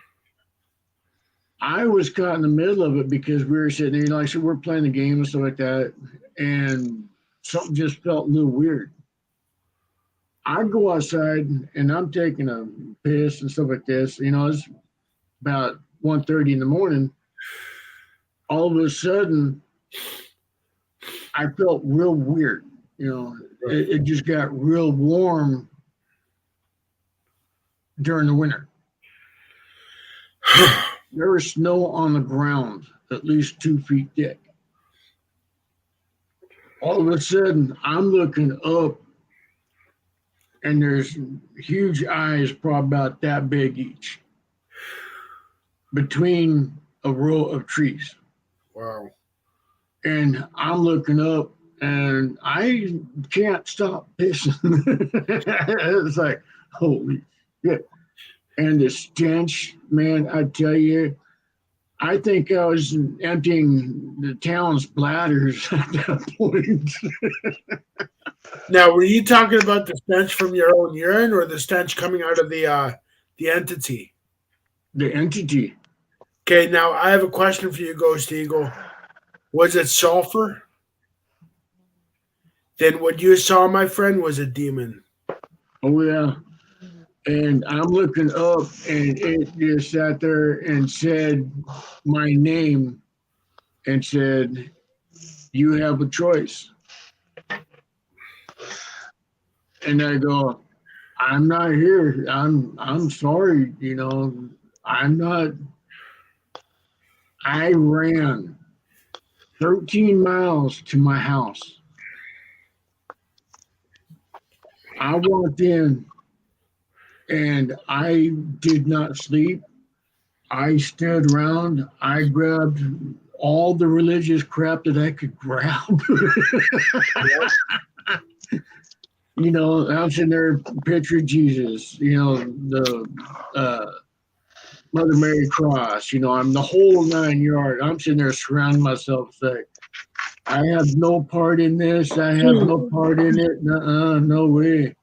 I was caught in the middle of it because we were sitting there, like I said, we're playing the game and stuff like that, and something just felt a little weird. I go outside and I'm taking a piss and stuff like this. You know, it's about 1:30 in the morning. All of a sudden, I felt real weird. You know, it just got real warm during the winter. There was snow on the ground, at least 2 feet thick. All of a sudden, I'm looking up, and there's huge eyes, probably about that big each, between a row of trees. Wow. And I'm looking up, and I can't stop pissing. It's like, holy shit. And the stench, man, I tell you, I think I was emptying the town's bladders at that point. Now, were you talking about the stench from your own urine or the stench coming out of the entity? The entity. Okay, now I have a question for you, Ghost Eagle. Was it sulfur? Then what you saw, my friend, was a demon. Oh yeah. And I'm looking up, and it just sat there and said my name and said, "You have a choice." And I go, "I'm not here. I'm sorry. I'm not." I ran 13 miles to my house. I walked in and I did not sleep. I stood around. I grabbed all the religious crap that I could grab. I'm sitting there, picture of Jesus, the Mother Mary cross, I'm the whole 9 yards. I'm sitting there surrounding myself, like, I have no part in this. I have no part in it. No way.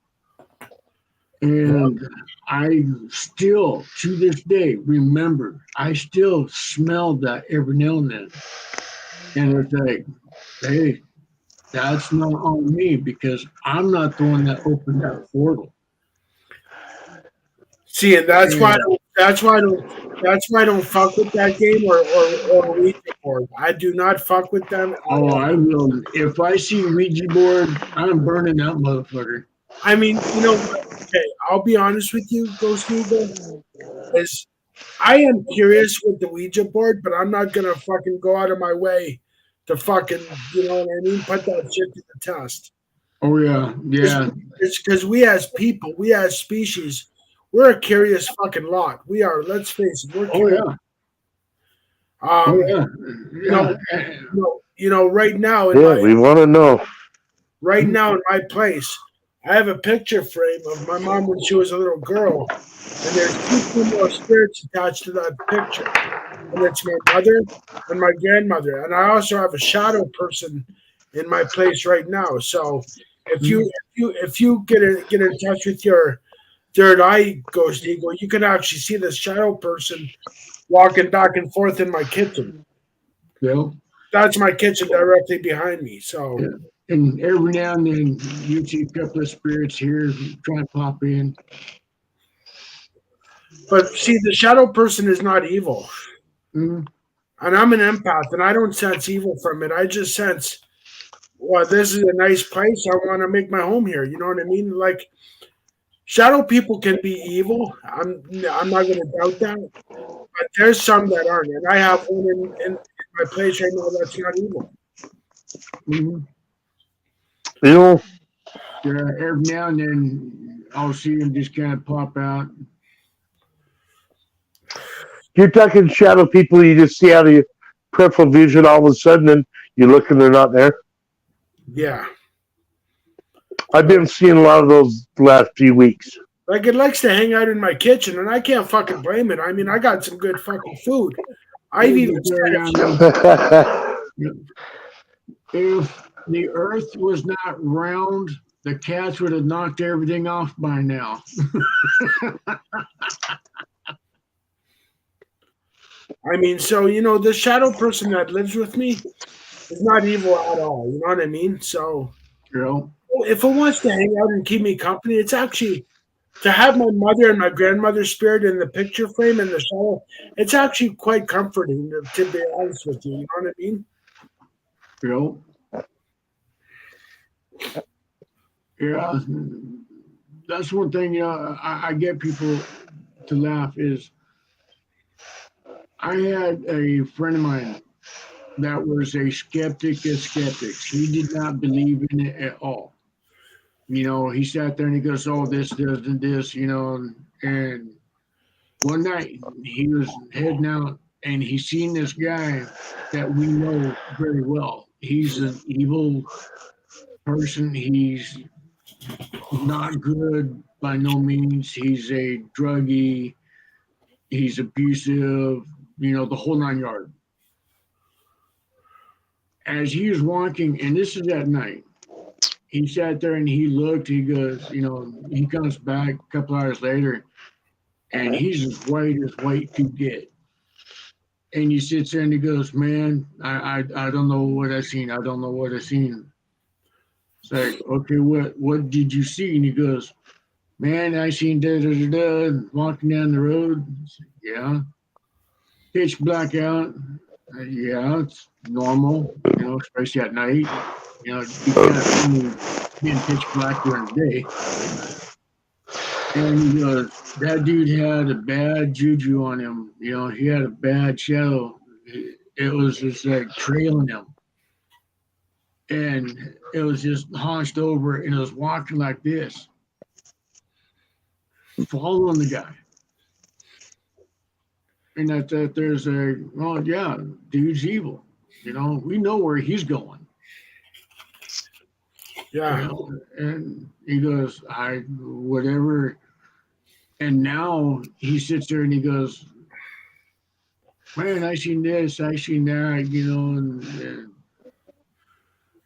And I still, to this day, remember, I still smell that every now and then. And it's like, hey, that's not on me because I'm not the one that opened that portal. See, and that's why I don't fuck with that game or Ouija board. I do not fuck with them at Oh, all. I will. If I see Ouija board, I'm burning that motherfucker. I mean, you know what? Okay, I'll be honest with you, Ghost Eagle. Is I am curious with the Ouija board, but I'm not gonna fucking go out of my way to fucking, you know what I mean, put that shit to the test. Oh yeah, yeah. It's because we as people, we as species, we're a curious fucking lot. We are. Let's face it, we're Oh curious. yeah. Oh yeah. Right now Yeah, we want to know. right now in my place, I have a picture frame of my mom when she was a little girl, and there's two female spirits attached to that picture, and it's my mother and my grandmother, and I also have a shadow person in my place right now. So if you get in touch with your third eye, Ghost Eagle, you can actually see this shadow person walking back and forth in my kitchen. Yeah. That's my kitchen directly behind me. So. Yeah. And every now and then you see a couple of spirits here trying to pop in. But see, the shadow person is not evil. Mm. And I'm an empath and I don't sense evil from it. I just sense, well, this is a nice place. I want to make my home here. You know what I mean? Like, shadow people can be evil. I'm not going to doubt that. But there's some that aren't. And I have one in my place right now that's not evil. Mm-hmm. You know, Yeah, every now and then I'll see them just kind of pop out. you're talking shadow people you just see out of your peripheral vision all of a sudden, and you look and they're not there. Yeah. I've been seeing a lot of those the last few weeks. Like, it likes to hang out in my kitchen, and I can't fucking blame it. I mean, I got some good fucking food. I've even If the earth was not round, the cats would have knocked everything off by now. I mean, so, the shadow person that lives with me is not evil at all. You know what I mean? So, if it wants to hang out and keep me company, it's actually to have my mother and my grandmother's spirit in the picture frame and the shadow. It's actually quite comforting, to be honest with you. You know what I mean? Yeah, that's one thing. I get people to laugh is I had a friend of mine that was a skeptic of skeptics. He did not believe in it at all. He sat there and he goes, "Oh, this doesn't this," and one night he was heading out and he seen this guy that we know very well. He's an evil person. He's not good by no means. He's a druggie. He's abusive, the whole 9 yards. As he was walking, and this is at night, he sat there and he looked, he goes, he comes back a couple hours later and he's as white could get. And he sits there and he goes, "Man, I don't know what I seen. I don't know what I seen." It's like, okay, what did you see? And he goes, "Man, I seen da da da da walking down the road." Like, yeah, pitch black out. Yeah, it's normal, especially at night. You can't see me being pitch black during the day. And he goes, that dude had a bad juju on him. He had a bad shadow. It was just like trailing him. And it was just hunched over and it was walking like this, following the guy. And that there's yeah, dude's evil. We know where he's going. Yeah. And he goes, whatever. And now he sits there and he goes, "Man, I seen this, I seen that," and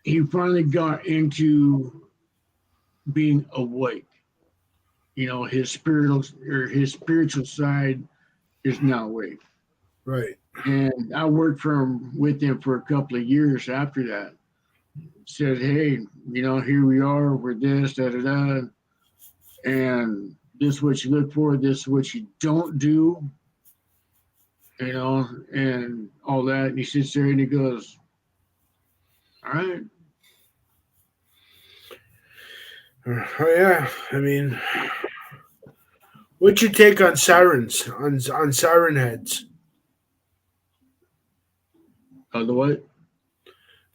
he finally got into being awake. His spiritual side is now awake. Right. And I worked with him for a couple of years after that. Said, "Hey, here we are, we're this, da da da. And this is what you look for, this is what you don't do, and all that." And he sits there and he goes, "All right." Oh yeah. I mean, what's your take on sirens, on siren heads? The what?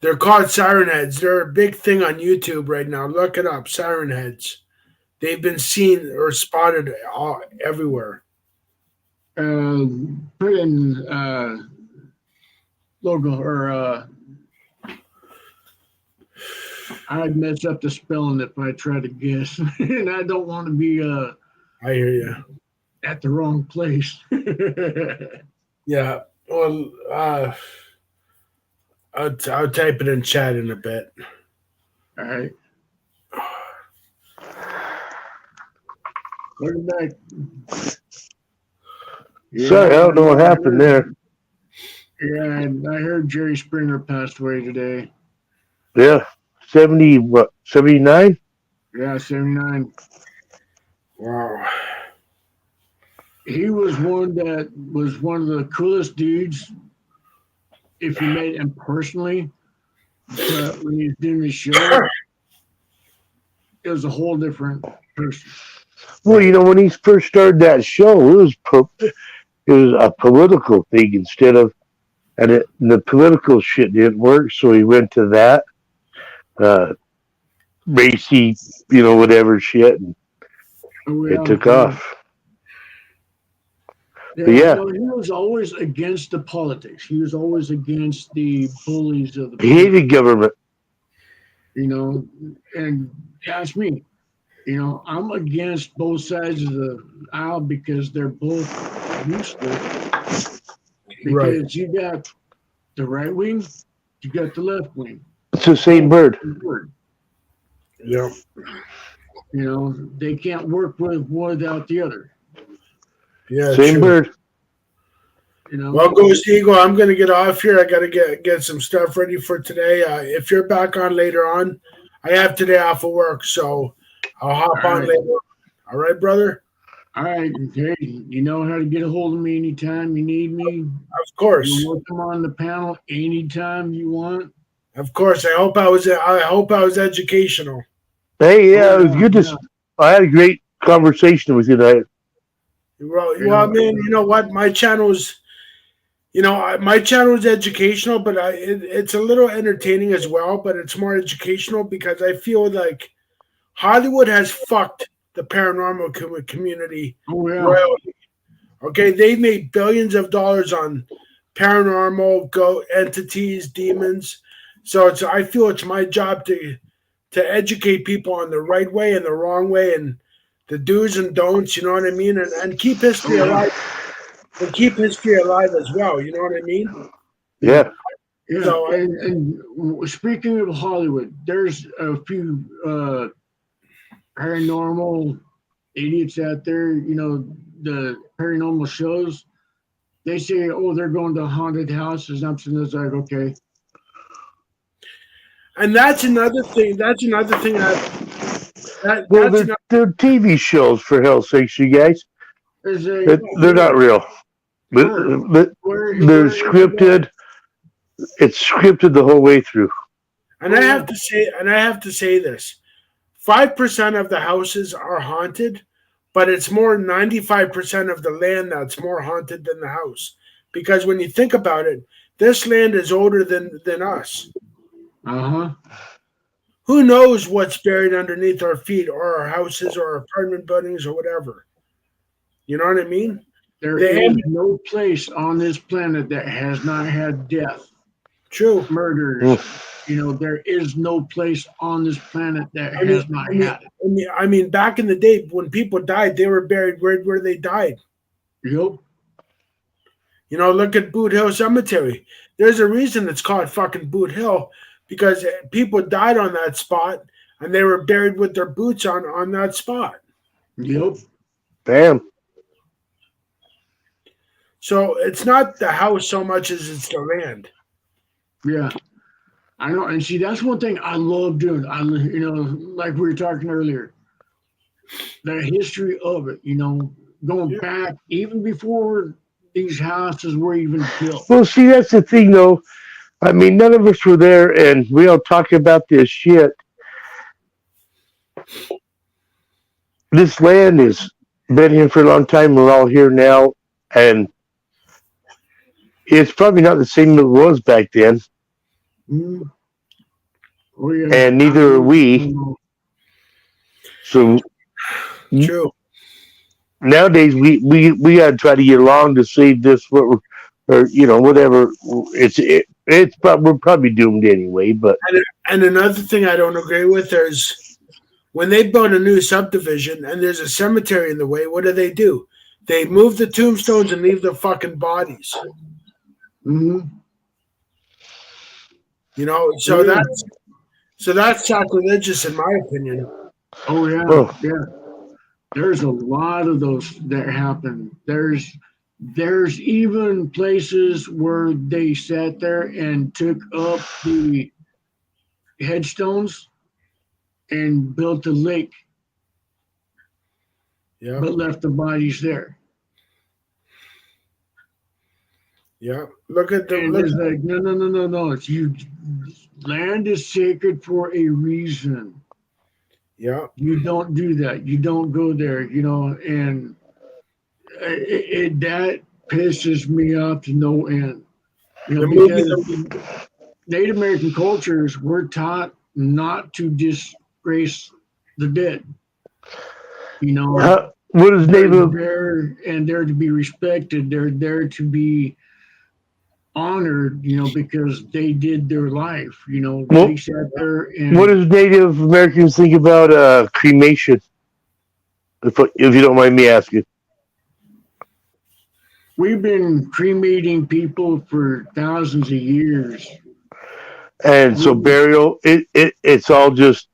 They're called siren heads. They're a big thing on YouTube right now. Look it up, siren heads. They've been seen or spotted everywhere. Put in logo or I'd mess up the spelling if I try to guess, and I don't want to be I hear you. at the wrong place. Yeah. Well, I'll type it in chat in a bit. All right. Welcome back. Yeah, Sorry, I don't know what happened there. Yeah, and I heard Jerry Springer passed away today. Yeah, 70, what, 79? Yeah, 79. Wow. He was one of the coolest dudes if you met him personally. But when he was doing the show, it was a whole different person. Well, when he first started that show, it was a political thing instead of, and the political shit didn't work, so he went to that racy, whatever shit, and it took off. But yeah. He was always against the politics. He was always against the bullies of the He hated government. And that's me. I'm against both sides of the aisle because they're both useless. Because Right. you got the right wing, you got the left wing. It's the same bird. Yeah. They can't work without the other. Yeah. Same true. bird. Well, Ghost Eagle, I'm going to get off here. I got to get some stuff ready for today. If you're back on later on, I have today off of work, so I'll hop on later. All right, brother? All right. Okay. You know how to get a hold of me anytime you need me. Of course. You're welcome on the panel anytime you want. Of course. I hope I was educational. Hey, yeah, it was good I had a great conversation with you tonight. Well, man, you know what? My channel is, my channel is educational, but it's a little entertaining as well. But it's more educational because I feel like Hollywood has fucked the paranormal community royally. Okay, they've made billions of dollars on paranormal entities, demons. So I feel it's my job to educate people on the right way and the wrong way and the do's and don'ts, you know what I mean? And keep history alive. And keep history alive as well, you know what I mean? Yeah. Yeah. So, and speaking of Hollywood, there's a few paranormal idiots out there, the paranormal shows, they say, "Oh, they're going to haunted houses." I'm sitting there like, okay, And that's another thing. That's another thing. Well, That's another. they're TV shows, for hell's sakes, you guys. there's a They're not real. where They're is it at? scripted. It's scripted the whole way through. And I have to say, this: 5% of the houses are haunted, but it's more 95% of the land that's more haunted than the house. Because when you think about it, this land is older than us. Uh-huh. Who knows what's buried underneath our feet or our houses or our apartment buildings or whatever? You know what I mean? There The is end. no place on this planet that has not had death, True. murders. There is no place on this planet that I mean, has not had it. I mean, back in the day when people died, they were buried where they died. Yep. Look at Boot Hill Cemetery. There's a reason it's called fucking Boot Hill because people died on that spot and they were buried with their boots on that spot. Yep. Bam. So it's not the house so much as it's the land. Yeah. I know. And see, that's one thing I love doing. Like we were talking earlier, the history of it, going back even before these houses were even built. Well, see, that's the thing, though. I mean, none of us were there, and we all talk about this shit. This land has been here for a long time. We're all here now, and it's probably not the same as it was back then. Mm. Oh, yeah. And neither are we. So True. nowadays, we got to try to get along to save this, or whatever. We're probably doomed anyway. But And another thing I don't agree with is when they build a new subdivision and there's a cemetery in the way, what do? They move the tombstones and leave the fucking bodies. Mm-hmm. So that's sacrilegious in my opinion. Oh yeah, Oh. yeah. There's a lot of those that happen. There's even places where they sat there and took up the headstones and built a lake, Yeah, but left the bodies there. yeah. Look at the And look. it's like, no. It's land is sacred for a reason. Yeah, You don't do that. You don't go there, and that pisses me off to no end. the Because Native American cultures were taught not to disgrace the dead. what is They're Native? there and they're to be respected. They're there to be honored, because they did their life. They sat there and What does Native Americans think about cremation? If you don't mind me asking. we've been cremating people for thousands of years. And so burial, it's all just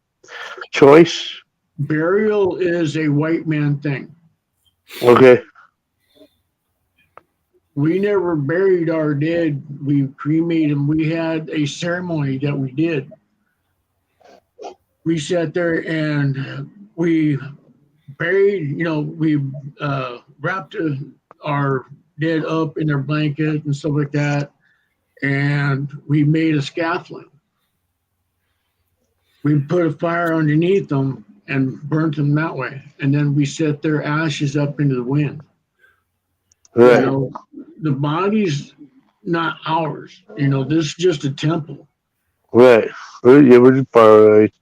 choice. Burial is a white man thing. Okay. We never buried our dead. We cremated them. We had a ceremony that we did. We sat there and we buried, we wrapped our dead up in their blanket and stuff like that. And we made a scaffolding. We put a fire underneath them and burnt them that way. And then we set their ashes up into the wind. Right. The body's not ours. This is just a temple. Right. Yeah, we're just right.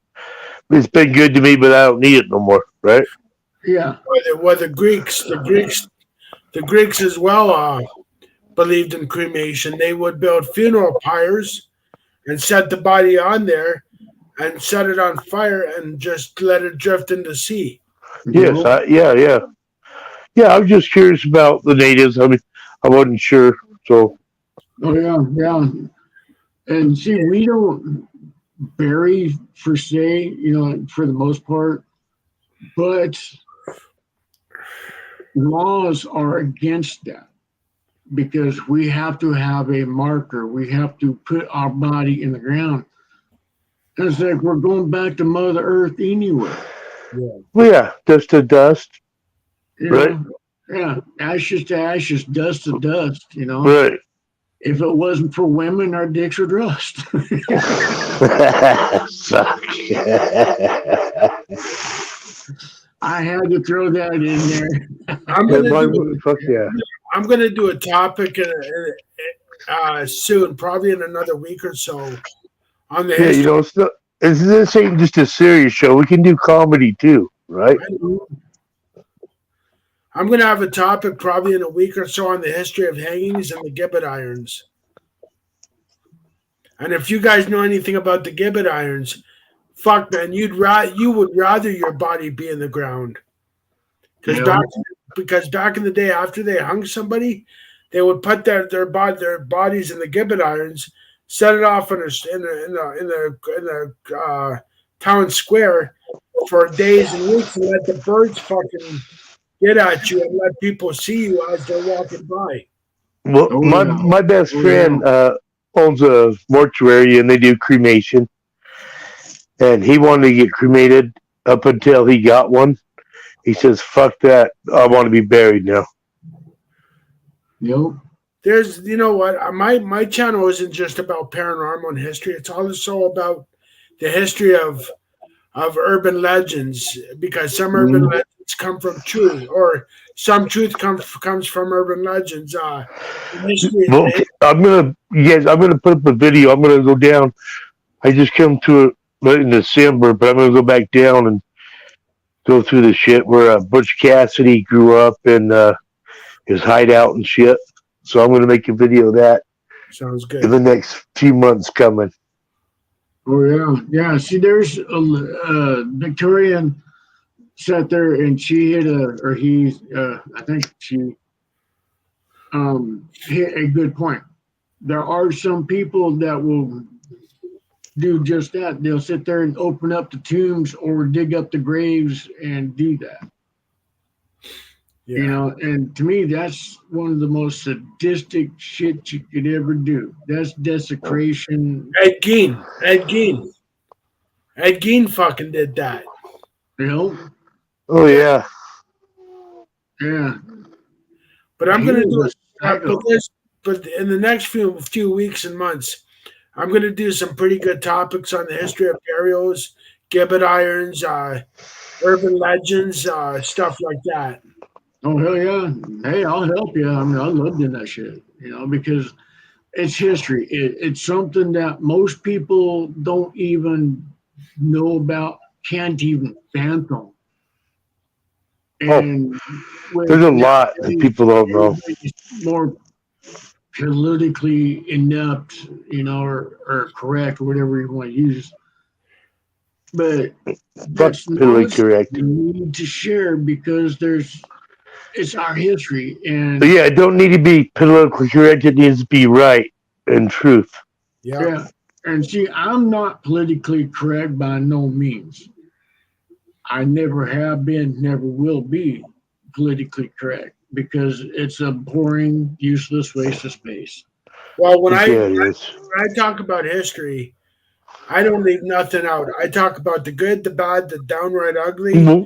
It's been good to me, but I don't need it no more. Right. Yeah. Well, the Greeks as well believed in cremation. They would build funeral pyres and set the body on there and set it on fire and just let it drift into the sea. Yes. Yeah. I was just curious about the natives. I mean, I wasn't sure. So. Oh yeah. And see, we don't bury per se, for the most part, but laws are against that because we have to have a marker. We have to put our body in the ground. And it's like we're going back to Mother Earth anyway. Yeah. Well, yeah, dust to dust. You Right. know? Yeah, ashes to ashes, dust to dust. You know, Right. if it wasn't for women, our dicks would rust. Suck. I had to throw that in there. I'm Yeah, gonna do. fuck yeah. I'm gonna do a topic soon, probably in another week or so, on the Yeah, history. you know, it's not, this ain't just a serious show. We can do comedy too, right? I'm gonna have a topic probably in a week or so on the history of hangings and the gibbet irons. And if you guys know anything about the gibbet irons, fuck man, you would rather your body be in the ground. Yeah. Because back in the day, after they hung somebody, they would put their bodies in the gibbet irons, set it off in the town square for days and weeks, and let the birds fucking get at you and let people see you as they're walking by. Well, Oh, my yeah. my best Oh, friend owns a mortuary and they do cremation, and he wanted to get cremated up until he got one. He says, "Fuck that! I want to be buried now." Yep. There's, you know what, my channel isn't just about paranormal and history. It's also about the history of urban legends, because some urban legends come from truth, or some truth comes from urban legends. Well, okay, I'm gonna put up a video. I'm gonna go down. I just come to it in December, but I'm gonna go back down and go through the shit where Butch Cassidy grew up and his hideout and shit. So I'm gonna make a video of that Sounds in good. the next few months coming. Oh yeah, yeah. See, there's a Victorian sat there and she hit or he, I think she hit a good point. There are some people that will do just that. They'll sit there and open up the tombs or dig up the graves and do that. Yeah. You know, and to me, that's one of the most sadistic shit you could ever do. That's desecration. Ed Gein fucking did that. You know, Oh yeah, yeah. But I'm He gonna was do a it. psycho. But in the next few weeks and months, I'm gonna do some pretty good topics on the history of burials, gibbet irons, urban legends, stuff like that. Oh hell yeah! Hey, I'll help you. I mean, I love doing that shit. You know, because it's history. It's something that most people don't even know about, can't even fathom. And there's a lot that people don't know. everybody's more politically inept, you know, or correct, or whatever you want to use. But that's politically not correct. we need to share because it's our history and But yeah, it don't need to be politically correct. It needs to be right and truth. yeah. And see, I'm not politically correct by no means. I never have been, never will be politically correct because it's a boring, useless waste of space. Well, when Yeah, it is. I talk about history, I don't leave nothing out. I talk about the good, the bad, the downright ugly, Mhm.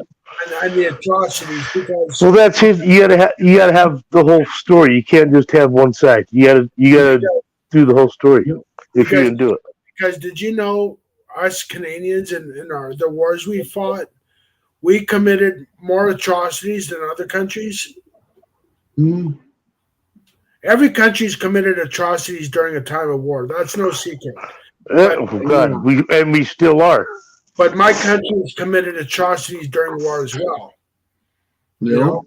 and the atrocities. Because Well, that's it. You gotta have the whole story. You can't just have one side. You gotta do the whole story if you're gonna do it. because did you know us Canadians in the wars we fought, we committed more atrocities than other countries. Hmm. Every country's committed atrocities during a time of war. That's no secret. Oh God, we still are. But my country's committed atrocities during war as well. You Yeah. know?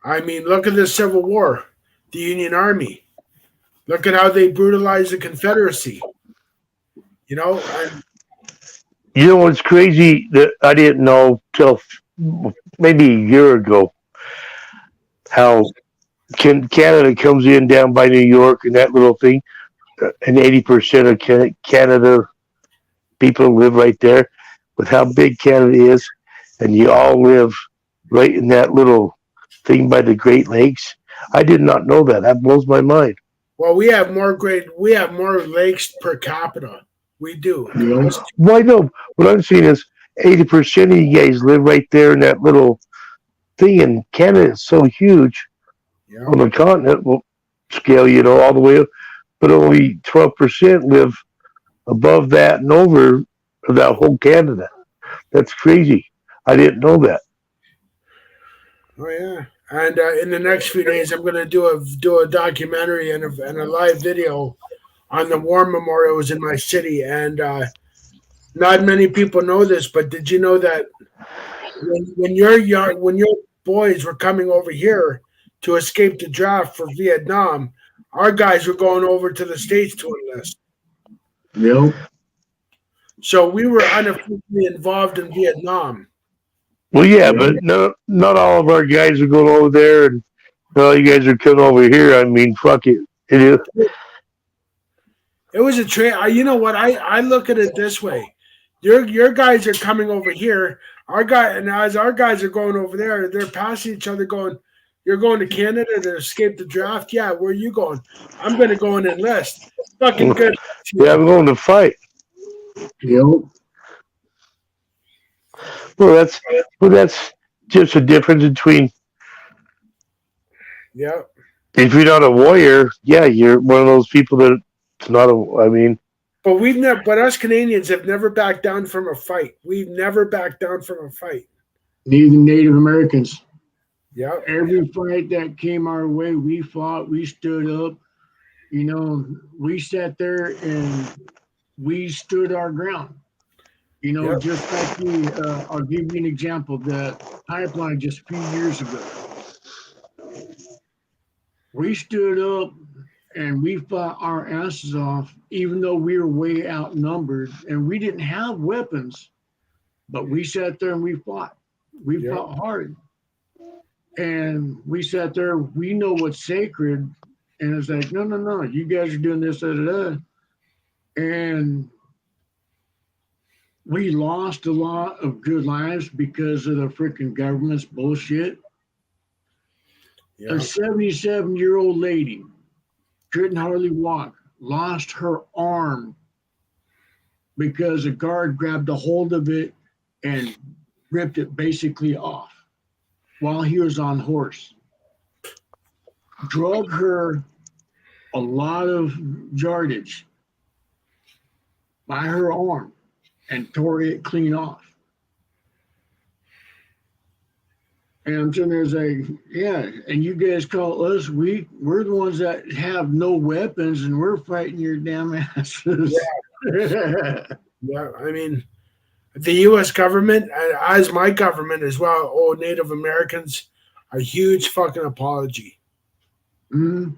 I mean, look at the Civil War, the Union Army. Look at how they brutalized the Confederacy. You know, and You know what's crazy that I didn't know till maybe a year ago? How Canada comes in down by New York and that little thing, and 80% of Canada people live right there. With how big Canada is, and you all live right in that little thing by the Great Lakes. I did not know that. That blows my mind. Well, we have more lakes per capita. We do. Yep. Well, I know. What I'm saying is 80% of you guys live right there in that little thing, and Canada is so huge Yeah. on the continental scale, all the way up, but only 12% live above that and over that whole Canada. That's crazy. I didn't know that. Oh yeah. And in the next few days, I'm going to do a documentary and a live video on the war memorials in my city. And not many people know this, but did you know that when your boys were coming over here to escape the draft for Vietnam, our guys were going over to the States to enlist. Yep. So we were unofficially involved in Vietnam. Well, yeah, but not all of our guys are going over there, and all you guys are coming over here. I mean, fuck it. It is. It was a trade. You know what? I look at it this way: your guys are coming over here. And as our guys are going over there, they're passing each other, going, "You're going to Canada to escape the draft? Yeah, where are you going? I'm going to go and enlist. Fucking good. Yeah, I'm going to fight. Yep. Well, that's just a difference between. Yeah. If you're not a warrior, yeah, you're one of those people that's not a. I mean, But us Canadians have never backed down from a fight. We've never backed down from a fight. Neither Native Americans. Yeah. Every fight that came our way, we fought, we stood up. We sat there and we stood our ground. Yep. Just like I'll give you an example. The pipeline just a few years ago. We stood up and we fought our asses off, even though we were way outnumbered and we didn't have weapons, but we sat there and we fought. We fought hard. And we sat there, we know what's sacred. And it's like, no, you guys are doing this, And we lost a lot of good lives because of the freaking government's bullshit. Yeah. A 77-year-old lady couldn't hardly walk, lost her arm because a guard grabbed a hold of it and ripped it basically off while he was on horse. Drug her a lot of yardage by her arm and tore it clean off. And I'm sitting there saying, yeah, and you guys call us weak. We're the ones that have no weapons and we're fighting your damn asses. Yeah. Yeah. I mean, the U.S. government, as my government as well, owe Native Americans a huge fucking apology. Mm-hmm.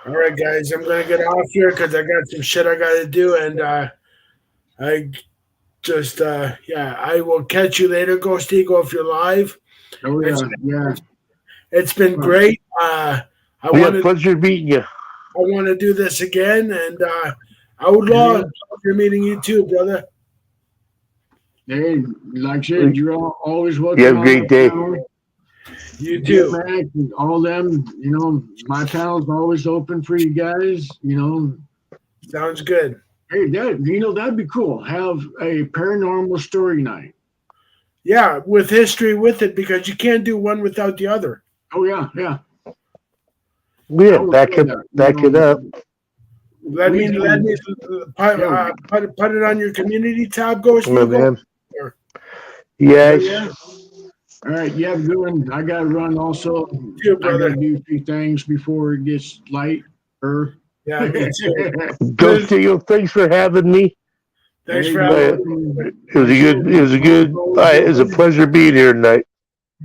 All right, guys, I'm going to get off here because I got some shit I got to do. And I just, I will catch you later, Ghost Eagle, if you're live. Oh, yeah. It's been great. I pleasure meeting you. want to do this again, and I would love for meeting you too, brother. Hey, like I said, you're always welcome. You have a great day. You too. Back, all them, my panel's always open for you guys. Sounds good. Hey, that'd be cool. Have a paranormal story night. Yeah, with history with it, because you can't do one without the other. Oh yeah. Yeah, back it up. Let me put it on your community tab, Ghost Eagle. Yes. Yeah. All right, you have a good one. I got to run also. Too, brother. I got to do a few things before it gets light. Yeah, me too. Ghost Eagle, thanks for having me. Thanks for having me. It was a pleasure being here tonight.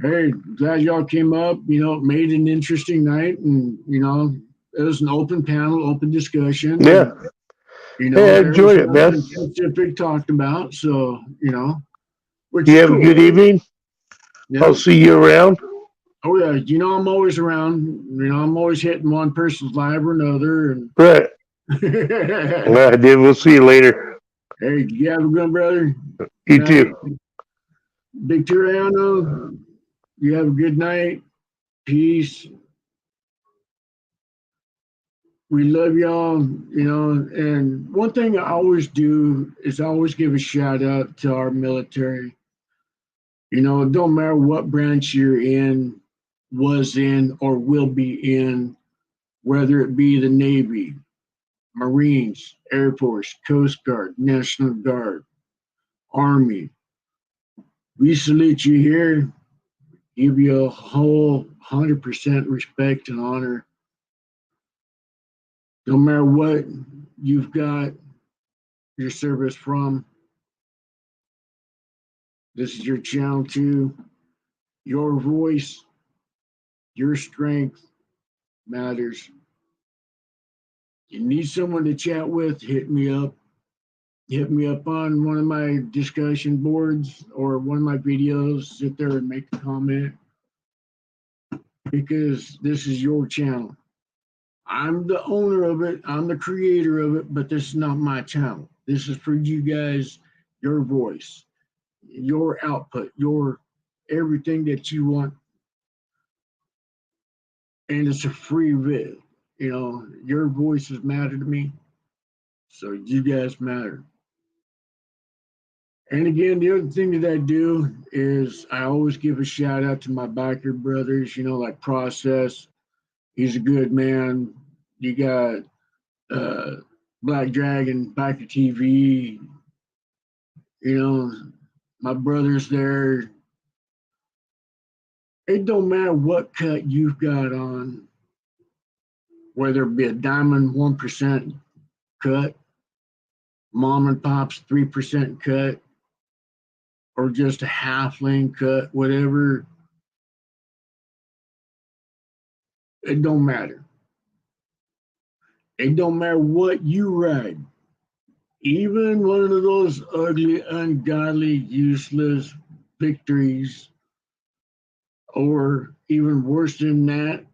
Hey, glad y'all came up. Made an interesting night, and it was an open panel, open discussion. Yeah. And, I enjoyed it, man. Pacific talked about, so which you is have cool. a good evening. Yeah. I'll see you around. Oh yeah, I'm always around. I'm always hitting one person's live or another. And Right. We'll see you later. Hey, you have a good one, brother. You Night. too. Big Tirano, you have a good night. Peace. We love y'all, and one thing I always do is I always give a shout out to our military. It don't matter what branch you're in, was in, or will be in, whether it be the Navy, Marines, Air Force, Coast Guard, National Guard, Army. We salute you here, give you a whole 100% respect and honor. No matter what you've got your service from, this is your channel too. Your voice, your strength matters. You need someone to chat with, hit me up. Hit me up on one of my discussion boards or one of my videos. Sit there and make a comment because this is your channel. I'm the owner of it, I'm the creator of it, but this is not my channel. This is for you guys, your voice, your output, your everything that you want. And it's a free vid. Your voices matter to me. So you guys matter. And again, the other thing that I do is I always give a shout out to my biker brothers, like Process. He's a good man. You got Black Dragon, Biker TV, my brothers there. It don't matter what cut you've got on, whether it be a diamond 1% cut, mom and pop's 3% cut, or just a half lane cut, whatever. It don't matter. It don't matter what you ride. Even one of those ugly, ungodly, useless victories, or even worse than that.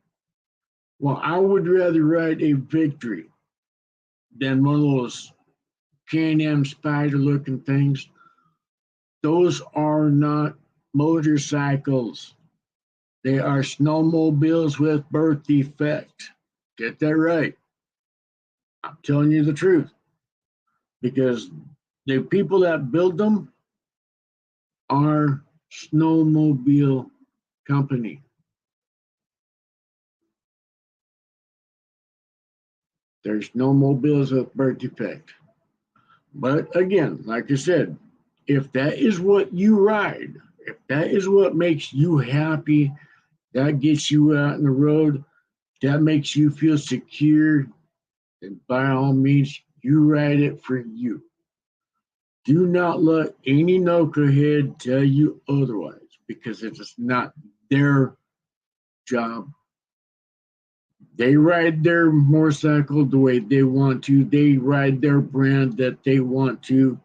Well, I would rather ride a victory than one of those Can-Am spider looking things. Those are not motorcycles. They are snowmobiles with birth defect. Get that right. I'm telling you the truth. Because the people that build them are snowmobile company. There's no mobiles with birth defect. But again, like I said, if that is what you ride, if that is what makes you happy, that gets you out on the road, that makes you feel secure, then by all means, you ride it for you. Do not let any knucklehead tell you otherwise because it is not their job. They ride their motorcycle the way they want to. They ride their brand that they want to.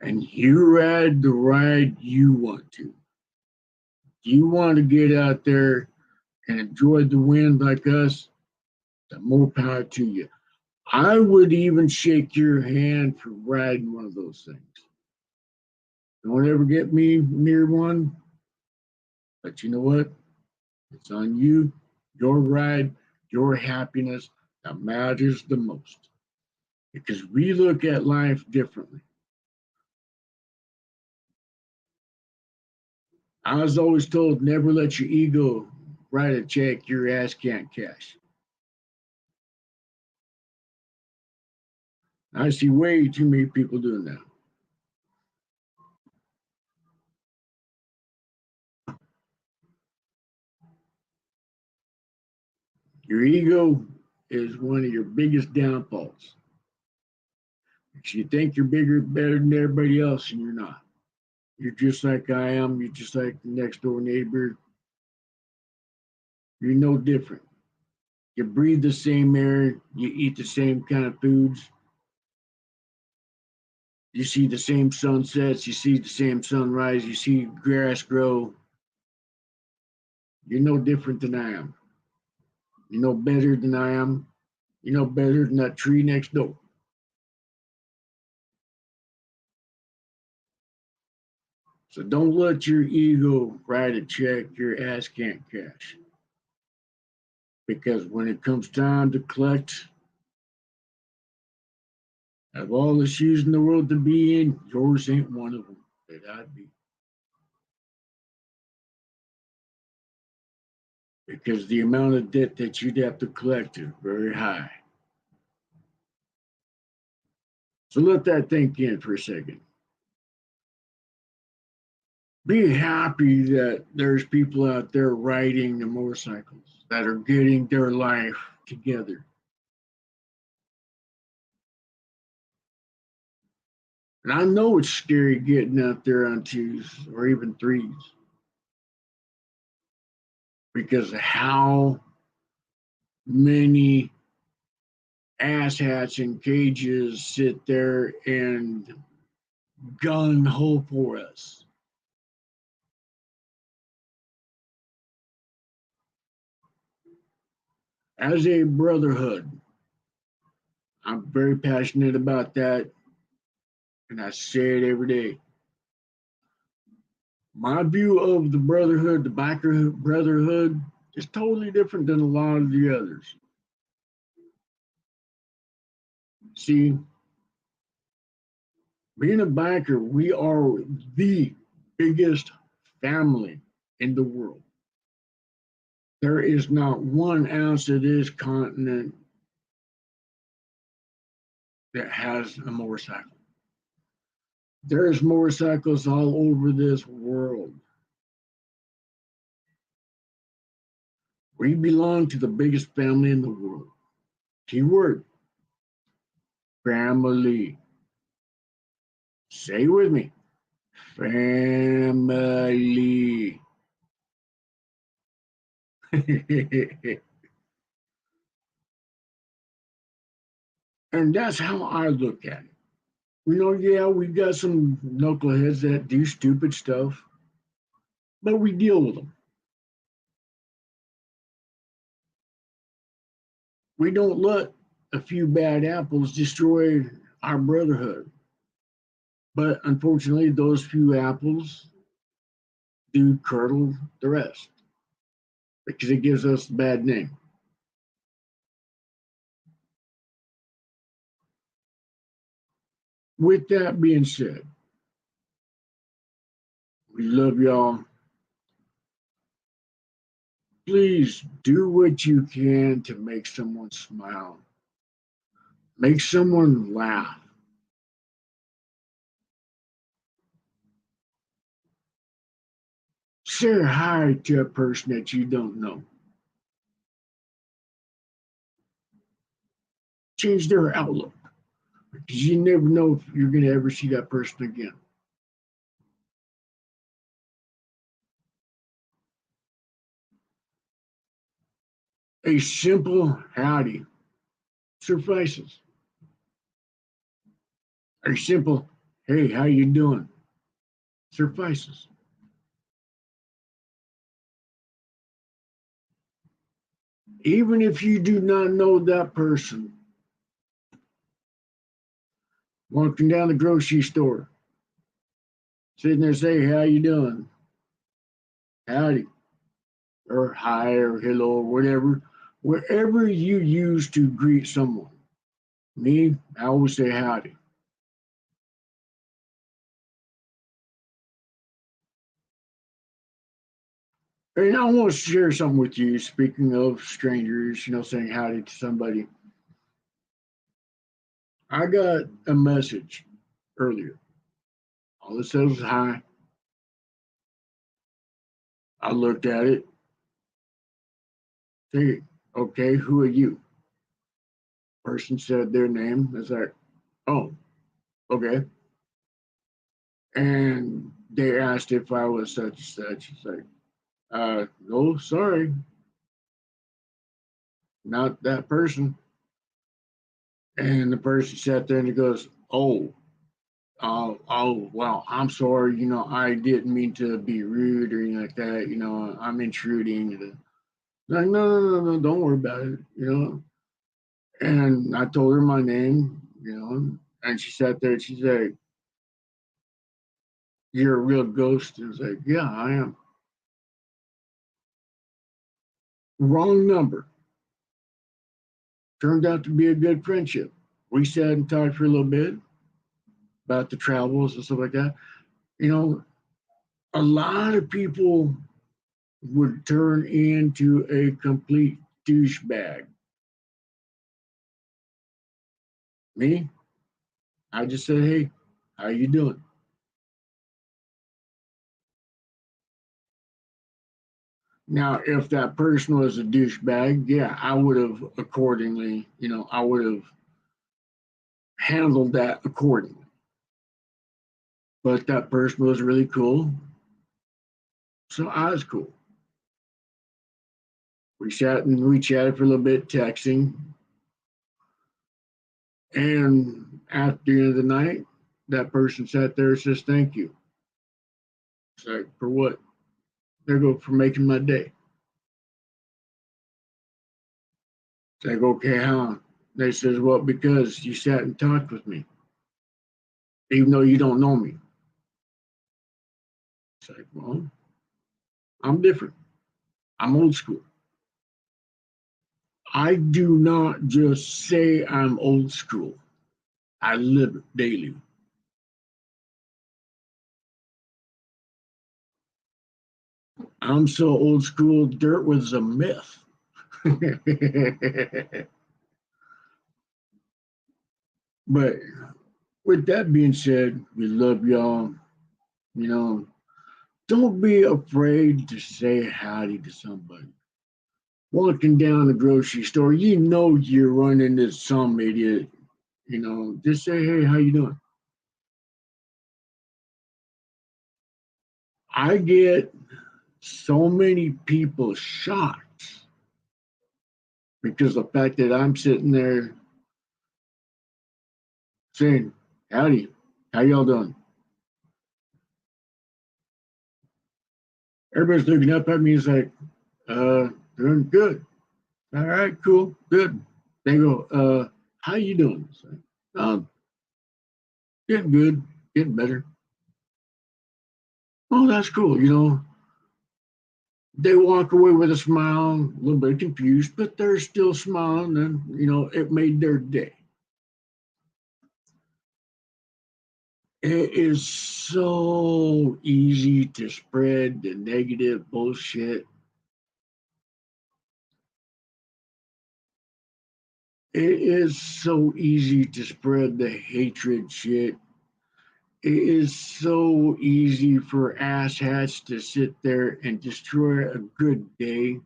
And you ride the ride you want to. You want to get out there and enjoy the wind like us, the more power to you. I would even shake your hand for riding one of those things. Don't ever get me near one, but you know what? It's on you, your ride, your happiness that matters the most. Because we look at life differently. I was always told never let your ego write a check your ass can't cash. I see way too many people doing that. Your ego is one of your biggest downfalls. Because you think you're bigger, better than everybody else, and you're not. You're just like I am. You're just like the next door neighbor. You're no different. You breathe the same air. You eat the same kind of foods. You see the same sunsets. You see the same sunrise. You see grass grow. You're no different than I am. You're no better than I am. You're no better than that tree next door. So don't let your ego write a check your ass can't cash. Because when it comes time to collect, of all the shoes in the world to be in, yours ain't one of them that I'd be. Because the amount of debt that you'd have to collect is very high. So let that think in for a second. Be happy that there's people out there riding the motorcycles that are getting their life together. And I know it's scary getting out there on twos or even threes because of how many asshats in cages sit there and gun ho for us. As a brotherhood, I'm very passionate about that, and I say it every day. My view of the brotherhood, the biker brotherhood, is totally different than a lot of the others. See, being a biker, we are the biggest family in the world. There is not 1 ounce of this continent that has a motorcycle. There's motorcycles all over this world. We belong to the biggest family in the world. Keyword, family. Say it with me. Family. And that's how I look at it. Yeah, we got some knuckleheads that do stupid stuff, but we deal with them. We don't let a few bad apples destroy our brotherhood. But unfortunately, those few apples do curdle the rest because it gives us a bad name. With that being said, we love y'all. Please do what you can to make someone smile, make someone laugh. Say hi to a person that you don't know. Change their outlook because you never know if you're going to ever see that person again. A simple howdy suffices. A simple, hey, how you doing? Suffices. Even if you do not know that person, walking down the grocery store, sitting there saying, how you doing? Howdy, or hi, or hello, or whatever, wherever you use to greet someone. Me, I always say howdy. And I want to share something with you. Speaking of strangers, saying howdy to somebody. I got a message earlier. All it says is hi. I looked at it. Hey, okay, who are you? Person said their name. It's like, oh, okay. And they asked if I was such and such. It's like, no, sorry, not that person. And the person sat there and he goes, oh, well, I'm sorry, I didn't mean to be rude or anything like that. I'm intruding. Like, no, don't worry about it. And I told her my name, and she sat there and she's like, you're a real ghost. And it's like, yeah, I am. Wrong number. Turned out to be a good friendship. We sat and talked for a little bit about the travels and stuff like that. You know, a lot of people would turn into a complete douchebag. Me, I just said, hey, how you doing? Now, if that person was a douchebag, yeah, I would have accordingly, I would have handled that accordingly. But that person was really cool. So I was cool. We chatted for a little bit, texting. And at the end of the night, that person sat there and says, thank you. It's like, for what? They go, for making my day. It's like, okay, how? They says, well, because you sat and talked with me, even though you don't know me. It's like, well, I'm different. I'm old school. I do not just say I'm old school. I live it daily. I'm so old school, dirt was a myth. But with that being said, we love y'all. You know, don't be afraid to say howdy to somebody. Walking down the grocery store, you know you're running into some idiot. Just say, hey, how you doing? I get so many people shocked because the fact that I'm sitting there saying, howdy, how y'all doing? Everybody's looking up at me. It's like, doing good. All right, cool, good. They go, how you doing? It's like, getting good, getting better. Oh, that's cool. They walk away with a smile, a little bit confused, but they're still smiling, and it made their day. It is so easy to spread the negative bullshit. It is so easy to spread the hatred shit. It is so easy for asshats to sit there and destroy a good day,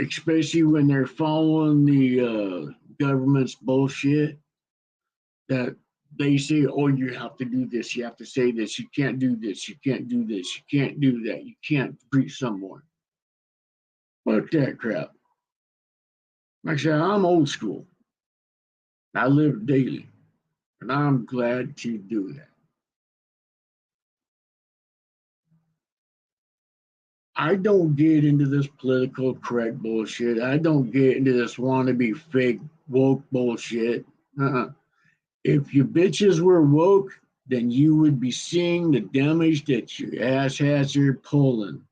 especially when they're following the government's bullshit that they say, oh, you have to do this, you have to say this, you can't do this, you can't do this, you can't do that, you can't preach someone. Fuck that crap. Like I said, I'm old school. I live daily, and I'm glad to do that. I don't get into this political correct bullshit. I don't get into this wannabe fake woke bullshit. Uh-uh. If you bitches were woke, then you would be seeing the damage that your asshats are pulling.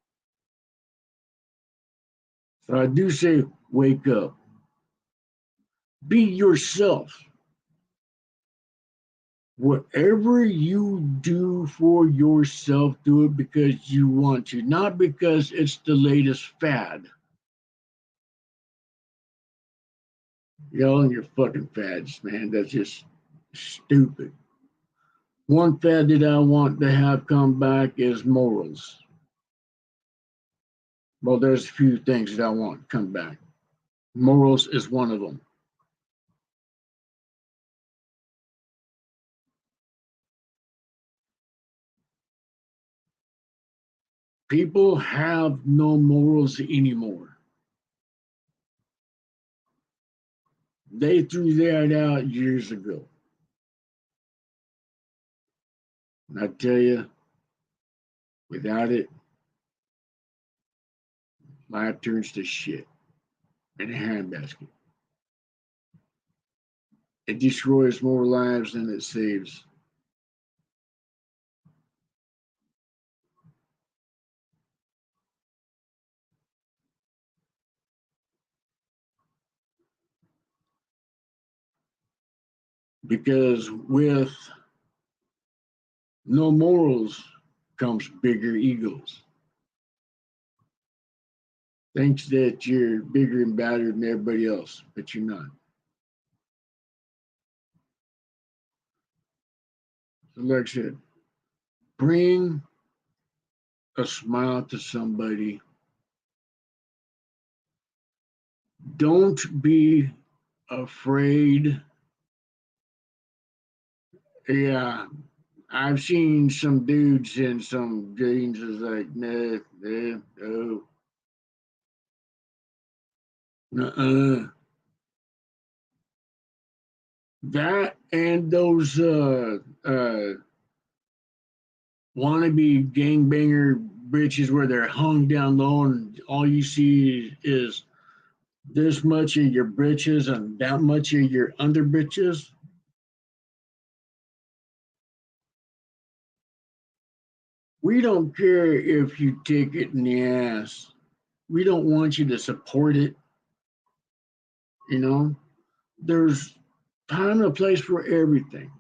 So I do say, wake up. Be yourself. Whatever you do for yourself, do it because you want to, not because it's the latest fad. Y'all and your fucking fads, man. That's just stupid. One fad that I want to have come back is morals. Well, there's a few things that I want to come back. Morals is one of them. People have no morals anymore. They threw that out years ago. And I tell you, without it, life turns to shit in a handbasket. It destroys more lives than it saves. Because with no morals comes bigger egos. Thinks that you're bigger and badder than everybody else, but you're not. So like I said, bring a smile to somebody. Don't be afraid. Yeah, I've seen some dudes in some jeans is like, nah, nah, no, nuh-uh. That and those wannabe gangbanger bitches where they're hung down low and all you see is this much of your britches and that much of your under britches. We don't care if you take it in the ass. We don't want you to support it. You know, there's time and a place for everything.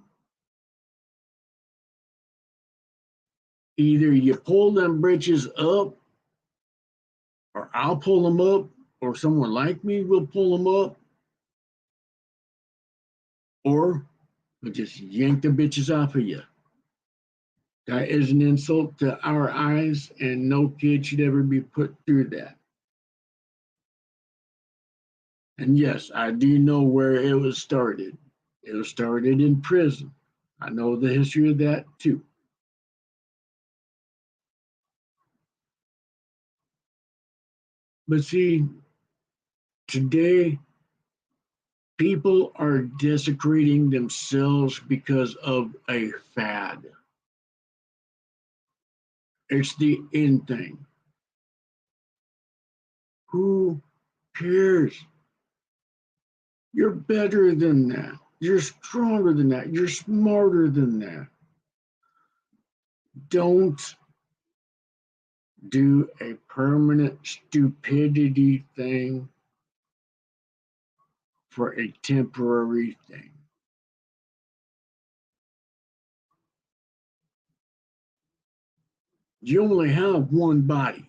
Either you pull them britches up, or I'll pull them up, or someone like me will pull them up, or we'll just yank the bitches off of you. That is an insult to our eyes, and no kid should ever be put through that. And yes, I do know where it was started. It was started in prison. I know the history of that too. But see, today people are desecrating themselves because of a fad. It's the in thing. Who cares? You're better than that. You're stronger than that. You're smarter than that. Don't do a permanent stupidity thing for a temporary thing. You only have one body.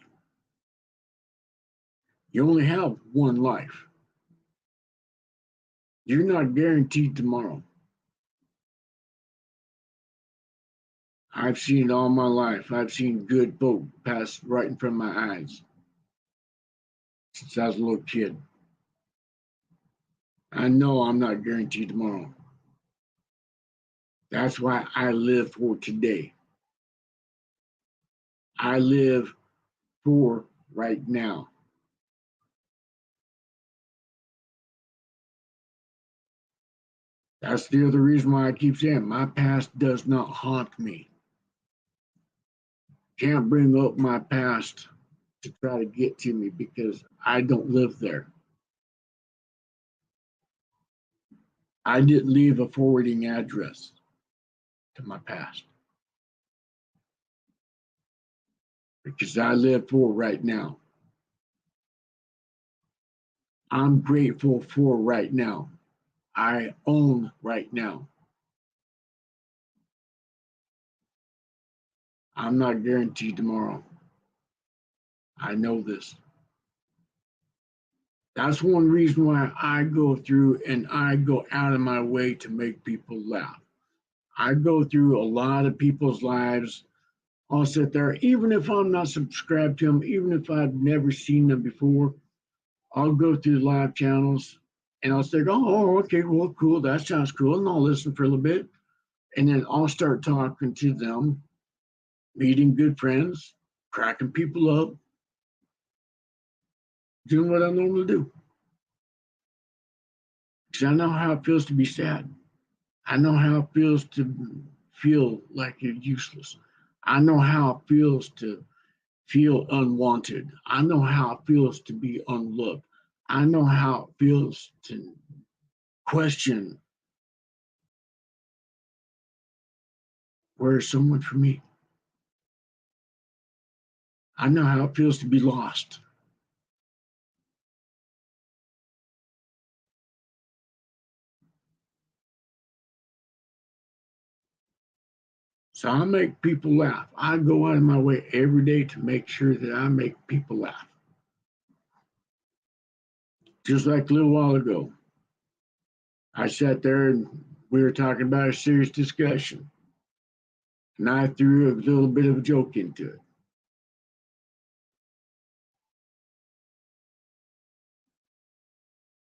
You only have one life. You're not guaranteed tomorrow. I've seen it all my life. I've seen good folk pass right in front of my eyes since I was a little kid. I know I'm not guaranteed tomorrow. That's why I live for today. I live for right now. That's the other reason why I keep saying my past does not haunt me. Can't bring up my past to try to get to me because I don't live there. I didn't leave a forwarding address to my past because I live for right now. I'm grateful for right now. I own right now. I'm not guaranteed tomorrow. I know this. That's one reason why I go through and I go out of my way to make people laugh. I go through a lot of people's lives. I'll sit there, even if I'm not subscribed to them, even if I've never seen them before, I'll go through the live channels and I'll say, oh, okay, well, cool, that sounds cool. And I'll listen for a little bit. And then I'll start talking to them, meeting good friends, cracking people up, doing what I normally do. Because I know how it feels to be sad. I know how it feels to feel like you're useless. I know how it feels to feel unwanted. I know how it feels to be unloved. I know how it feels to question where's someone for me. I know how it feels to be lost. So I make people laugh. I go out of my way every day to make sure that I make people laugh. Just like a little while ago, I sat there and we were talking about a serious discussion. And I threw a little bit of a joke into it.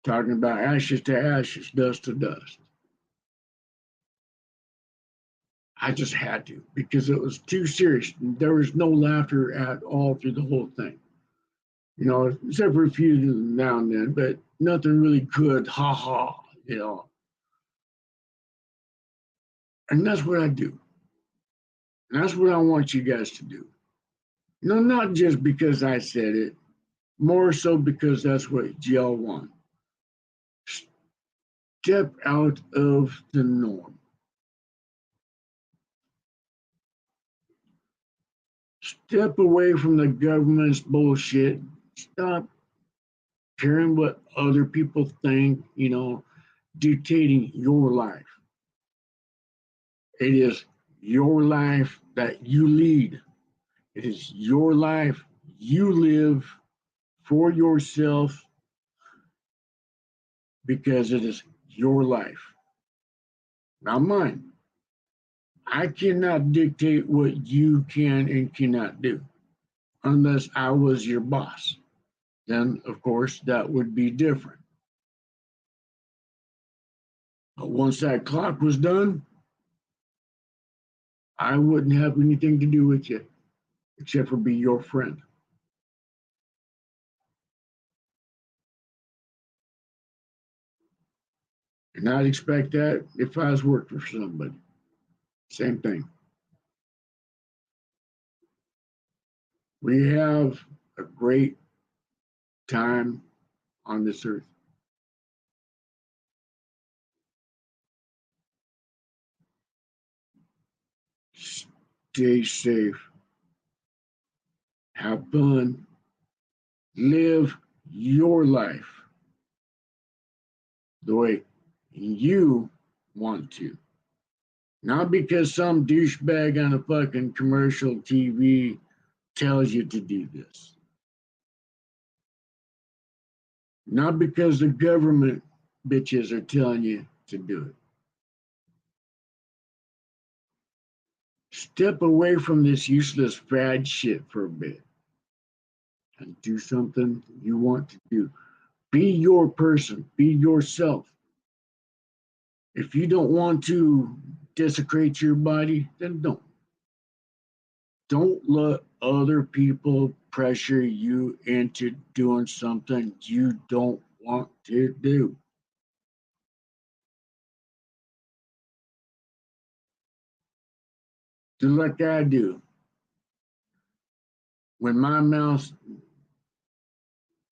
Talking about ashes to ashes, dust to dust. I just had to because it was too serious. There was no laughter at all through the whole thing. You know, except for a few now and then, but nothing really good. Ha ha, you know. And that's what I do. And that's what I want you guys to do. You know, not just because I said it, more so because that's what y'all want. Step out of the norm. Step away from the government's bullshit. Stop caring what other people think, you know, dictating your life. It is your life that you lead. It is your life you live for yourself because it is your life, not mine. I cannot dictate what you can and cannot do unless I was your boss. Then, of course, that would be different. But once that clock was done, I wouldn't have anything to do with you except for be your friend. And I'd expect that if I was working for somebody. Same thing. We have a great time on this earth. Stay safe. Have fun. Live your life the way you want to. Not because some douchebag on a fucking commercial TV tells you to do this. Not because the government bitches are telling you to do it. Step away from this useless fad shit for a bit and do something you want to do. Be your person, be yourself. If you don't want to desecrate your body, then don't. Don't let other people pressure you into doing something you don't want to do. Do like I do. When my mouth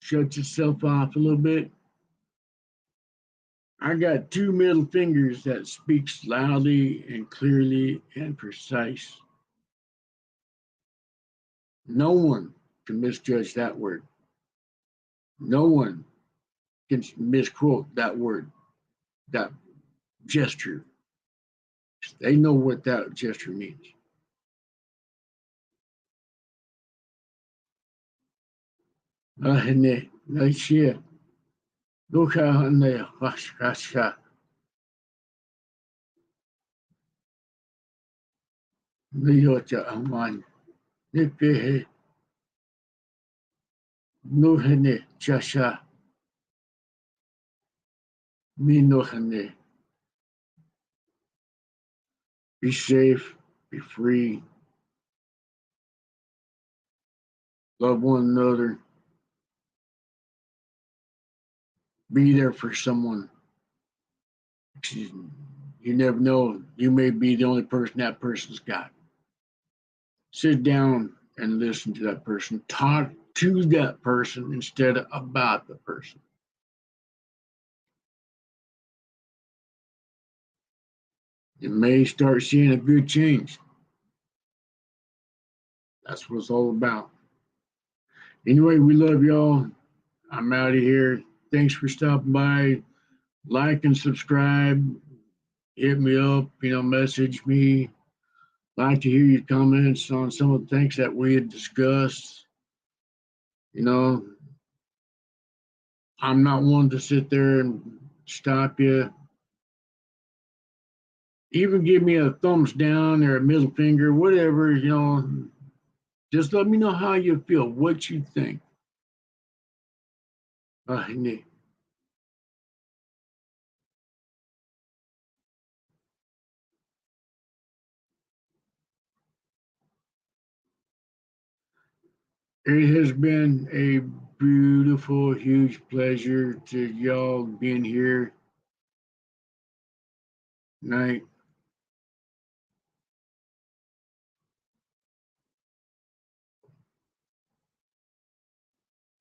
shuts itself off a little bit, I got two middle fingers that speaks loudly and clearly and precise. No one can misjudge that word. No one can misquote that word, that gesture. They know what that gesture means. Ahene, Naishia, Luka, Hashkasha, Niyota Aman, Nipehe, Nuhene, Chasha, Minohene. Be safe, be free, love one another, be there for someone. You never know, you may be the only person that person's got. Sit down and listen to that person. Talk to that person instead of about the person. You may start seeing a good change. That's what it's all about. Anyway, we love y'all. I'm out of here. Thanks for stopping by. Like and subscribe. Hit me up, message me. like to hear your comments on some of the things that we had discussed. You know, I'm not one to sit there and stop you. Even give me a thumbs down or a middle finger, whatever, you know. Just let me know how you feel, what you think. Nick. It has been a beautiful, huge pleasure to y'all being here tonight.